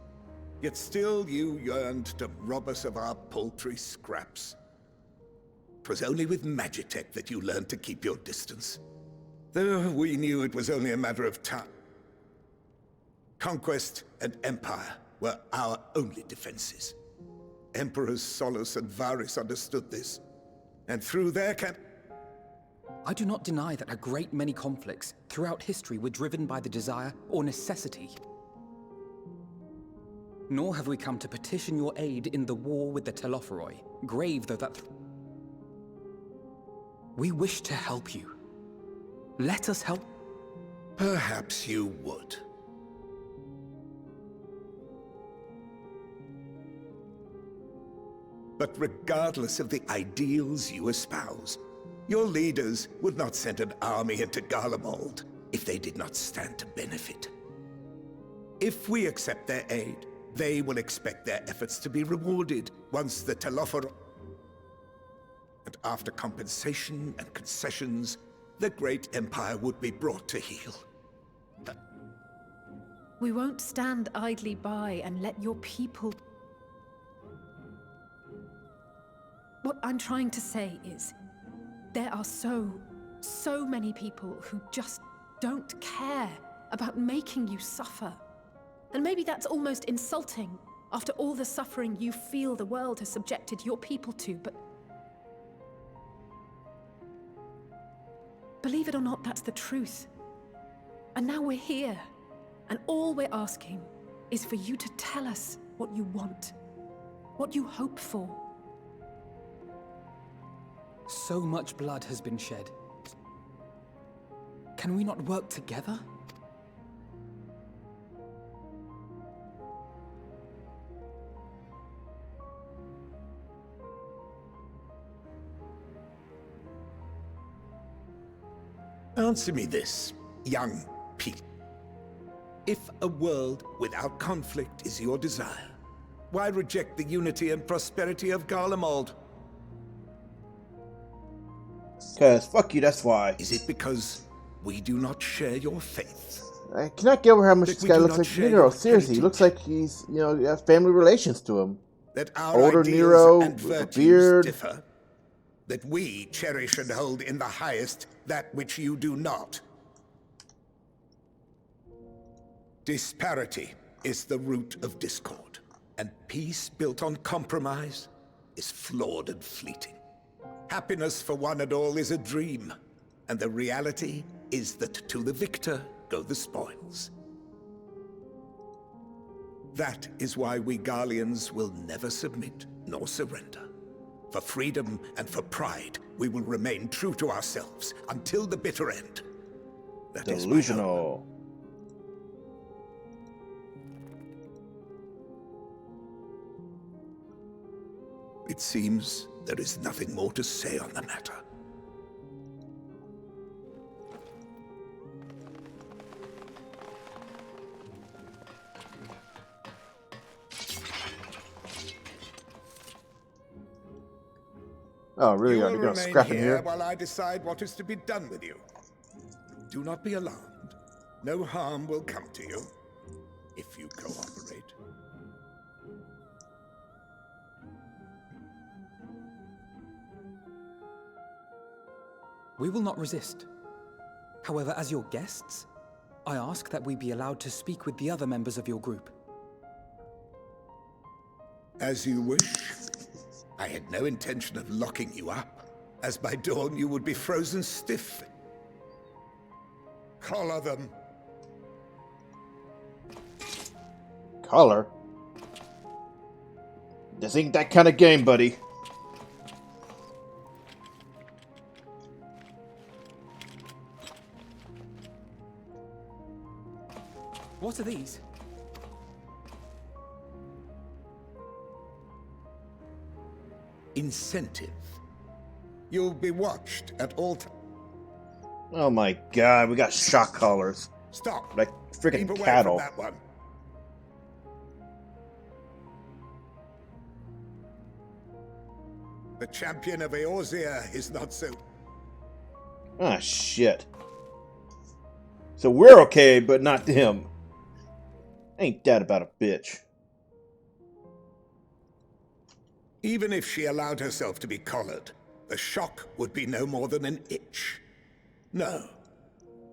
S21: Yet still you yearned to rob us of our paltry scraps. 'Twas only with Magitech that you learned to keep your distance. Though we knew it was only a matter of time. Conquest and empire were our only defenses. Emperors Solus and Varus understood this, and through their
S4: I do not deny that a great many conflicts throughout history were driven by the desire or necessity. Nor have we come to petition your aid in the war with the Telophoroi, grave though that... We wish to help you. Let us help.
S21: Perhaps you would. But regardless of the ideals you espouse, your leaders would not send an army into Garlemald if they did not stand to benefit. If we accept their aid, they will expect their efforts to be rewarded once the Telophoroi... And after compensation and concessions, the great empire would be brought to heel.
S3: We won't stand idly by and let your people... What I'm trying to say is, there are so many people who just don't care about making you suffer. And maybe that's almost insulting after all the suffering you feel the world has subjected your people to, but... Believe it or not, that's the truth. And now we're here, and all we're asking is for you to tell us what you want, what you hope for.
S4: So much blood has been shed. Can we not work together?
S21: Answer me this, young Pete. If a world without conflict is your desire, why reject the unity and prosperity of Garlemald?
S1: 'Cause fuck you, that's why.
S21: Is it because we do not share your faith?
S1: I cannot get over how much
S21: That
S1: this
S21: we
S1: guy
S21: do
S1: looks
S21: not
S1: like
S21: share
S1: Nero.
S21: your
S1: Seriously, he looks like he's, has family relations to him.
S21: That our
S1: Older
S21: ideals
S1: Nero,
S21: and
S1: with a
S21: virtues
S1: beard.
S21: differ? That we cherish and hold in the highest that which you do not? Disparity is the root of discord, and peace built on compromise is flawed and fleeting. Happiness for one and all is a dream, and the reality is that to the victor go the spoils. That is why we Garleans will never submit nor surrender. For freedom and for pride, we will remain true to ourselves until the bitter end. That is my hope.
S1: Delusional.
S21: It seems there is nothing more to say on the matter.
S1: Oh, really?
S21: You
S1: Are
S21: will
S1: you gonna
S21: remain
S1: scrap in here?
S21: while I decide what is to be done with you. Do not be alarmed. No harm will come to you if you cooperate.
S4: We will not resist. However, as your guests, I ask that we be allowed to speak with the other members of your group.
S21: As you wish. I had no intention of locking you up, as by dawn you would be frozen stiff. Collar them.
S1: Collar? This ain't that kind of game, buddy.
S4: What are these?
S21: Incentive. You'll be watched at all times.
S1: Oh my god, we got shock collars.
S21: Stop.
S1: Like freaking
S21: Keep away
S1: cattle.
S21: from that one. The champion of Eorzea is not so...
S1: Ah, shit. So we're okay, but not him. Ain't that about a bitch?
S21: Even if she allowed herself to be collared, the shock would be no more than an itch. No.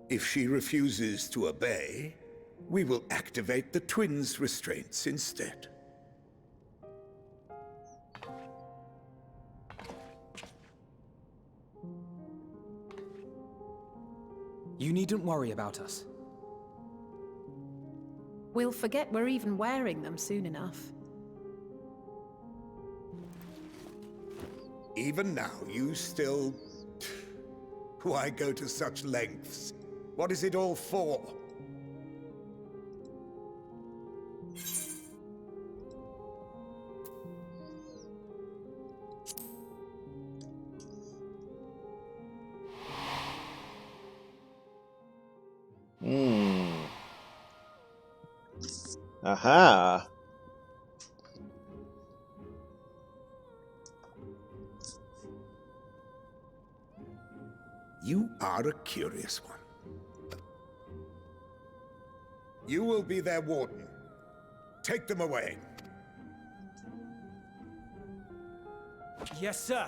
S21: If she refuses to obey, we will activate the twins' restraints instead.
S4: You needn't worry about us.
S3: We'll forget we're even wearing them soon enough.
S21: Even now, you still... Why go to such lengths? What is it all for?
S1: Aha.
S21: You are a curious one. You will be their warden. Take them away.
S22: Yes, sir.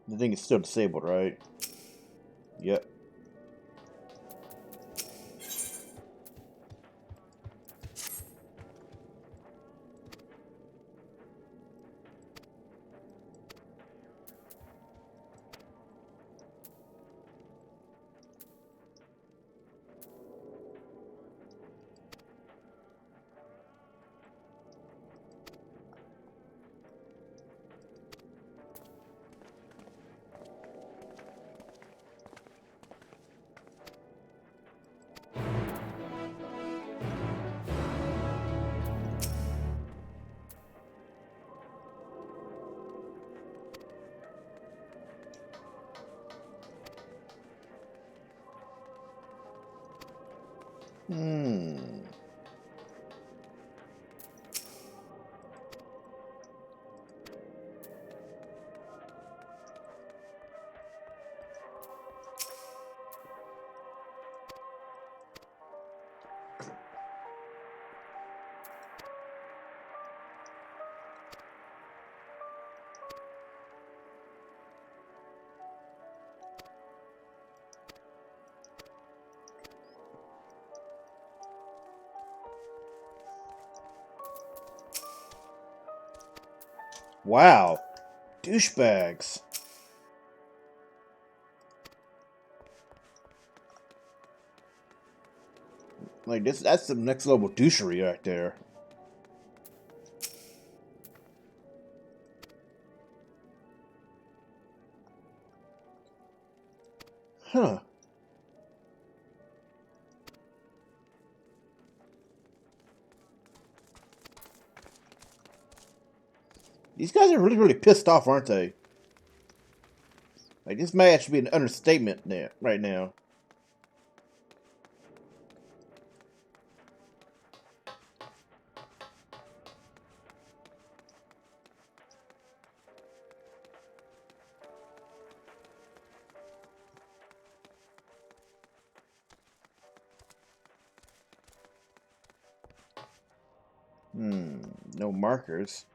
S1: The thing is still disabled, right? Yep. Wow. Douchebags. Like this, that's some next level douchery right there. Huh. These guys are really pissed off, aren't they? Like, this may actually be an understatement there, right now. No markers.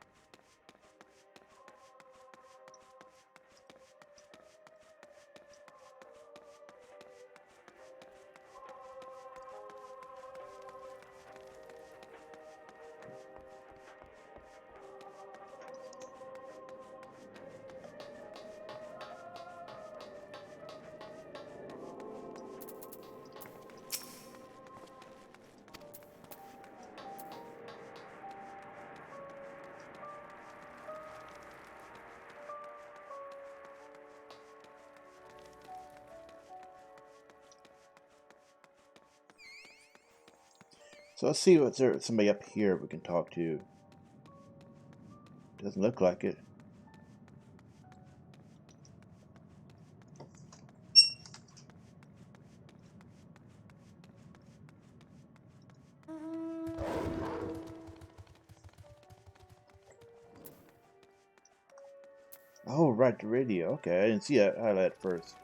S1: So let's see what's there. Somebody up here we can talk to. Doesn't look like it. Oh, right, the radio. Okay, I didn't see that highlight first.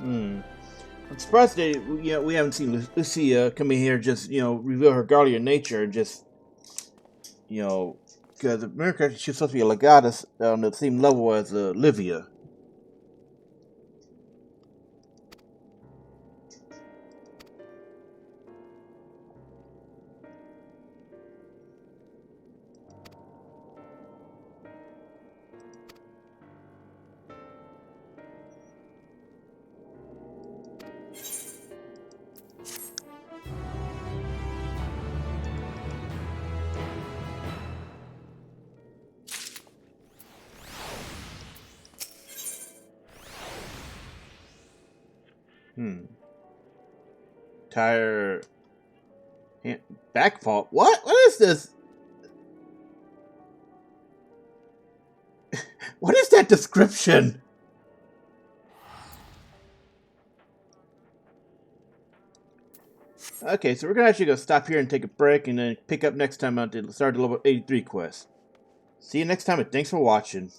S1: I'm surprised they, we haven't seen Lucy come in here, just, reveal her guardian nature and just, because America she's supposed to be a Legatus on the same level as Livia. Tire back fault. What? What is this? What is that description? Okay, so we're gonna actually go stop here and take a break, and then pick up next time on the start of the level 83 quest. See you next time, and thanks for watching.